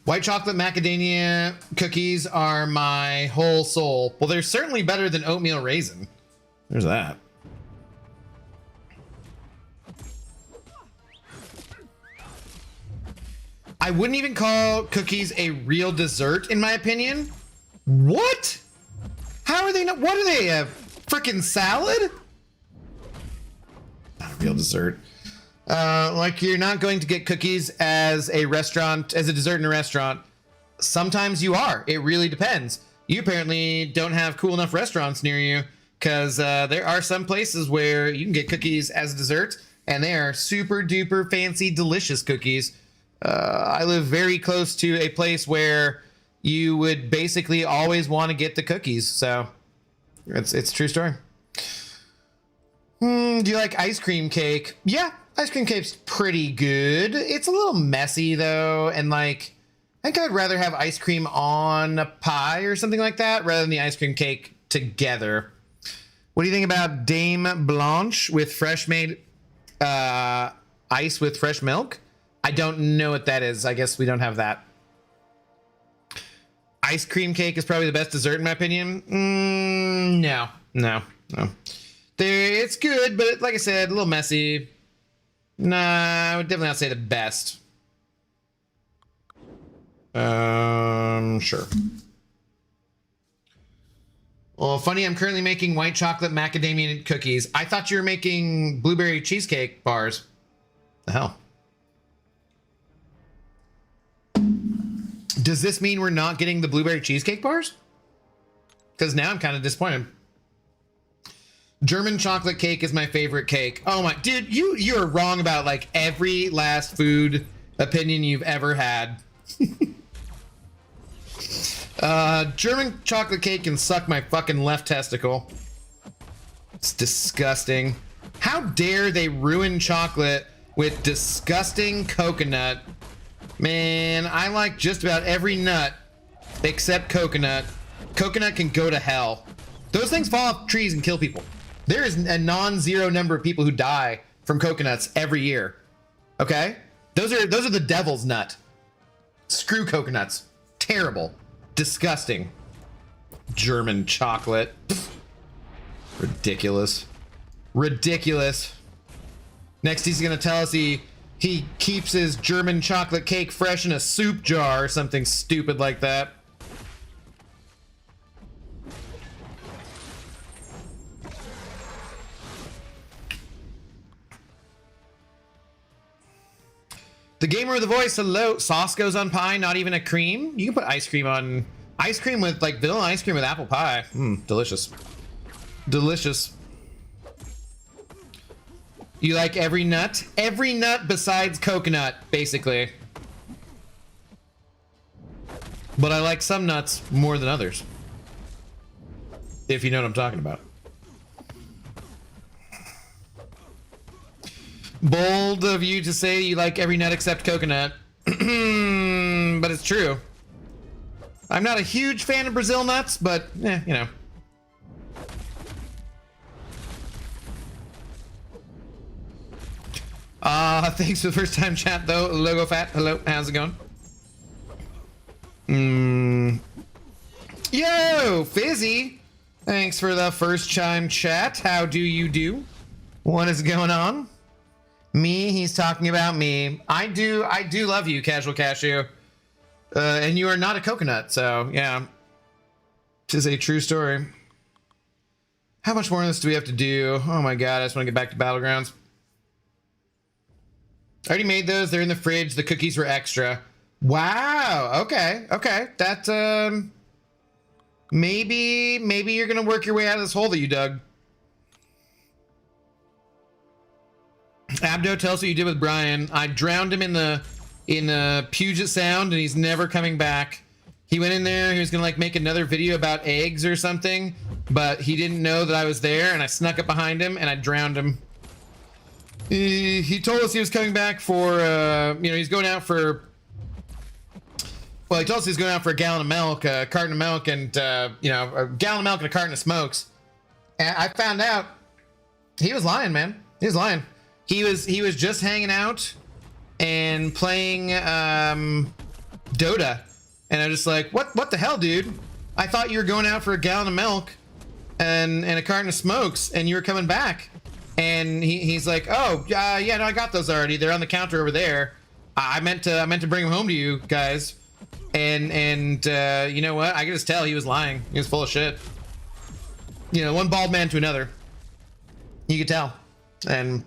White chocolate macadamia cookies are my whole soul. Well, they're certainly better than oatmeal raisin. There's that. I wouldn't even call cookies a real dessert, in my opinion. What? How are they not? What are they? A freaking salad? Not a real dessert. Like, you're not going to get cookies as a restaurant, as a dessert in a restaurant. Sometimes you are. It really depends. You apparently don't have cool enough restaurants near you, because there are some places where you can get cookies as a dessert, and they are super duper fancy, delicious cookies. I live very close to a place where you would basically always want to get the cookies. So it's a true story. Do you like ice cream cake? Yeah. Ice cream cake's pretty good. It's a little messy though, and like, I think I'd rather have ice cream on a pie or something like that rather than the ice cream cake together. What do you think about Dame Blanche with fresh made ice with fresh milk? I don't know what that is. I guess we don't have that. Ice cream cake is probably the best dessert in my opinion. No. It's good, but like I said, a little messy. Nah, I would definitely not say the best. Sure. Well, funny, I'm currently making white chocolate macadamia cookies. I thought you were making blueberry cheesecake bars. The hell? Does this mean we're not getting the blueberry cheesecake bars? Because now I'm kind of disappointed. German chocolate cake is my favorite cake. Oh my, dude, you're wrong about like every last food opinion you've ever had. German chocolate cake can suck my fucking left testicle. It's disgusting. How dare they ruin chocolate with disgusting coconut? Man, I like just about every nut except coconut. Coconut can go to hell. Those things fall off trees and kill people. There is a non-zero number of people who die from coconuts every year. Okay? Those are the devil's nut. Screw coconuts. Terrible. Disgusting. German chocolate. Pfft. Ridiculous. Ridiculous. Next he's gonna tell us he keeps his German chocolate cake fresh in a soup jar or something stupid like that. The gamer with the voice, hello. Sauce goes on pie, not even a cream. You can put ice cream on ice cream with like vanilla ice cream with apple pie. Delicious. Delicious. You like every nut? Every nut besides coconut, basically. But I like some nuts more than others. If you know what I'm talking about. Bold of you to say you like every nut except coconut. But it's true. I'm not a huge fan of Brazil nuts, but you know. Thanks for the first time chat though. Logo Fat, hello, how's it going? Yo, Fizzy. Thanks for the first time chat. How do you do? What is going on? Me, he's talking about me. I do love you, Casual Cashew. And you are not a coconut, so yeah. This is a true story. How much more of this do we have to do? Oh my god, I just want to get back to Battlegrounds. I already made those, they're in the fridge. The cookies were extra. Wow, okay. That, maybe you're gonna work your way out of this hole that you dug. Abdo, tell us what you did with Brian. I drowned him in the Puget Sound, and he's never coming back. He went in there. He was gonna like make another video about eggs or something, but he didn't know that I was there, and I snuck up behind him and I drowned him. He told us he was coming back for, he's going out for. Well, he told us he was going out for a gallon of milk, a carton of milk, and a gallon of milk and a carton of smokes. And I found out he was lying, man. He was lying. He was just hanging out and playing Dota, and I'm just like, what the hell, dude? I thought you were going out for a gallon of milk and a carton of smokes, and you were coming back. And he's like, oh, yeah, no, I got those already. They're on the counter over there. I meant to bring them home to you guys. And you know what? I could just tell he was lying. He was full of shit. One bald man to another. You could tell. And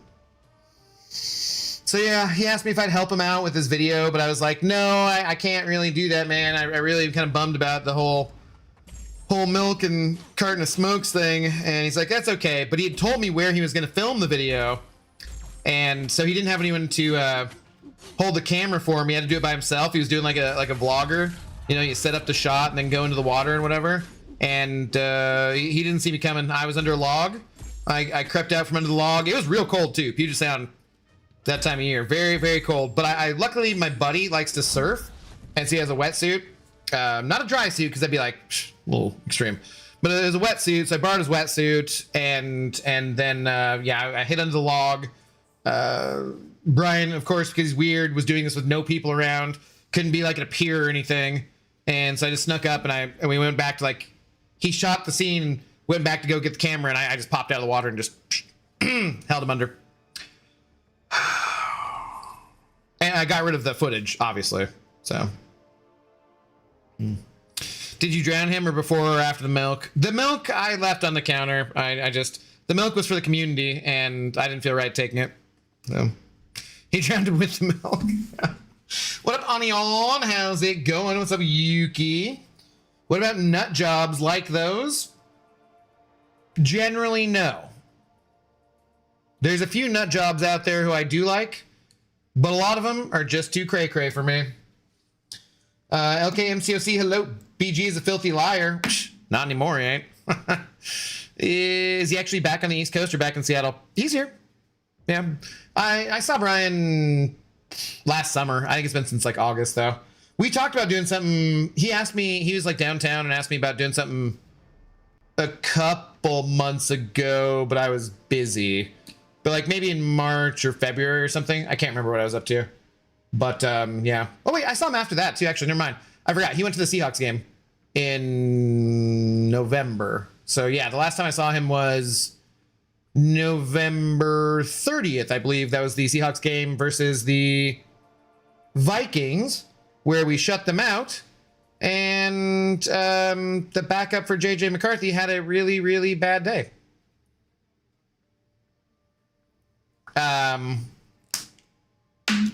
so yeah, he asked me if I'd help him out with his video, but I was like, no, I can't really do that, man. I really am kind of bummed about the whole milk and carton of smokes thing. And he's like, that's okay. But he had told me where he was going to film the video, and so he didn't have anyone to hold the camera for him. He had to do it by himself. He was doing like a vlogger. You set up the shot and then go into the water and whatever. And he didn't see me coming. I was under a log. I crept out from under the log. It was real cold too. Puget Sound that time of year, very, very cold. But I luckily my buddy likes to surf, and so he has a wetsuit. Not a dry suit, because that'd be like a little extreme. But it was a wetsuit, so I borrowed his wetsuit, and then I hid under the log. Brian, of course, because he's weird, was doing this with no people around. Couldn't be like at a pier or anything. And so I just snuck up, and we went back to he shot the scene, went back to go get the camera, and I just popped out of the water and just held him under. And I got rid of the footage, obviously. So. Did you drown him or before or after the milk? The milk I left on the counter. The milk was for the community, and I didn't feel right taking it. So he drowned him with the milk. What up, Onion? How's it going? What's up, Yuki? What about nut jobs like those? Generally, no. There's a few nut jobs out there who I do like, but a lot of them are just too cray-cray for me. LKMCOC, hello. BG is a filthy liar. Not anymore, he ain't. Is he actually back on the East Coast or back in Seattle? He's here. Yeah. I saw Brian last summer. I think it's been since August, though. We talked about doing something. He asked me, he was downtown and asked me about doing something a couple months ago, but I was busy. But maybe in March or February or something. I can't remember what I was up to. But yeah. Oh wait, I saw him after that too. Actually, never mind. I forgot. He went to the Seahawks game in November. So yeah, the last time I saw him was November 30th, I believe. That was the Seahawks game versus the Vikings, where we shut them out. And the backup for JJ McCarthy had a really, really bad day.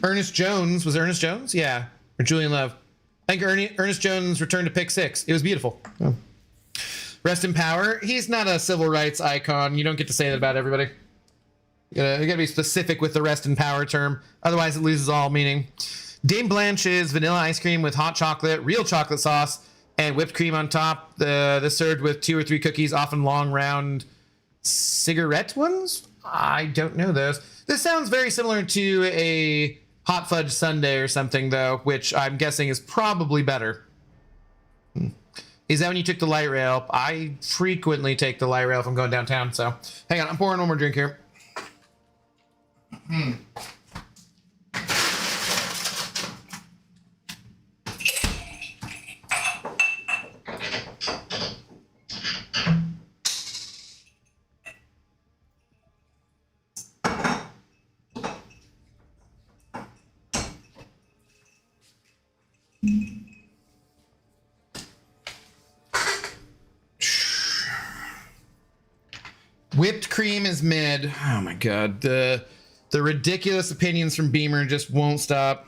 Ernest Jones, was it Ernest Jones? Yeah, or Julian Love. I think Ernest Jones returned to pick 6. It was beautiful. Oh. Rest in power. He's not a civil rights icon. You don't get to say that about everybody. You gotta be specific with the rest in power term. Otherwise, it loses all meaning. Dame Blanche's vanilla ice cream with hot chocolate, real chocolate sauce, and whipped cream on top. This served with 2 or 3 cookies, often long, round cigarette ones. I don't know those. This sounds very similar to a hot fudge sundae or something, though, which I'm guessing is probably better. Is that when you took the light rail? I frequently take the light rail if I'm going downtown, so hang on, I'm pouring one more drink here. Whipped cream is mid. Oh my god. The ridiculous opinions from Beamer just won't stop.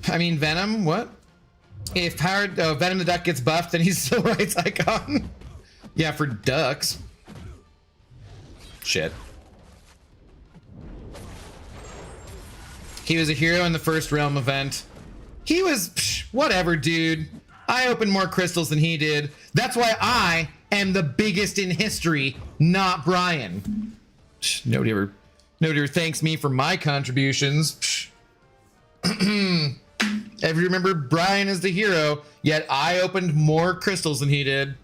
I mean, Venom, what? If Venom the Duck gets buffed, then he's a civil rights icon. Yeah, for ducks. Shit. He was a hero in the first realm event. He was, whatever, dude. I opened more crystals than he did. That's why I am the biggest in history, not Brian. Nobody ever thanks me for my contributions. Ever remember Brian is the hero, yet I opened more crystals than he did.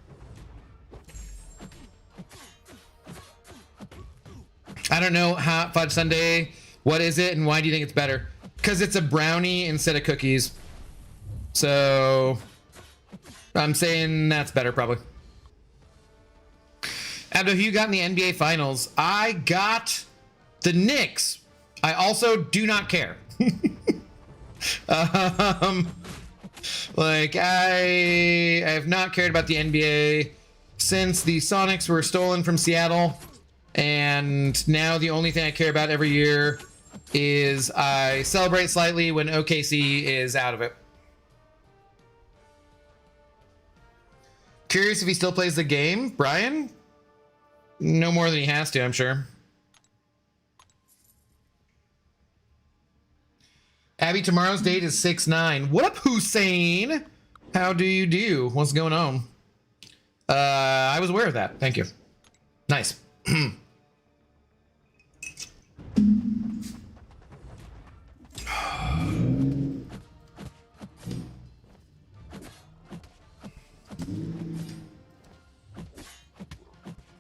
I don't know how Fudge Sundae, what is it and why do you think it's better? Because it's a brownie instead of cookies. So I'm saying that's better probably. Abdo, who you got in the NBA Finals? I got the Knicks. I also do not care. Like I have not cared about the NBA since the Sonics were stolen from Seattle, and now the only thing I care about every year is I celebrate slightly when OKC is out of it. Curious if he still plays the game, Brian? No more than he has to, I'm sure. Abby, tomorrow's date is 6/9. What up, Hussein? How do you do? What's going on? I was aware of that. Thank you. Nice.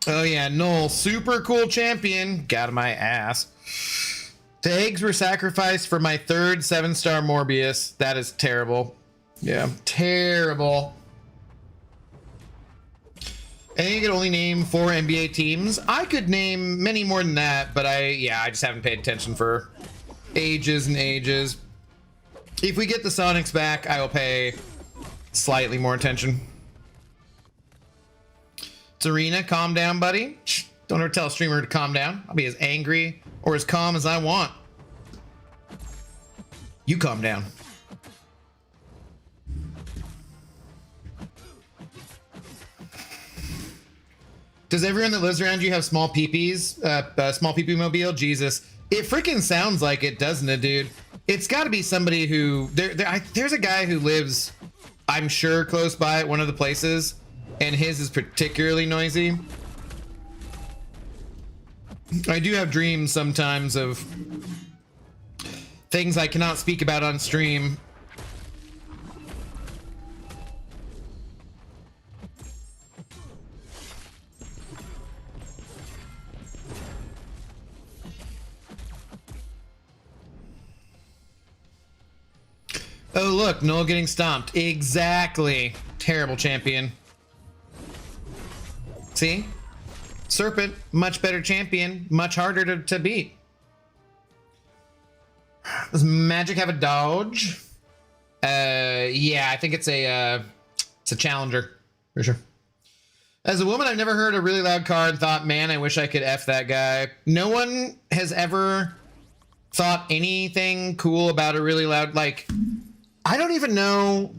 Oh yeah, Null, super cool champion. Got my ass. The eggs were sacrificed for my third 7-star Morbius. That is terrible. Yeah, terrible. I think you could only name 4 NBA teams. I could name many more than that, but I just haven't paid attention for ages and ages. If we get the Sonics back, I will pay slightly more attention. Serena, calm down, buddy. Shh, don't ever tell a streamer to calm down. I'll be as angry or as calm as I want. You calm down. Does everyone that lives around you have small peepees? Small peepee mobile? Jesus. It freaking sounds like it, doesn't it, dude? It's got to be somebody who... There's a guy who lives, I'm sure, close by at one of the places, and his is particularly noisy. I do have dreams sometimes of things I cannot speak about on stream. Oh, look, Noel getting stomped. Exactly. Terrible champion. See? Serpent, much better champion, much harder to beat. Does Magic have a dodge? Yeah, I think it's a challenger, for sure. As a woman, I've never heard a really loud card and thought, man, I wish I could F that guy. No one has ever thought anything cool about a really loud, like, I don't even know.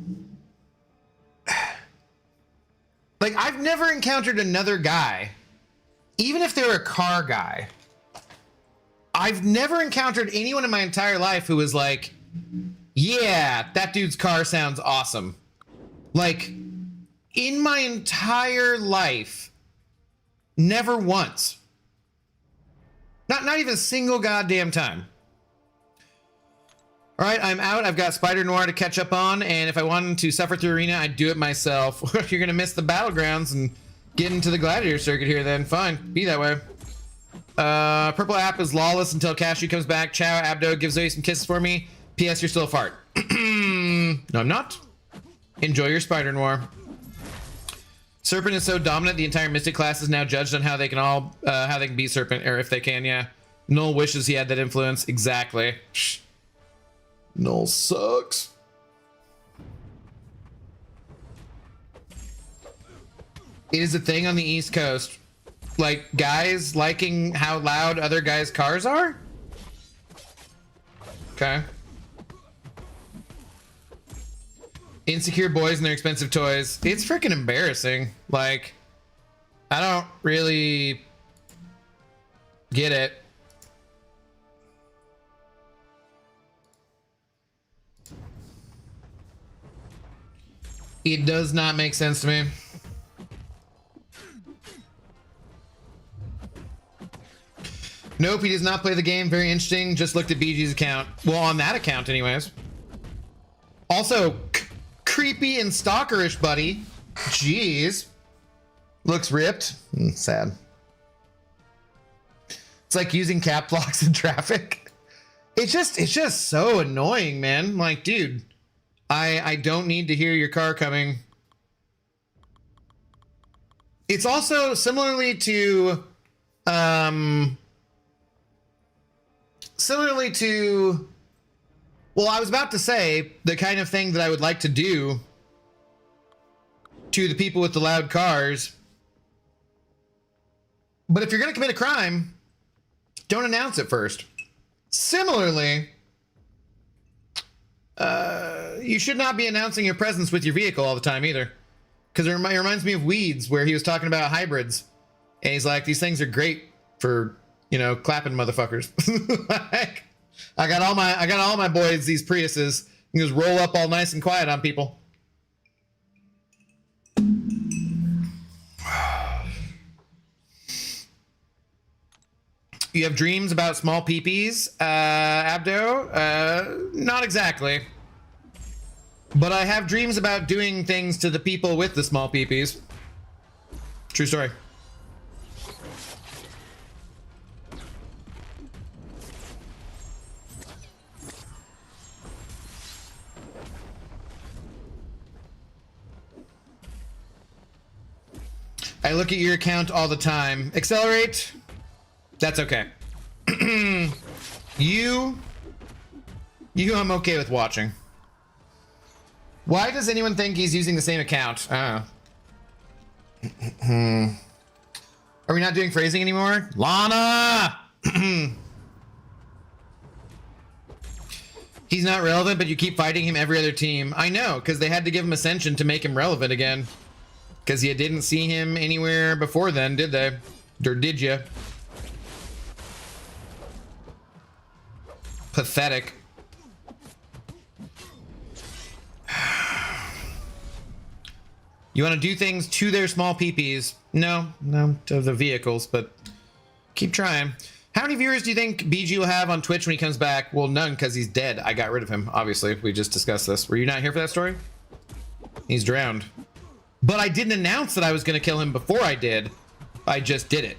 Like, I've never encountered another guy, even if they're a car guy. I've never encountered anyone in my entire life who was like, yeah, that dude's car sounds awesome. Like, in my entire life, never once. Not even a single goddamn time. All right, I'm out. I've got Spider Noir to catch up on, and if I wanted to suffer through Arena, I'd do it myself. You're going to miss the Battlegrounds and get into the Gladiator circuit here then. Fine, be that way. Purple app is lawless until Cashew comes back. Ciao, Abdo, give Zoe some kisses for me. P.S. You're still a fart. No, I'm not. Enjoy your Spider Noir. Serpent is so dominant, the entire Mystic class is now judged on how they can beat Serpent, or if they can, yeah. Null wishes he had that influence. Exactly. Shh. Null sucks. It is a thing on the East Coast. Like, guys liking how loud other guys' cars are? Okay. Insecure boys and their expensive toys. It's freaking embarrassing. Like, I don't really... Get it. It does not make sense to me. Nope, he does not play the game. Very interesting. Just looked at BG's account. Well, on that account anyways. Also, creepy and stalkerish, buddy. Jeez. Looks ripped. Sad. It's like using cap locks in traffic. It's just so annoying, man. Like, dude, I don't need to hear your car coming. It's also similarly to well, I was about to say the kind of thing that I would like to do to the people with the loud cars. But if you're going to commit a crime, don't announce it first. Similarly, you should not be announcing your presence with your vehicle all the time either. Because it reminds me of Weeds, where he was talking about hybrids. And he's like, these things are great for, you know, clapping motherfuckers. Like, I got all my boys, these Priuses. You just roll up all nice and quiet on people. You have dreams about small peepees, Abdo? Not exactly. But I have dreams about doing things to the people with the small peepees. True story. I look at your account all the time. Accelerate? That's okay. You I'm okay with watching. Why does anyone think he's using the same account? I don't know. Are we not doing phrasing anymore? Lana! He's not relevant, but you keep fighting him every other team. I know, because they had to give him Ascension to make him relevant again. Because you didn't see him anywhere before then, did they? Or did you? Pathetic. You want to do things to their small peepees? No, to the vehicles, but keep trying. How many viewers do you think BG will have on Twitch when he comes back? Well, none, because he's dead. I got rid of him, obviously. We just discussed this. Were you not here for that story? He's drowned. But I didn't announce that I was going to kill him before I did. I just did it.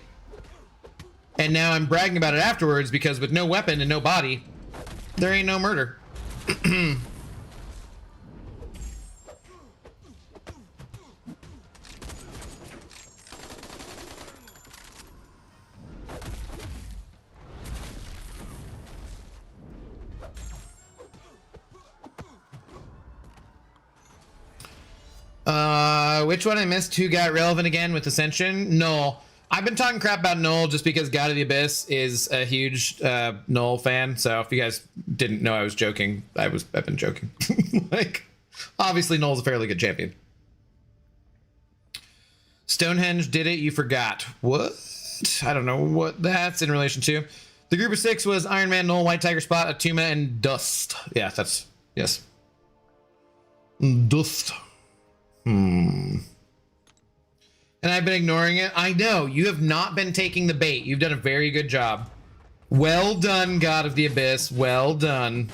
And now I'm bragging about it afterwards because with no weapon and no body, there ain't no murder. Which one I missed? Who got relevant again with Ascension? Null. I've been talking crap about Null just because God of the Abyss is a huge Null fan. So if you guys didn't know I was joking, I've been joking. Like, obviously Null's a fairly good champion. Stonehenge did it, you forgot. What? I don't know what that's in relation to. The group of 6 was Iron Man, Null, White Tiger Spot, Atuma, and Dust. Yeah, that's, yes. Dust. And I've been ignoring it. I know, you have not been taking the bait. You've done a very good job. Well done, God of the Abyss. Well done.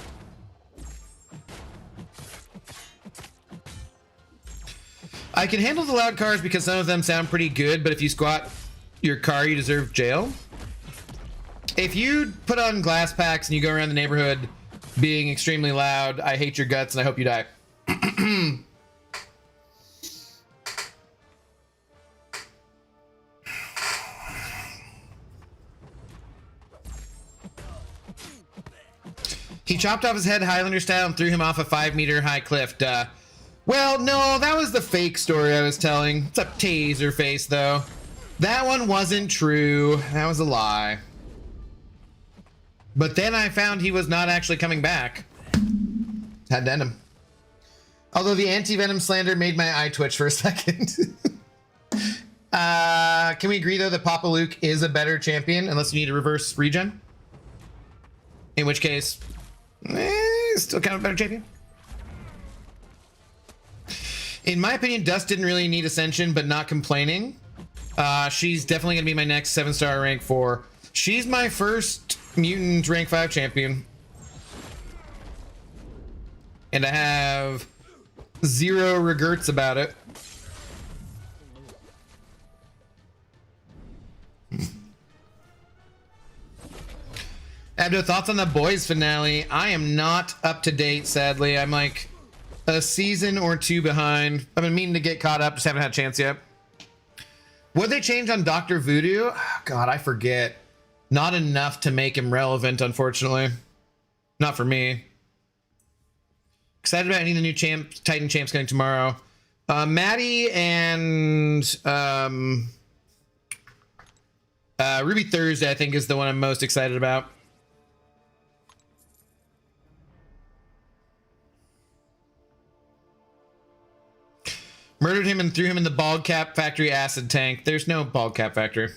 I can handle the loud cars because some of them sound pretty good, but if you squat your car, you deserve jail. If you put on glass packs and you go around the neighborhood being extremely loud, I hate your guts and I hope you die. He chopped off his head Highlander style and threw him off a 5-meter high cliff. Duh. Well, no, that was the fake story I was telling. It's a taser face, though. That one wasn't true. That was a lie. But then I found he was not actually coming back. Had to end him. Although the anti-venom slander made my eye twitch for a second. Can we agree though that Papa Luke is a better champion unless you need a reverse regen? In which case, still kind of a better champion. In my opinion, Dust didn't really need Ascension, but not complaining. She's definitely gonna be my next 7-star rank 4. She's my first mutant rank 5 champion. And I have 0 regrets about it. Abdo, thoughts on the boys finale? I am not up to date, sadly. I'm like a season or 2 behind. I've been meaning to get caught up, just haven't had a chance yet. What they change on Dr. Voodoo? Oh, God, I forget. Not enough to make him relevant, unfortunately. Not for me. Excited about any of the new Titan champs coming tomorrow. Maddie and Ruby Thursday, I think, is the one I'm most excited about. Murdered him and threw him in the bald cap factory acid tank. There's no bald cap factory.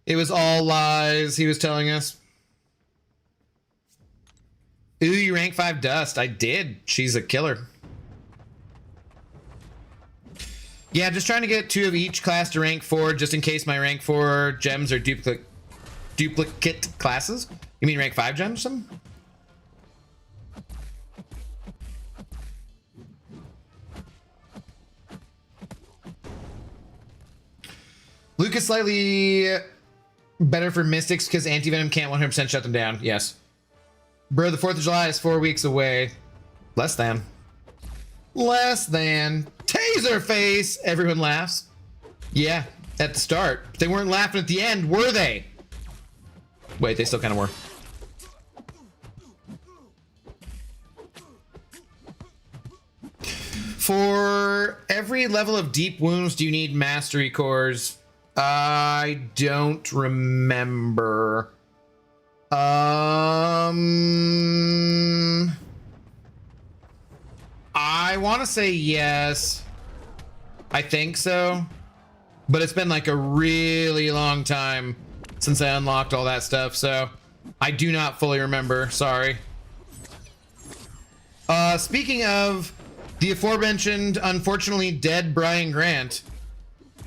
It was all lies, he was telling us. Ooh, you rank 5 Dust. I did. She's a killer. Yeah, just trying to get 2 of each class to rank 4, just in case my rank 4 gems are duplicate classes. You mean rank 5 gems? Some? Luke is slightly better for Mystics because Anti-Venom can't 100% shut them down. Yes. Bro, the 4th of July is 4 weeks away. Less than. Less than. Taser face! Everyone laughs. Yeah, at the start. They weren't laughing at the end, were they? Wait, they still kind of were. For every level of deep wounds, do you need mastery cores? I don't remember. I want to say yes. I think so. But it's been like a really long time since I unlocked all that stuff, so I do not fully remember. Sorry. Speaking of the aforementioned, unfortunately dead Brian Grant,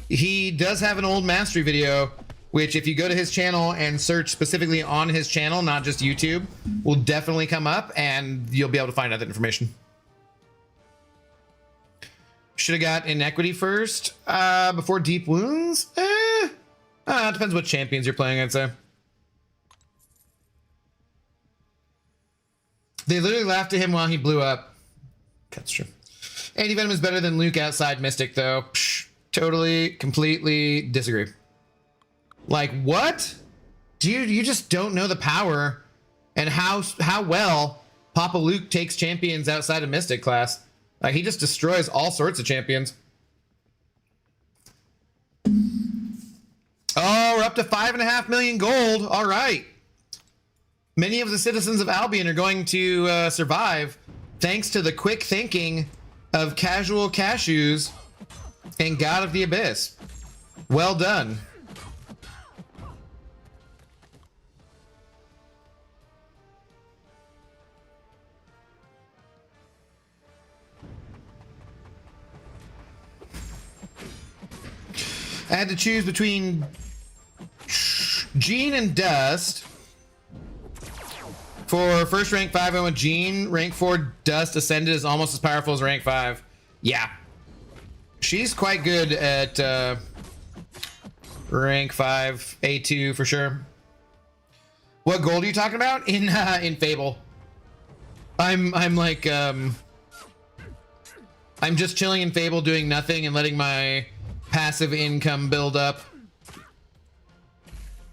he does have an old mastery video, which if you go to his channel and search specifically on his channel, not just YouTube, will definitely come up and you'll be able to find out that information. Should have got Inequity first before Deep Wounds? It depends what champions you're playing, I'd say. They literally laughed at him while he blew up. That's true. Anti-Venom is better than Luke outside Mystic, though. Psh, totally, completely disagree. Like, what? Dude, you just don't know the power and how well Papa Luke takes champions outside of Mystic class. Like, he just destroys all sorts of champions. Oh, we're up to 5.5 million gold. All right. Many of the citizens of Albion are going to survive thanks to the quick thinking of Casual Cashews and God of the Abyss. Well done. I had to choose between Gene and Dust. For first rank 5, I went Gene. Rank 4 Dust Ascended is almost as powerful as rank 5. Yeah. She's quite good at rank 5, A2 for sure. What gold are you talking about? In Fable. I'm like I'm just chilling in Fable doing nothing and letting my passive income build up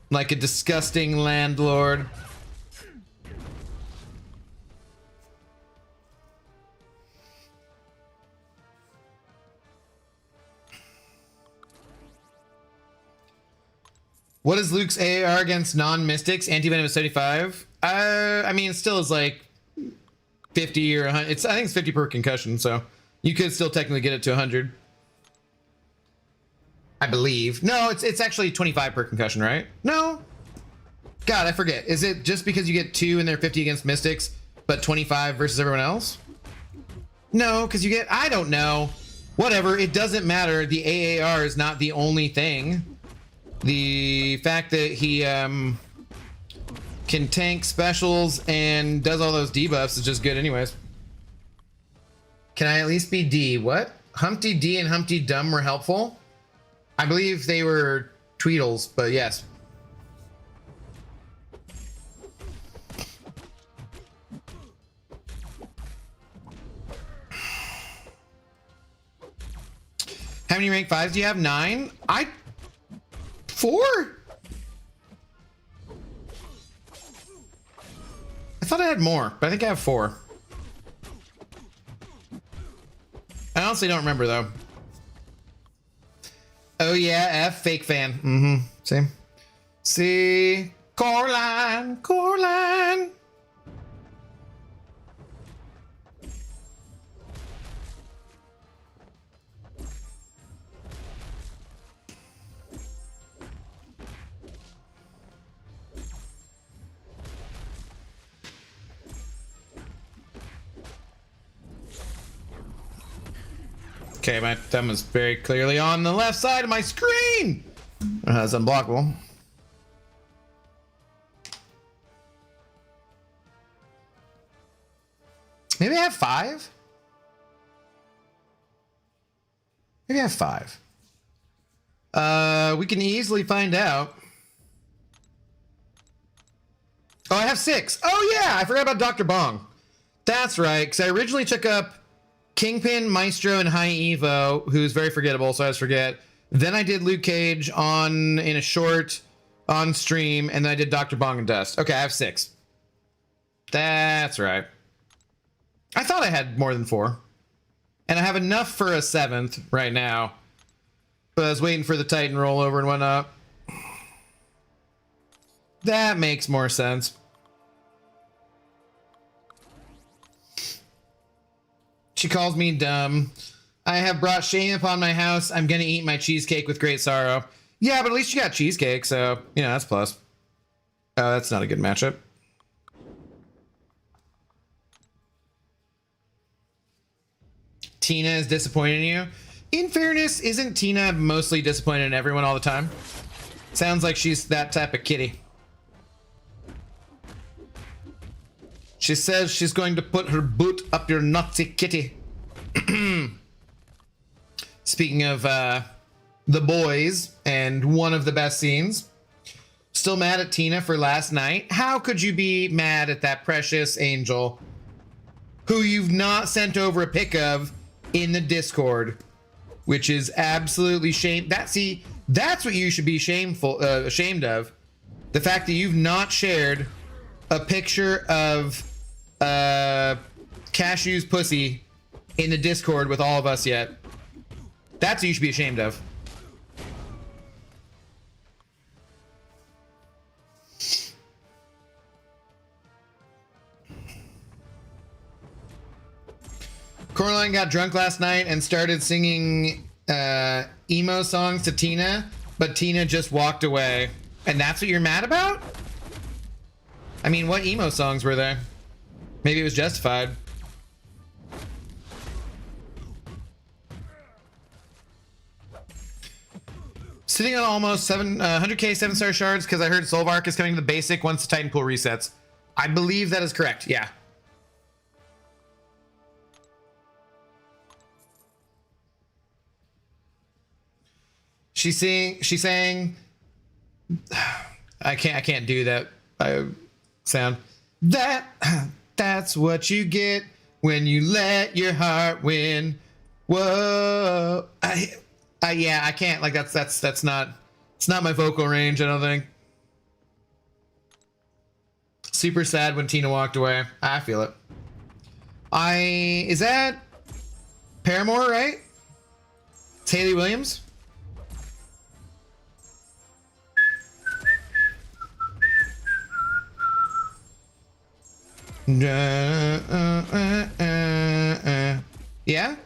like a disgusting landlord. What is Luke's AR against non-mystics? Anti-Venom is 75. I mean, it still is like 50 or 100. I think it's 50 per concussion, so you could still technically get it to 100. I believe. No, it's actually 25 per concussion, right? No. God, I forget. Is it just because you get 2 and they're 50 against Mystics, but 25 versus everyone else? No, because you get, I don't know. Whatever, it doesn't matter. The AAR is not the only thing. The fact that he can tank specials and does all those debuffs is just good anyways. Can I at least be D? What? Humpty D and Humpty Dumb were helpful? I believe they were Tweedles, but yes. How many rank 5s do you have? 9? 4? I thought I had more, but I think I have 4. I honestly don't remember though. Oh yeah, F, fake fan. Mm-hmm, same. See, Coraline, Coraline. Okay, my thumb is very clearly on the left side of my screen. It's unblockable. Maybe I have 5? Maybe I have 5. We can easily find out. Oh, I have 6. Oh yeah, I forgot about Dr. Bong. That's right, because I originally took up Kingpin, Maestro, and High Evo, who's very forgettable, so I just forget. Then I did Luke Cage in a short on stream, and then I did Dr. Bong and Dust. Okay, I have 6. That's right. I thought I had more than 4. And I have enough for a 7th right now. But I was waiting for the Titan rollover and whatnot. That makes more sense. She calls me dumb. I have brought shame upon my house. I'm gonna eat my cheesecake with great sorrow. Yeah, but at least you got cheesecake, so, you know, that's plus. Oh, that's not a good matchup. Tina is disappointed in you. In fairness, isn't Tina mostly disappointed in everyone all the time? Sounds like she's that type of kitty. She says she's going to put her boot up your Nazi kitty. Speaking of the boys and one of the best scenes. Still mad at Tina for last night? How could you be mad at that precious angel who you've not sent over a pic of in the Discord? Which is absolutely shame. That's what you should be ashamed of. The fact that you've not shared a picture of Cashew's pussy in the Discord with all of us yet. That's what you should be ashamed of. Coraline got drunk last night and started singing emo songs to Tina, but Tina just walked away. And that's what you're mad about? I mean, what emo songs were there? Maybe it was justified. Sitting on almost 100k 7-star shards because I heard Solvark is coming to the basic once the Titan pool resets. I believe that is correct, yeah. She's saying, I can't do that sound. That's what you get when you let your heart win. Whoa. Yeah, I can't, like, that's not, it's not my vocal range, I don't think. Super sad when Tina walked away. I feel it. Is that Paramore, right? It's Hayley Williams? Yeah?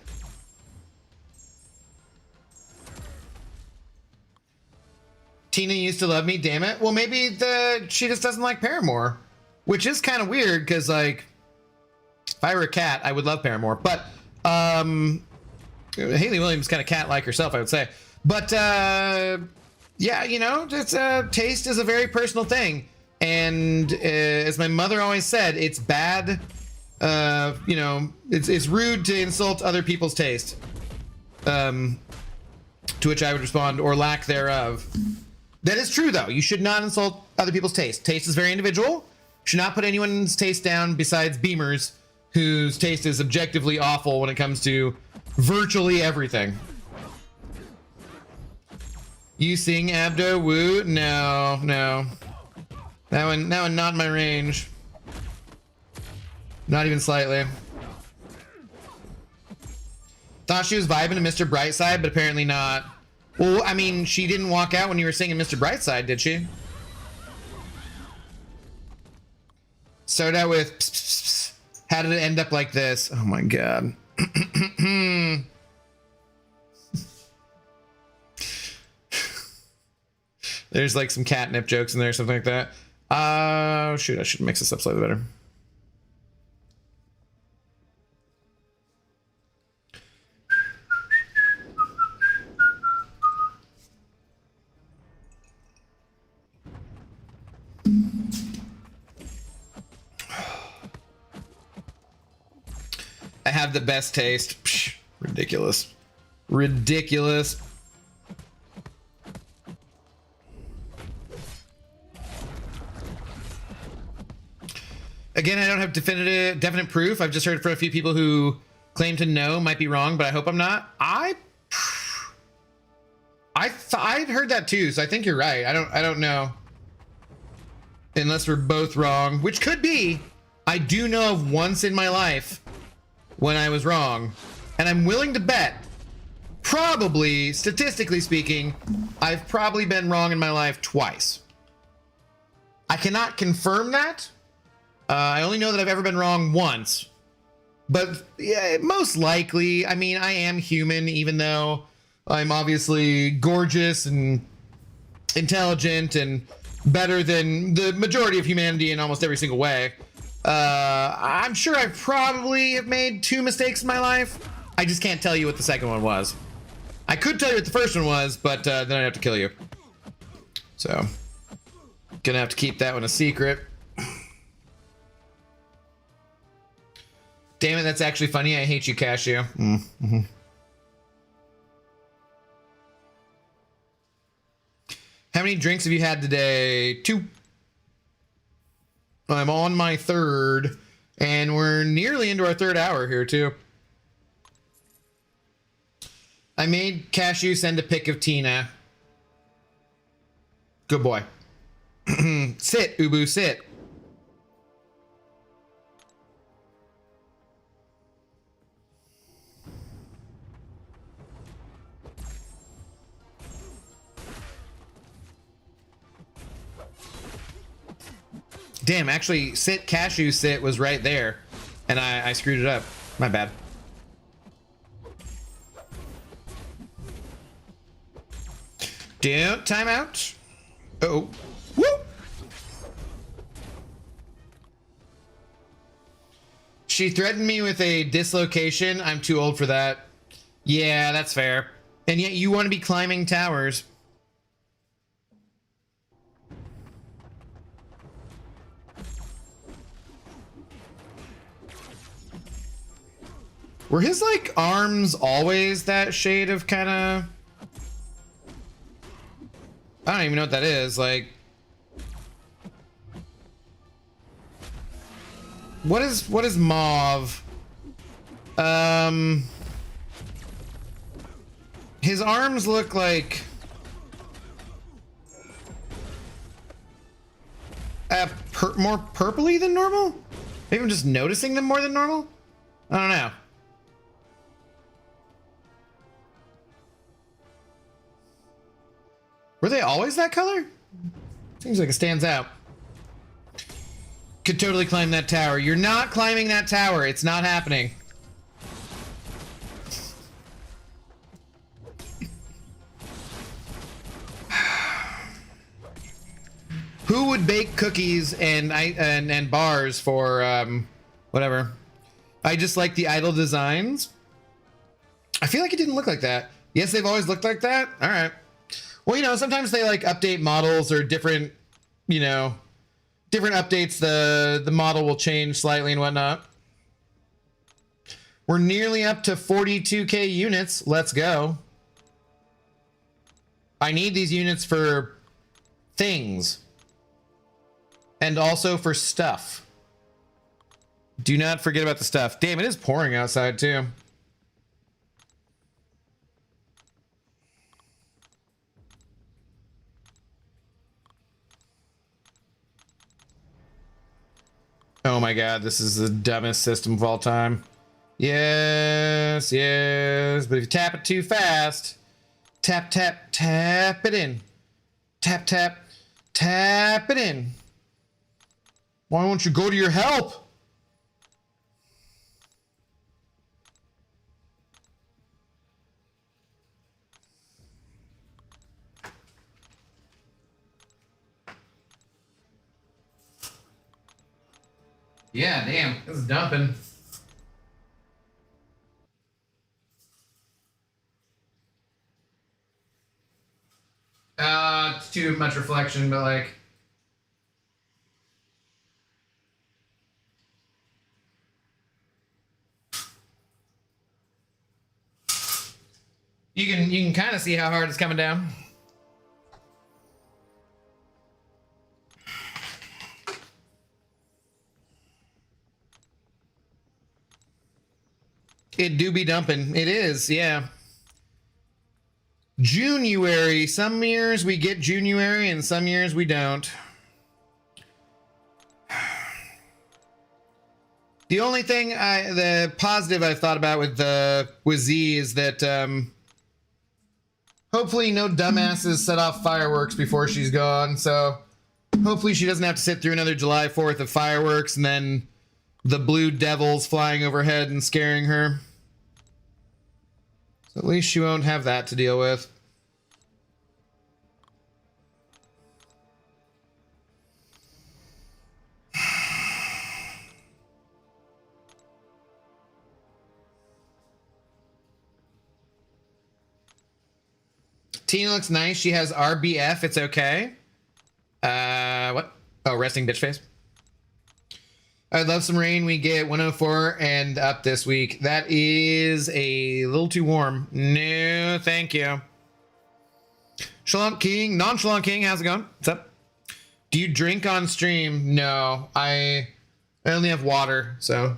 Tina used to love me, damn it. Well, maybe she just doesn't like Paramore, which is kind of weird because, like, if I were a cat, I would love Paramore. But Hayley Williams kind of cat-like herself, I would say. But yeah, you know, taste is a very personal thing. And as my mother always said, it's bad. You know, it's rude to insult other people's taste. To which I would respond, or lack thereof. That is true, though. You should not insult other people's taste. Taste is very individual. You should not put anyone's taste down besides Beamers, whose taste is objectively awful when it comes to virtually everything. You sing Abdo Woo? No, no. That one not in my range. Not even slightly. Thought she was vibing to Mr. Brightside, but apparently not. Well, I mean, she didn't walk out when you were singing Mr. Brightside, did she? Started out with pss, pss, pss. How did it end up like this? Oh my god. There's like some catnip jokes in there, something like that. Shoot, I should mix this up slightly better. I have the best taste. Psh, ridiculous. Ridiculous. Again, I don't have definite proof. I've just heard from a few people who claim to know, might be wrong, but I hope I'm not. I'd heard that too, so I think you're right. I don't know. Unless we're both wrong, which could be. I do know of once in my life when I was wrong, and I'm willing to bet, probably, statistically speaking, I've probably been wrong in my life twice. I cannot confirm that. I only know that I've ever been wrong once. But yeah, most likely, I mean, I am human, even though I'm obviously gorgeous and intelligent and better than the majority of humanity in almost every single way. I'm sure I probably have made 2 mistakes in my life. I just can't tell you what the second one was. I could tell you what the first one was, but then I'd have to kill you. So, gonna have to keep that one a secret. Damn it, that's actually funny. I hate you, Cashew. Mm-hmm. How many drinks have you had today? 2. I'm on my 3rd, and we're nearly into our 3rd hour here, too. I made Cashew send a pic of Tina. Good boy. Sit, Ubu, sit. Damn, actually, sit, Cashew, sit was right there. And I screwed it up. My bad. Don't, timeout. Uh-oh. Woo! She threatened me with a dislocation. I'm too old for that. Yeah, that's fair. And yet you want to be climbing towers. Were his, like, arms always that shade of kind of... I don't even know what that is, like... What is mauve? His arms look like... more purpley than normal? Maybe I'm just noticing them more than normal? I don't know. Were they always that color? Seems like it stands out. Could totally climb that tower. You're not climbing that tower. It's not happening. Who would bake cookies and bars for whatever? I just like the idle designs. I feel like it didn't look like that. Yes, they've always looked like that. All right. Well, you know, sometimes they like update models or different, you know, different updates. The model will change slightly and whatnot. We're nearly up to 42k units. Let's go. I need these units for things. And also for stuff. Do not forget about the stuff. Damn, it is pouring outside too. Oh my god, this is the dumbest system of all time. Yes, yes, but if you tap it too fast, tap, tap, tap it in. Tap, tap, tap it in. Why won't you go to your help? Yeah, damn, this is dumping. It's too much reflection, but like... You can kind of see how hard it's coming down. It do be dumping. It is, yeah. January. Some years we get January and some years we don't. The only thing the positive I've thought about with Z is that hopefully no dumbasses set off fireworks before she's gone. So hopefully she doesn't have to sit through another July 4th of fireworks and then the blue devils flying overhead and scaring her. So at least she won't have that to deal with. Tina looks nice. She has RBF. It's okay. What? Oh, resting bitch face. I'd love some rain. We get 104 and up this week. That is a little too warm. No, thank you. Chalant King, Nonchalant King, how's it going? What's up? Do you drink on stream? No, I only have water, so.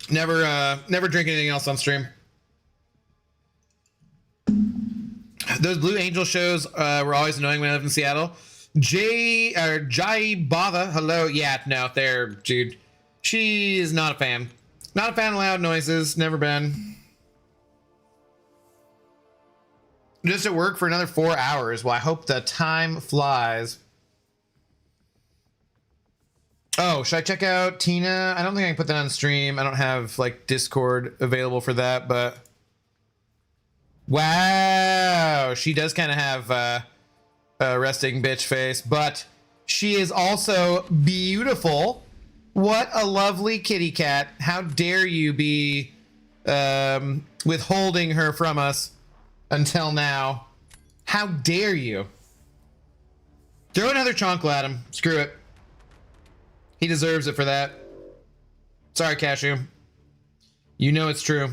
Never drink anything else on stream. Those Blue Angel shows were always annoying when I lived in Seattle. Jai Bava, hello. Yeah, no, there, dude. She is not a fan. Not a fan of loud noises. Never been. Just at work for another 4 hours. Well, I hope the time flies. Oh, should I check out Tina? I don't think I can put that on stream. I don't have like Discord available for that, but wow, she does kind of have a resting bitch face, but she is also beautiful. What a lovely kitty cat. How dare you be withholding her from us until now? How dare you? Throw another chonkle at him. Screw it. He deserves it for that. Sorry, Cashew. You know it's true.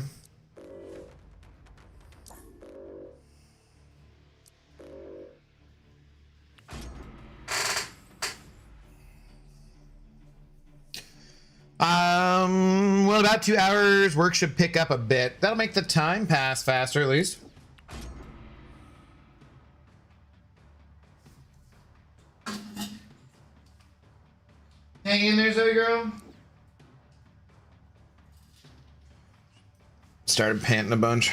Well, about 2 hours. Work should pick up a bit. That'll make the time pass faster, at least. Hang in there, Zoe girl. Started panting a bunch.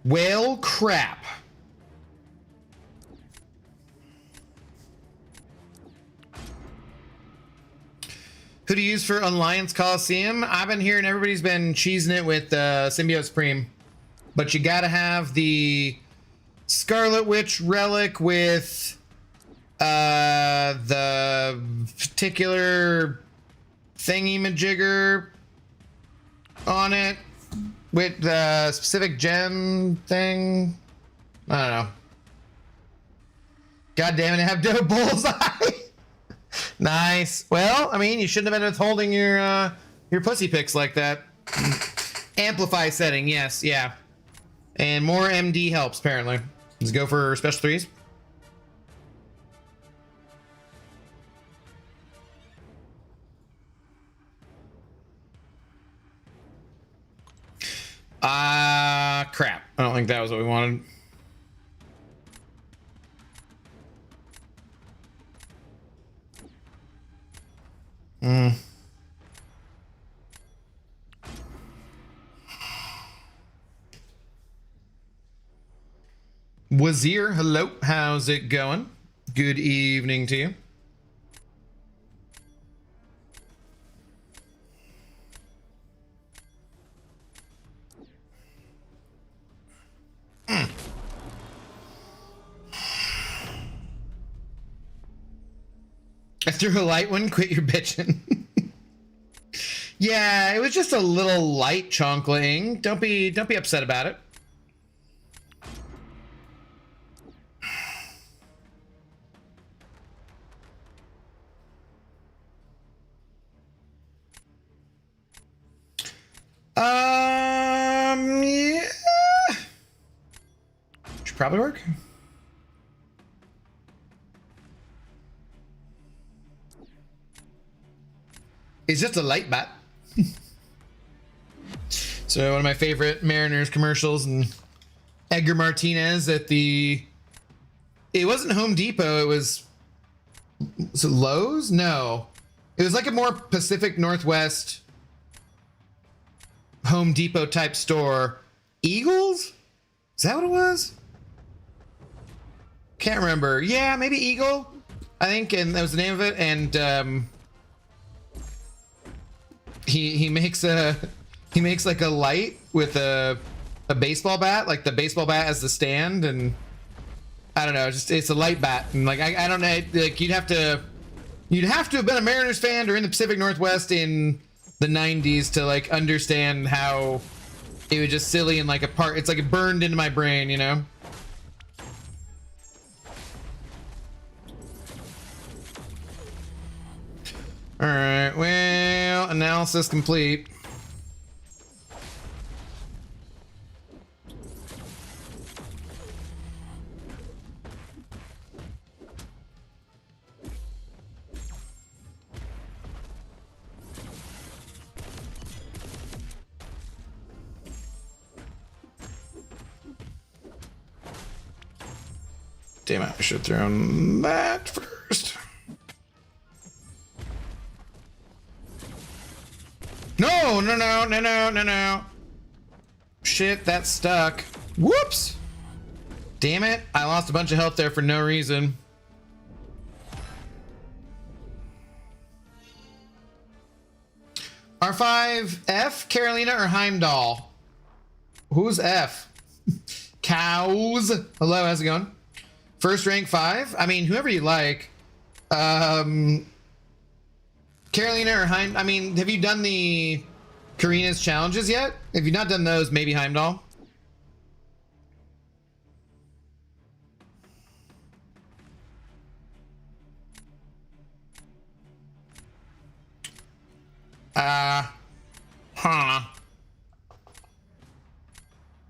Well, crap. Who to use for Alliance Coliseum? I've been hearing everybody's been cheesing it with Symbiote Supreme. But you gotta have the Scarlet Witch relic with the particular thingy-majigger on it with the specific gem thing. I don't know. God damn it, I have dope bullseye. Nice. Well, I mean, you shouldn't have been withholding your pussy pics like that. Amplify setting, yes, yeah. And more MD helps, apparently. Let's go for special threes. Crap. I don't think that was what we wanted. Wazir, hello. How's it going? Good evening to you. I threw a light one. Quit your bitching. Yeah, it was just a little light chunkling. Don't be upset about it. Yeah. Should probably work. It's just a light bat. So one of my favorite Mariners commercials, and Edgar Martinez at the, it wasn't Home Depot, it was it Lowe's? No. It was like a more Pacific Northwest Home Depot type store. Eagles? Is that what it was? Can't remember. Yeah, maybe Eagle, I think, and that was the name of it. And he makes like a light with a baseball bat, like the baseball bat as the stand, and I don't know, just it's a light bat, and like I don't know, like you'd have to have been a Mariners fan or in the Pacific Northwest in the 90s to like understand how it was just silly and like it's like it burned into my brain, you know. All right, well, analysis complete. Damn it, I should have thrown that first. No. Shit, that's stuck. Whoops. Damn it, I lost a bunch of health there for no reason. R5, F, Carolina, or Heimdall? Who's F? Cows. Hello, how's it going? First rank 5? I mean, whoever you like. Carolina or Heim? I mean, have you done the Karina's challenges yet? If you've not done those, maybe Heimdall.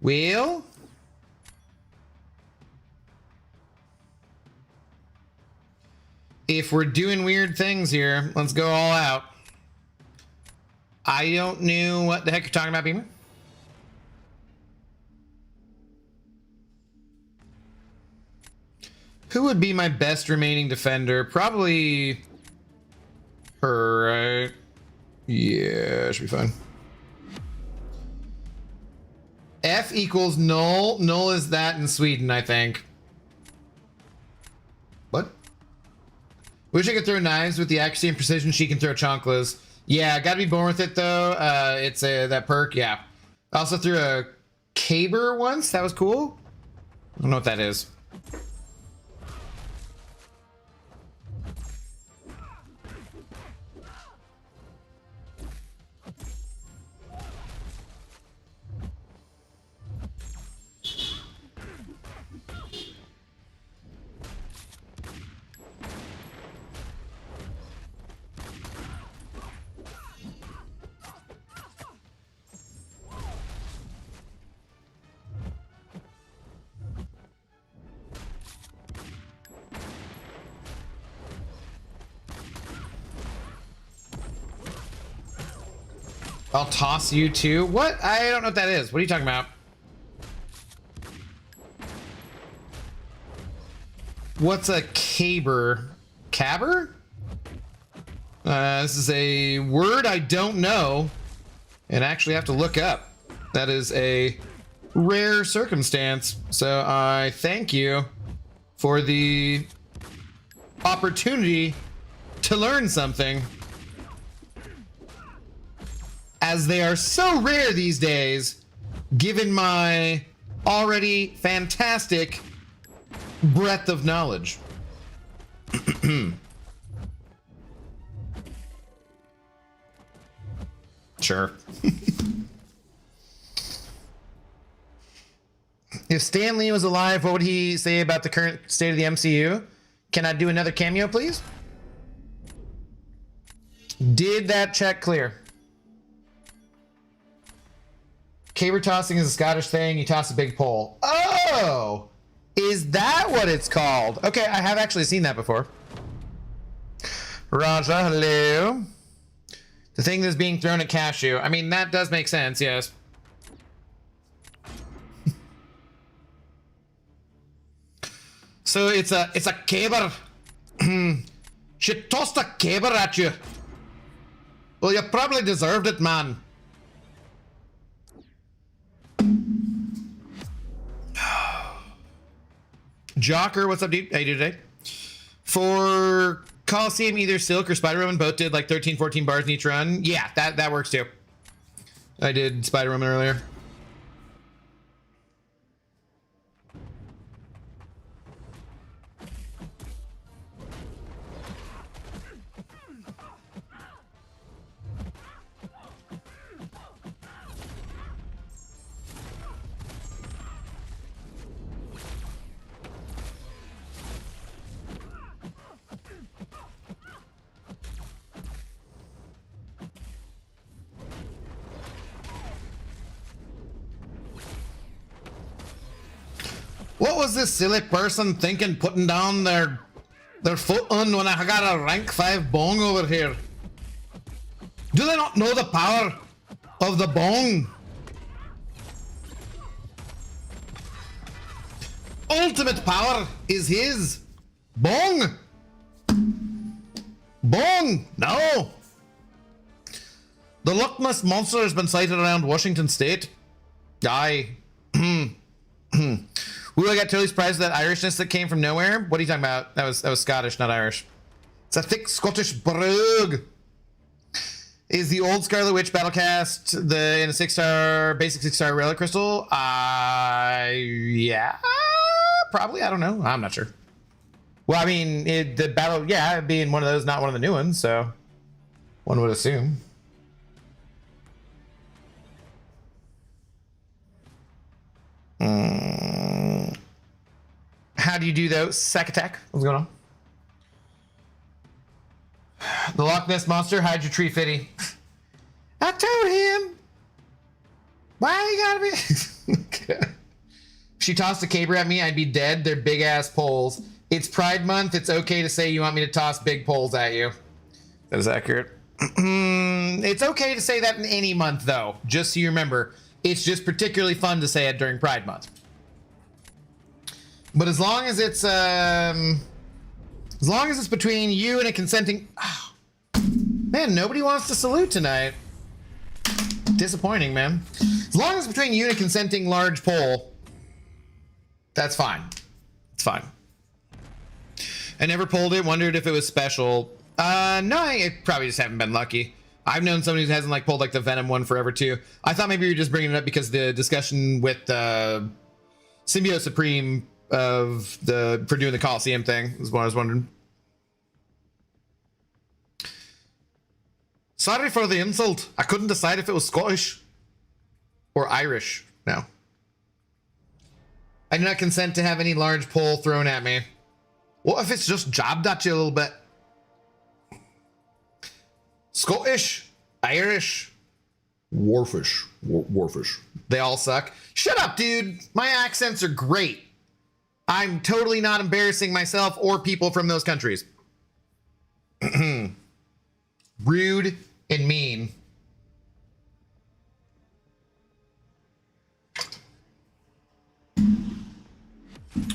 Well, if we're doing weird things here, let's go all out. I don't know what the heck you're talking about, Beamer. Who would be my best remaining defender? Probably her, right? Yeah, should be fine. F equals null. Null is that in Sweden, I think. What? Wish I could throw knives with the accuracy and precision she can throw chanclas. Yeah, gotta be born with it though. It's that perk. Yeah. I also threw a caber once. That was cool. I don't know what that is. I'll toss you too. What? I don't know what that is. What are you talking about? What's a caber? Caber? This is a word I don't know and actually have to look up. That is a rare circumstance. So I thank you for the opportunity to learn something, as they are so rare these days, given my already fantastic breadth of knowledge. Sure. If Stan Lee was alive, what would he say about the current state of the MCU? Can I do another cameo, please? Did that check clear? Caber tossing is a Scottish thing. You toss a big pole. Oh! Is that what it's called? Okay, I have actually seen that before. Raja, hello. The thing that's being thrown at Cashew. I mean, that does make sense, yes. So it's a caber. She tossed a caber at you. Well, you probably deserved it, man. Jocker, what's up, dude? How you doing today? For Coliseum, either Silk or Spider-Woman both did like 13, 14 bars in each run. Yeah, that works too. I did Spider-Woman earlier. What was this silly person thinking, putting down their foot on when I got a rank 5 bong over here? Do they not know the power of the bong? Ultimate power is his. Bong. Bong. No. The Loch Ness Monster has been sighted around Washington State. Aye. Ooh, I got totally surprised at that Irishness that came from nowhere. What are you talking about? That was Scottish, not Irish. It's a thick Scottish brogue. Is the old Scarlet Witch Battlecast in a 6-star, basic 6-star relic crystal? Yeah, probably. I don't know. I'm not sure. Well, I mean, the battle, yeah, being one of those, not one of the new ones, so one would assume. How do you do those? Sack attack. What's going on? The Loch Ness Monster, hide your tree, Fitty. I told him. Why you gotta be? Okay. If she tossed a caber at me, I'd be dead. They're big ass poles. It's Pride Month. It's okay to say you want me to toss big poles at you. That is accurate. It's okay to say that in any month, though. Just so you remember, it's just particularly fun to say it during Pride Month. But as long as it's between you and a consenting, oh, man, nobody wants to salute tonight. Disappointing, man. As long as it's between you and a consenting large pole, that's fine. It's fine. I never pulled it. Wondered if it was special. No, I probably just haven't been lucky. I've known somebody who hasn't like pulled like the Venom one forever too. I thought maybe you were just bringing it up because the discussion with Symbiote Supreme for doing the Coliseum thing is what I was wondering. Sorry for the insult. I couldn't decide if it was Scottish or Irish. No. I do not consent to have any large pole thrown at me. What if it's just jabbed at you a little bit? Scottish, Irish, Warfish. Warfish. They all suck. Shut up, dude. My accents are great. I'm totally not embarrassing myself or people from those countries. Rude and mean.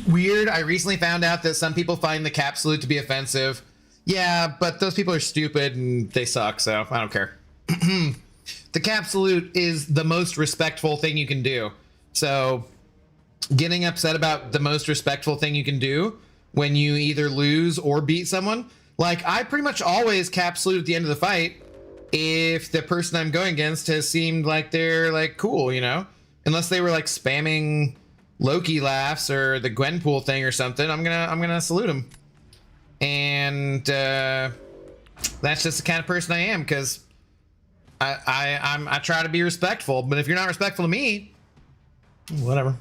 Weird. I recently found out that some people find the cap salute to be offensive. Yeah, but those people are stupid and they suck, so I don't care. The cap salute is the most respectful thing you can do. So getting upset about the most respectful thing you can do when you either lose or beat someone, like I pretty much always cap salute at the end of the fight if the person I'm going against has seemed like they're like cool, you know, unless they were like spamming Loki laughs or the Gwenpool thing or something. I'm gonna salute them. And that's just the kind of person I am, because I try to be respectful. But if you're not respectful to me, whatever.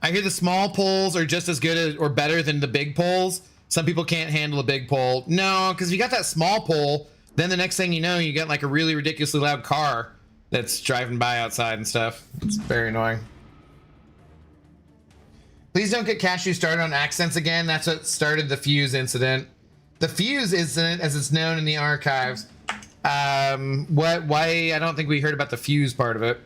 I hear the small poles are just as good as, or better than the big poles. Some people can't handle a big pole. No, because if you got that small pole, then the next thing you know, you get like a really ridiculously loud car that's driving by outside and stuff. It's very annoying. Please don't get Cashew started on accents again. That's what started the Fuse incident. The Fuse incident, as it's known in the archives. Why? I don't think we heard about the Fuse part of it.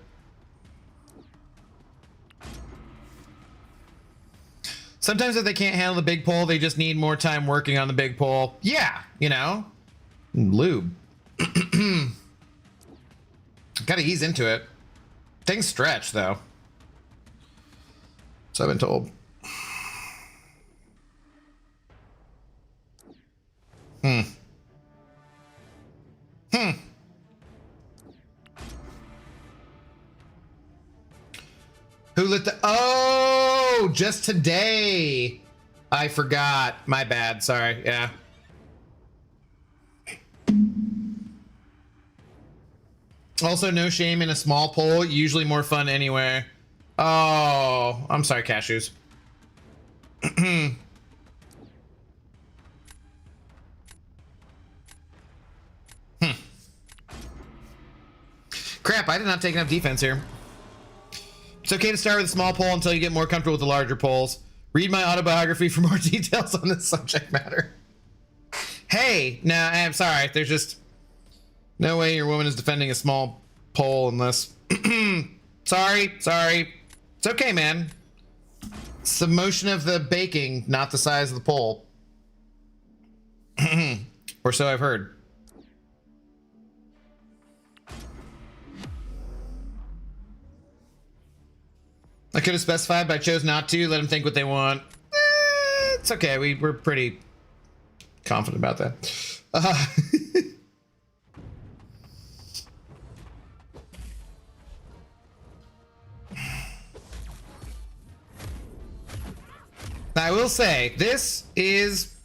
Sometimes if they can't handle the big pole, they just need more time working on the big pole. Yeah, you know, lube. Gotta ease into it. Things stretch though. So I've been told. Who lit the... Oh, just today. I forgot. My bad. Sorry. Yeah. Also, no shame in a small poll. Usually more fun anyway. Oh, I'm sorry, Cashews. Crap, I did not take enough defense here. It's okay to start with a small poll until you get more comfortable with the larger polls. Read my autobiography for more details on this subject matter. Hey, no, I'm sorry. There's just no way your woman is defending a small poll unless... Sorry. It's okay, man. It's the motion of the baking, not the size of the pole. Or so I've heard. I could have specified, but I chose not to. Let them think what they want. It's okay. We're pretty confident about that. I will say, this is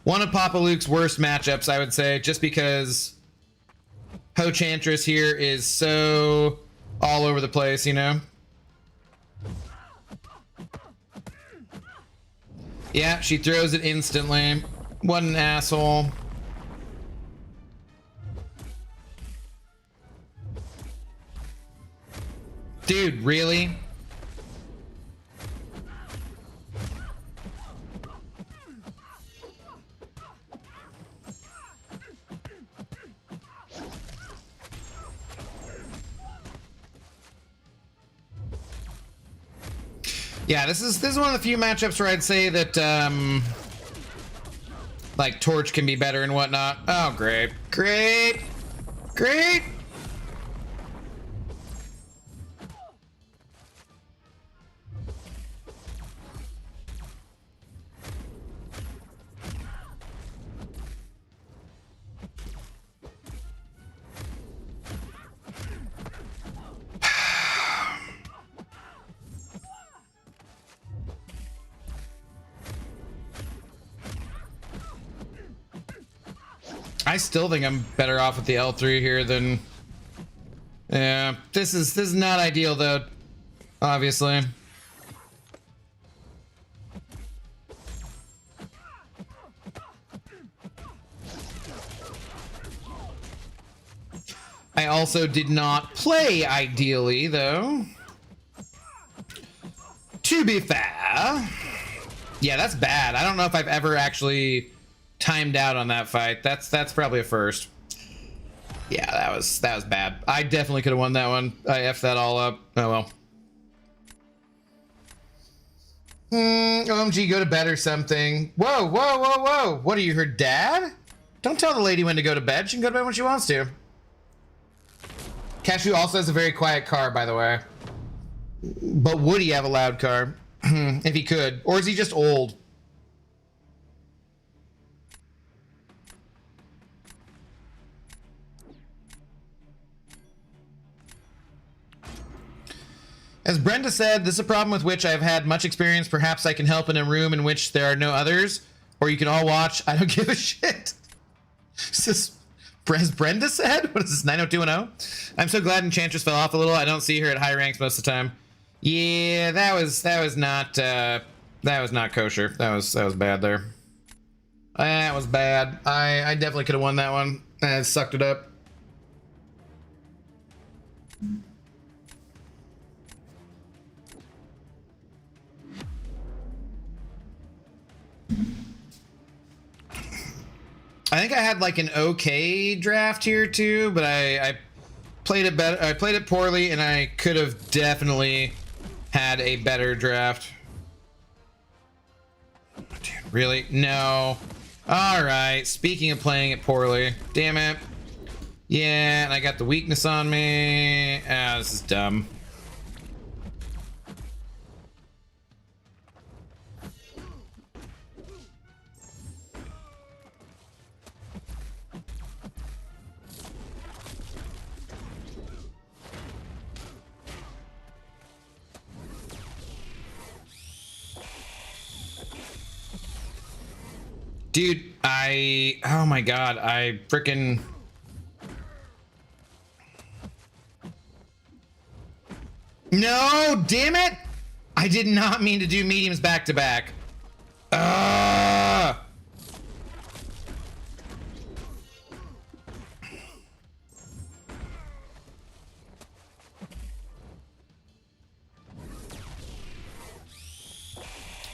one of Papa Luke's worst matchups, I would say, just because Ho Chantress here is so all over the place, you know? Yeah, she throws it instantly. What an asshole. Dude, really? Yeah, this is one of the few matchups where I'd say that like Torch can be better and whatnot. Oh, great. I still think I'm better off with the L3 here than... Yeah, this is not ideal though, obviously. I also did not play ideally though. To be fair. Yeah, that's bad. I don't know if I've ever actually timed out on that fight. That's probably a first. Yeah, that was bad. I definitely could have won that one. I effed that all up. Oh well. OMG, go to bed or something. Whoa, whoa, whoa, whoa. What are you, her dad? Don't tell the lady when to go to bed. She can go to bed when she wants to. Cashew also has a very quiet car, by the way. But would he have a loud car? If he could. Or is he just old? As Brenda said, this is a problem with which I have had much experience. Perhaps I can help in a room in which there are no others. Or you can all watch. I don't give a shit. Is this, as Brenda said? What is this, 90210? I'm so glad Enchantress fell off a little. I don't see her at high ranks most of the time. Yeah, that was not kosher. That was bad there. That was bad. I definitely could have won that one. I sucked it up. I think I had like an okay draft here too, but I played it better. I played it poorly, and I could have definitely had a better draft. Dude, really? No. All right. Speaking of playing it poorly, damn it. Yeah, and I got the weakness on me. Ah, this is dumb. Dude, oh my god, I freaking... No, damn it! I did not mean to do mediums back to back.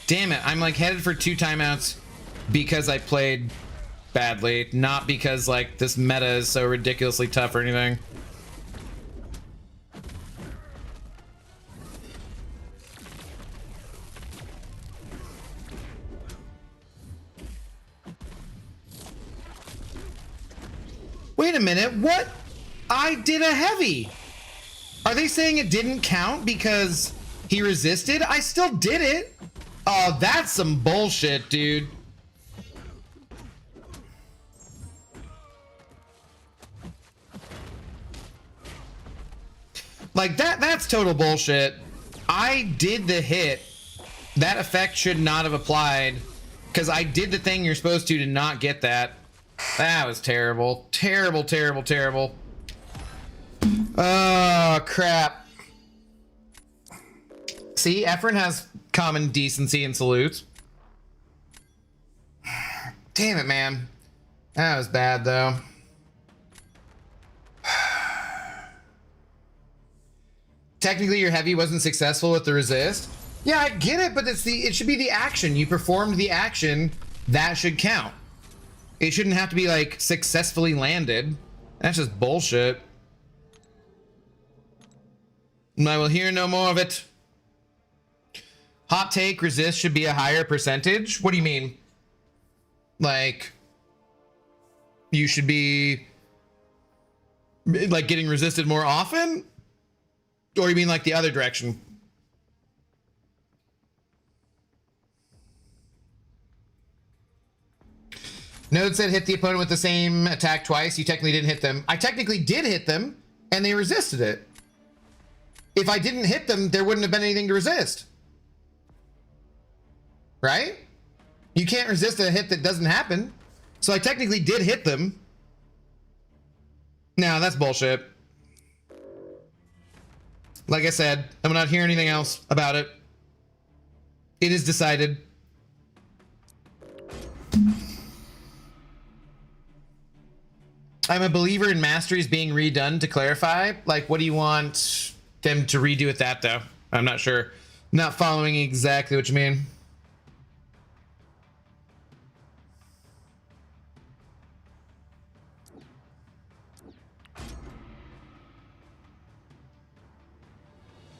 Damn it, I'm like headed for 2 timeouts because I played badly, not because like this meta is so ridiculously tough or anything. Wait a minute, what? I did a heavy. Are they saying it didn't count because he resisted? I still did it. Oh, that's some bullshit, dude. Like that's total bullshit. I did the hit. That effect should not have applied because I did the thing you're supposed to not get that. That was terrible. Terrible, terrible, terrible. Oh, crap. See, Efren has common decency and salutes. Damn it, man. That was bad, though. Technically, your heavy wasn't successful with the resist. Yeah, I get it, but it should be the action. You performed the action. That should count. It shouldn't have to be, like, successfully landed. That's just bullshit. I will hear no more of it. Hot take, resist should be a higher percentage? What do you mean? Like, you should be, like, getting resisted more often? Or you mean, like, the other direction? Node said hit the opponent with the same attack twice. You technically didn't hit them. I technically did hit them, and they resisted it. If I didn't hit them, there wouldn't have been anything to resist. Right? You can't resist a hit that doesn't happen. So I technically did hit them. No, that's bullshit. Like I said, I'm not hearing anything else about it. It is decided. I'm a believer in masteries being redone to clarify. Like, what do you want them to redo with that, though? I'm not sure. Not following exactly what you mean.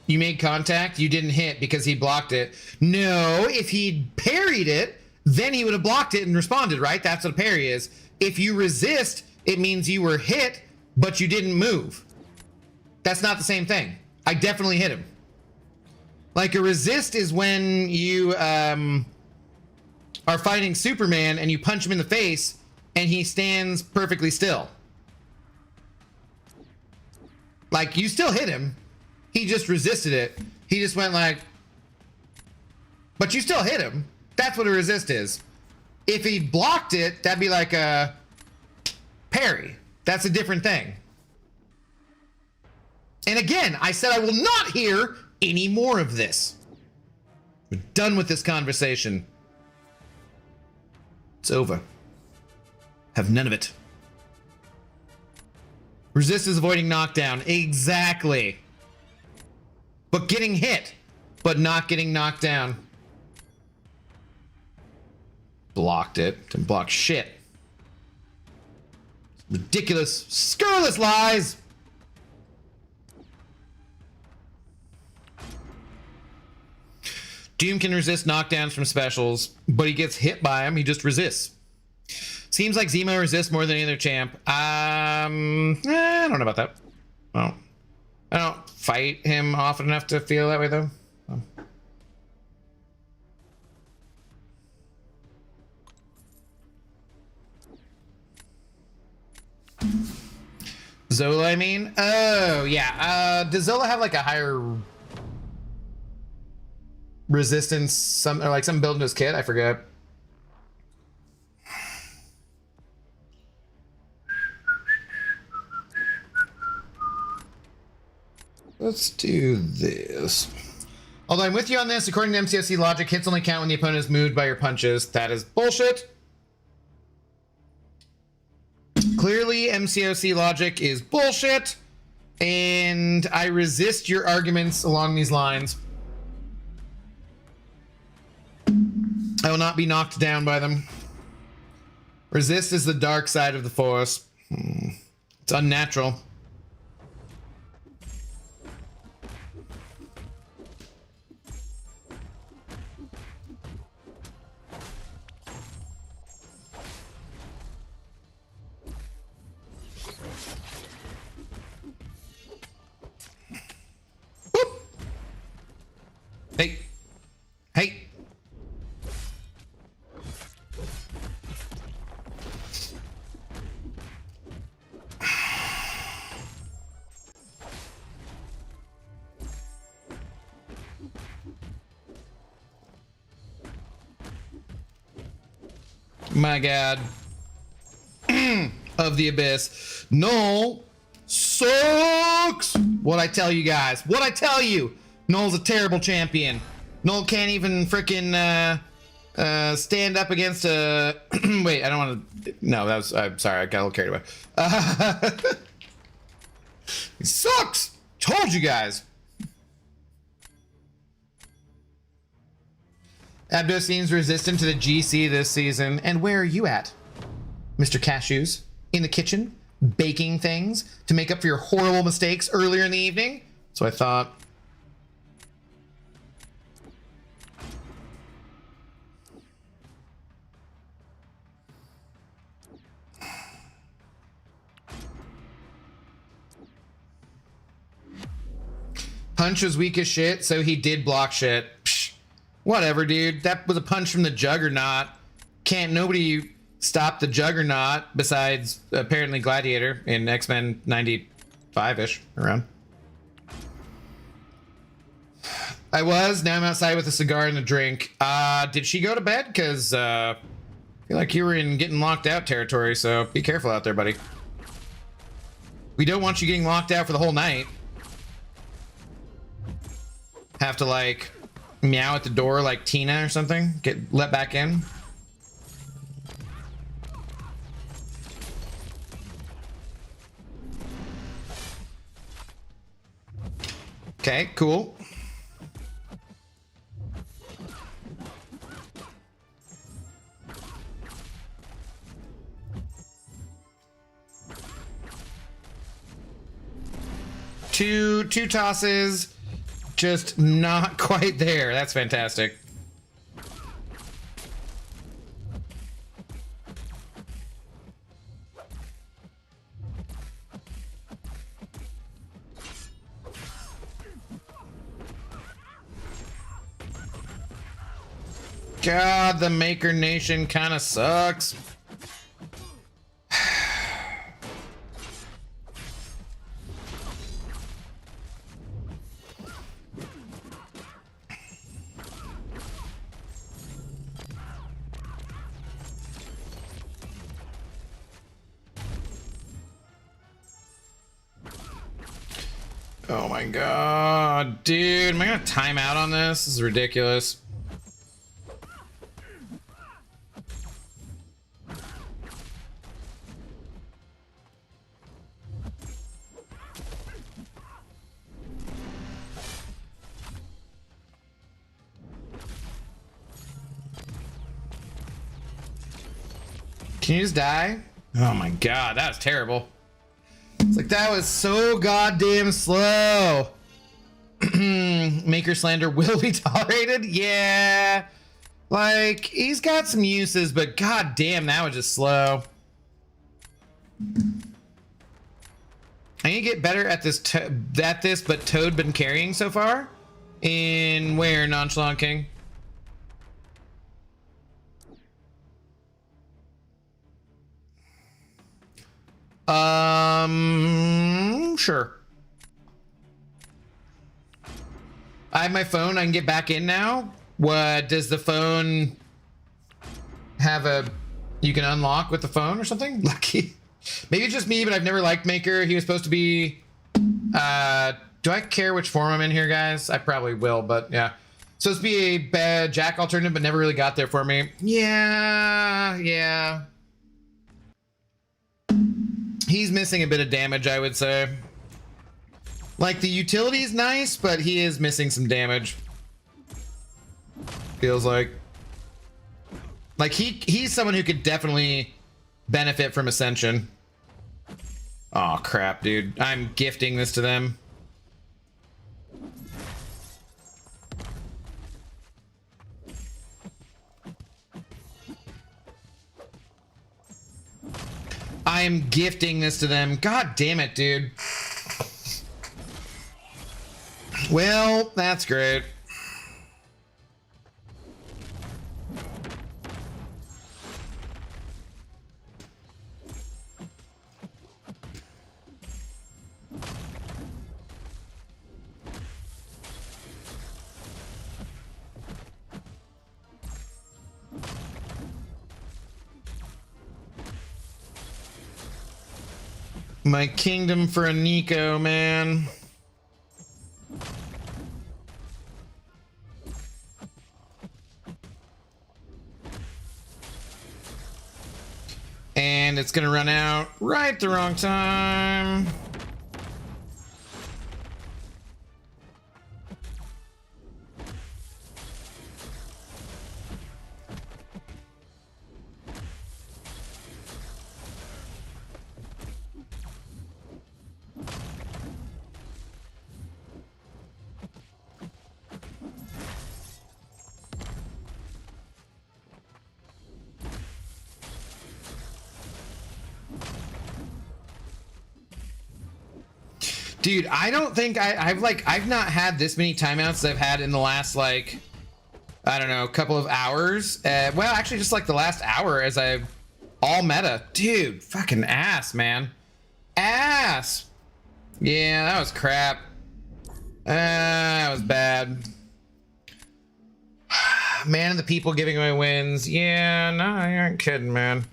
You made contact, you didn't hit because he blocked it. No, if he'd parried it, then he would have blocked it and responded, right? That's what a parry is. If you resist, it means you were hit, but you didn't move. That's not the same thing. I definitely hit him. Like, a resist is when you are fighting Superman and you punch him in the face and he stands perfectly still. Like, you still hit him. He just resisted it. He just went like, but you still hit him. That's what a resist is. If he blocked it, that'd be like a parry. That's a different thing. And again, I said I will not hear any more of this. We're done with this conversation. It's over. Have none of it. Resist is avoiding knockdown. Exactly. But getting hit, but not getting knocked down. Blocked it. Didn't block shit. Ridiculous, scurrilous lies. Doom can resist knockdowns from specials, but he gets hit by them. He just resists. Seems like Zemo resists more than any other champ. I don't know about that. I don't fight him often enough to feel that way, though. Zola, I mean? Oh, yeah. Does Zola have, like, a higher resistance? Or, like, some built into his kit? I forget. Let's do this. Although I'm with you on this, according to MCOC logic, hits only count when the opponent is moved by your punches. That is bullshit. Clearly, MCOC logic is bullshit, and I resist your arguments along these lines. I will not be knocked down by them. Resist is the dark side of the force. It's unnatural. Hey. Hey. My God. Of the Abyss. Null sucks. What I tell you guys. What I tell you. Null's a terrible champion. Null can't even frickin' stand up against a... Wait, I don't want to... No, that was... I'm sorry, I got a little carried away. He sucks! Told you guys! Abdo seems resistant to the GC this season. And where are you at, Mr. Cashews? In the kitchen? Baking things to make up for your horrible mistakes earlier in the evening? So I thought... Punch was weak as shit, so he did block shit. Psh, whatever, dude. That was a punch from the Juggernaut. Can't nobody stop the Juggernaut besides apparently Gladiator in X-Men 95-ish around. I was. Now I'm outside with a cigar and a drink. Did she go to bed? Because I feel like you were in getting locked out territory, so be careful out there, buddy. We don't want you getting locked out for the whole night. Have to like meow at the door like Tina or something. Get let back in. Okay, cool. Two tosses, just not quite there. That's fantastic. God, the Maker Nation kind of sucks. Oh my god, dude, am I gonna time out on this? This is ridiculous. Can you just die? Oh my god, that was terrible. It's like, that was so goddamn slow. Maker slander will be tolerated? Yeah. Like, he's got some uses, but god damn, that was just slow. I need to get better at this, but Toad been carrying so far? In where, Nonchalant King? Sure. I have my phone. I can get back in now. What does the phone have you can unlock with the phone or something? Lucky. Maybe it's just me, but I've never liked Maker. He was supposed to be, do I care which form I'm in here, guys? I probably will, but yeah. Supposed to be a bad Jack alternative, but never really got there for me. Yeah. He's missing a bit of damage, I would say. Like, the utility's nice, but he is missing some damage. Feels like. Like, he's someone who could definitely benefit from Ascension. Oh, crap, dude. I'm gifting this to them. I am gifting this to them. God damn it, dude. Well, that's great. My kingdom for a Nico, man. And it's gonna run out right the wrong time. Dude, I don't think I've not had this many timeouts as I've had in the last, like, I don't know, couple of hours. Well, actually just like the last hour as I've all meta. Dude, fucking ass, man. Ass. Yeah, that was crap. That was bad. Man of the people giving away wins. Yeah, no, you ain't kidding, man.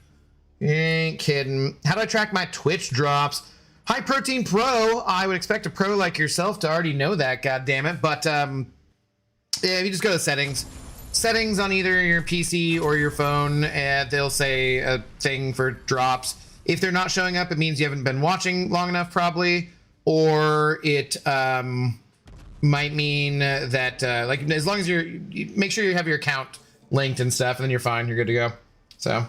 You ain't kidding. How do I track my Twitch drops? High Protein Pro. I would expect a pro like yourself to already know that, God damn it. But yeah, if you just go to settings on either your PC or your phone, and they'll say a thing for drops. If they're not showing up, it means you haven't been watching long enough, probably, or it might mean that like as long as you make sure you have your account linked and stuff, and then you're fine. You're good to go. So.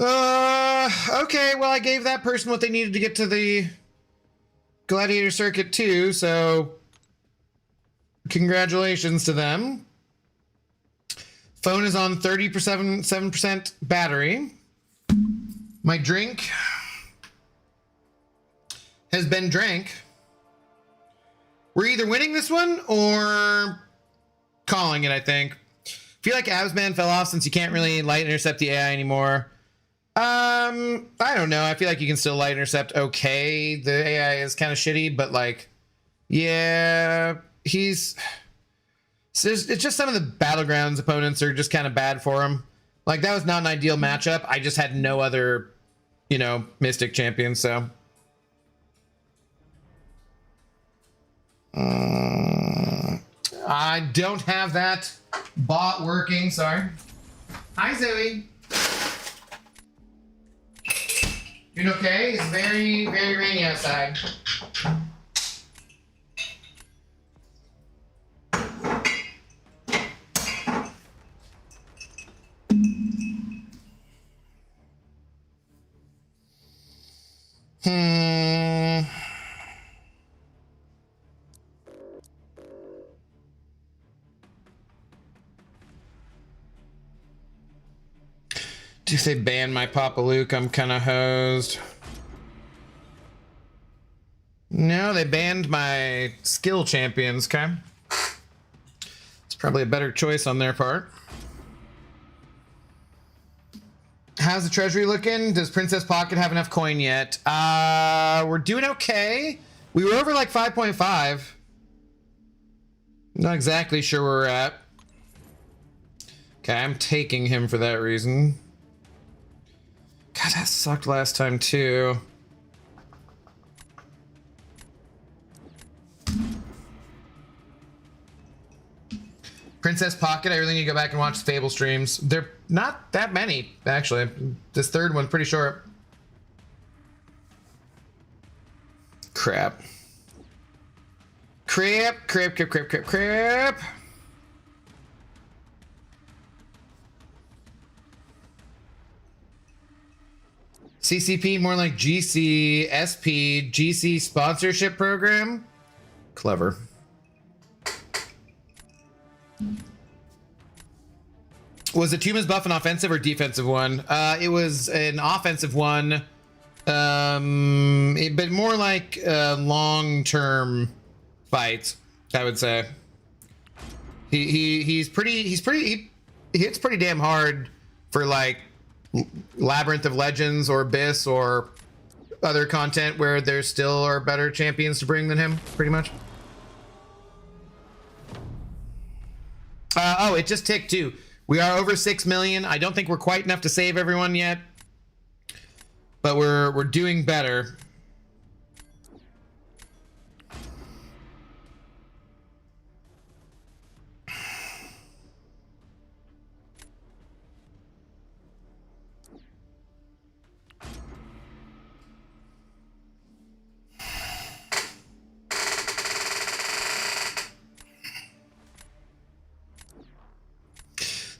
Okay, well, I gave that person what they needed to get to the Gladiator circuit too, so congratulations to them. Phone is on 7% battery. My drink has been drank. We're either winning this one or calling it, I think. I feel like Absman fell off since you can't really light intercept the AI anymore. I don't know. I feel like you can still light intercept okay. The AI is kind of shitty, but like, yeah, it's just some of the Battlegrounds opponents are just kind of bad for him. Like, that was not an ideal matchup. I just had no other, Mystic champions, so. I don't have that bot working, sorry. Hi, Zoe. Doing okay? It's very, very rainy outside. If they ban my Papa Luke, I'm kind of hosed. No, they banned my skill champions, okay? It's probably a better choice on their part. How's the treasury looking? Does Princess Pocket have enough coin yet? We're doing okay. We were over like 5.5. Not exactly sure where we're at. Okay, I'm taking him for that reason. God, that sucked last time too. Princess Pocket, I really need to go back and watch the Fable streams. They're not that many, actually. This third one's pretty short. Crap. Crap. CCP, more like GC, SP, GC sponsorship program. Clever. Was the Tuma's buff an offensive or defensive one? It was an offensive one, but more like long-term fights, I would say. He hits pretty damn hard for like Labyrinth of Legends or Abyss or other content where there still are better champions to bring than him, pretty much. Oh, it just ticked too. We are over 6 million. I don't think we're quite enough to save everyone yet, but we're doing better.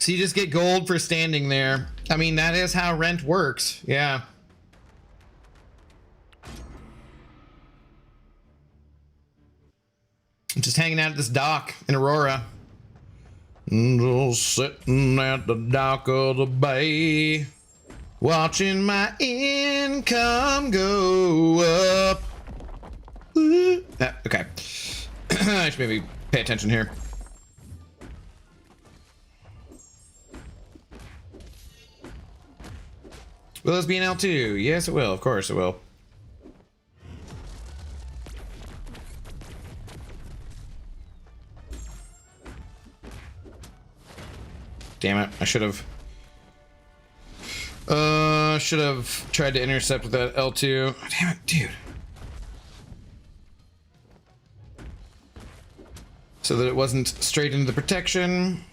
So you just get gold for standing there. I mean, that is how rent works. Yeah. I'm just hanging out at this dock in Aurora. Just sitting at the dock of the bay, watching my income go up. Okay. I should maybe pay attention here. Will this be an L2? Yes, it will. Of course it will. Damn it. I should have should have tried to intercept with that L2. Damn it, dude. So that it wasn't straight into the protection.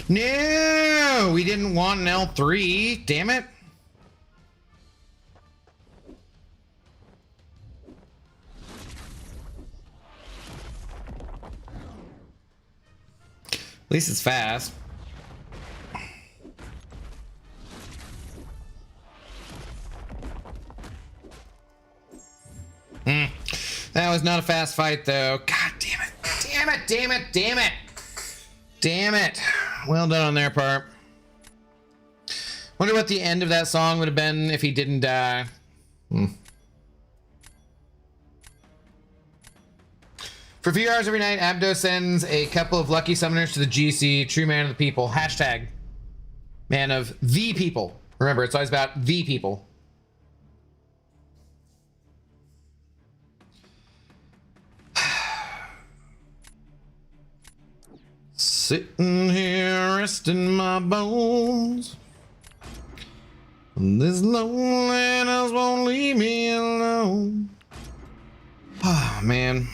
No, we didn't want an L3. Damn it. At least it's fast. That was not a fast fight, though. God damn it. Damn it, damn it, damn it. Damn it. Well done on their part. Wonder what the end of that song would have been if he didn't die. For a few hours every night, Abdo sends a couple of lucky summoners to the GC, true man of the people. Hashtag man of the people. Remember, it's always about the people. Sitting here resting my bones. This loneliness won't leave me alone. Oh, man.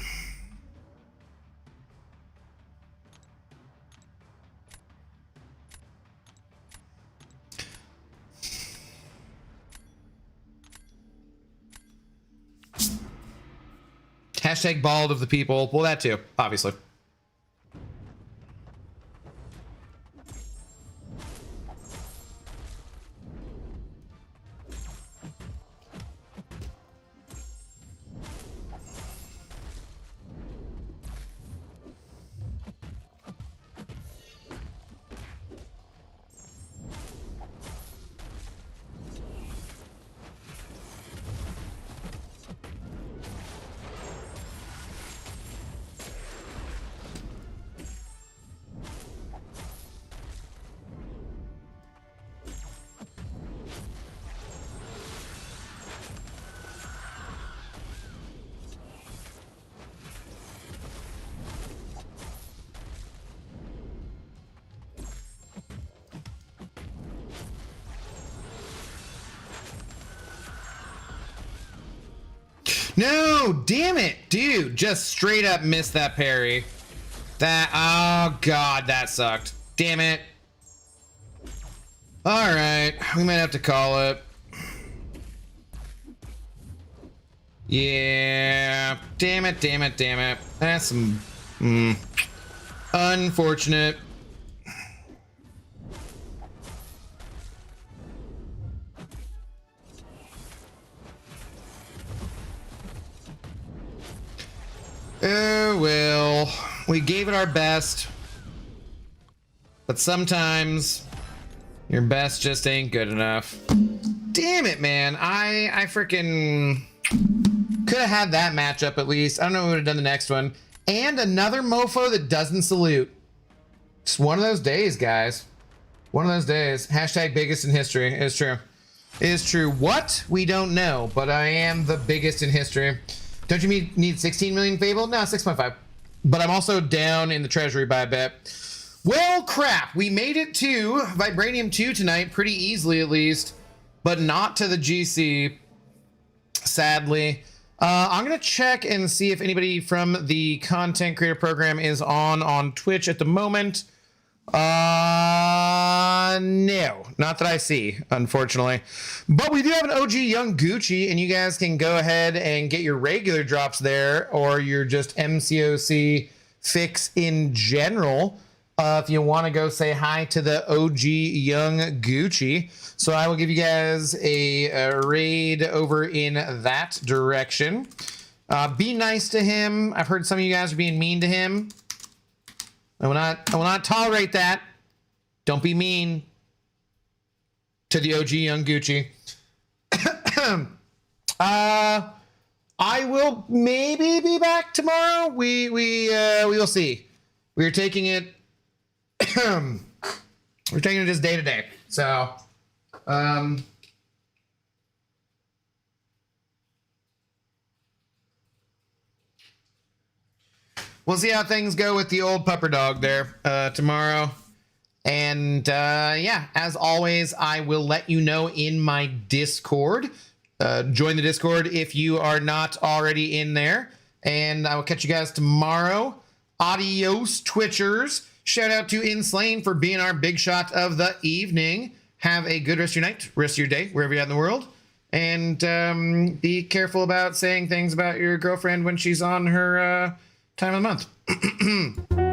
Hashtag bald of the people. Well, that too, obviously. No, damn it, dude. Just straight up missed that parry. Oh god, that sucked. Damn it. Alright, we might have to call it. Yeah, damn it, damn it, damn it. That's some unfortunate. Oh, well, we gave it our best, but sometimes your best just ain't good enough. Damn it, man. I freaking could have had that matchup at least. I don't know who would have done the next one. And another mofo that doesn't salute. It's one of those days, guys. One of those days. Hashtag biggest in history. It is true. It is true. What? We don't know, but I am the biggest in history. Don't you need 16 million Fable? No, 6.5. But I'm also down in the treasury by a bit. Well, crap. We made it to Vibranium 2 tonight, pretty easily at least, but not to the GC, sadly. I'm going to check and see if anybody from the content creator program is on Twitch at the moment. No, not that I see, unfortunately. But we do have an OG Young Gucci, and you guys can go ahead and get your regular drops there, or your just MCOC fix in general. If you want to go say hi to the OG Young Gucci. So I will give you guys a raid over in that direction. Be nice to him. I've heard some of you guys are being mean to him. I will not tolerate that. Don't be mean to the OG Young Gucci. I will maybe be back tomorrow. We will see. We're taking it we're taking it just day to day. So we'll see how things go with the old pupper dog there tomorrow. And yeah, as always, I will let you know in my Discord. Join the Discord if you are not already in there. And I will catch you guys tomorrow. Adios, Twitchers. Shout out to Inslane for being our big shot of the evening. Have a good rest of your night, rest of your day, wherever you're at in the world. And be careful about saying things about your girlfriend when she's on her time of the month.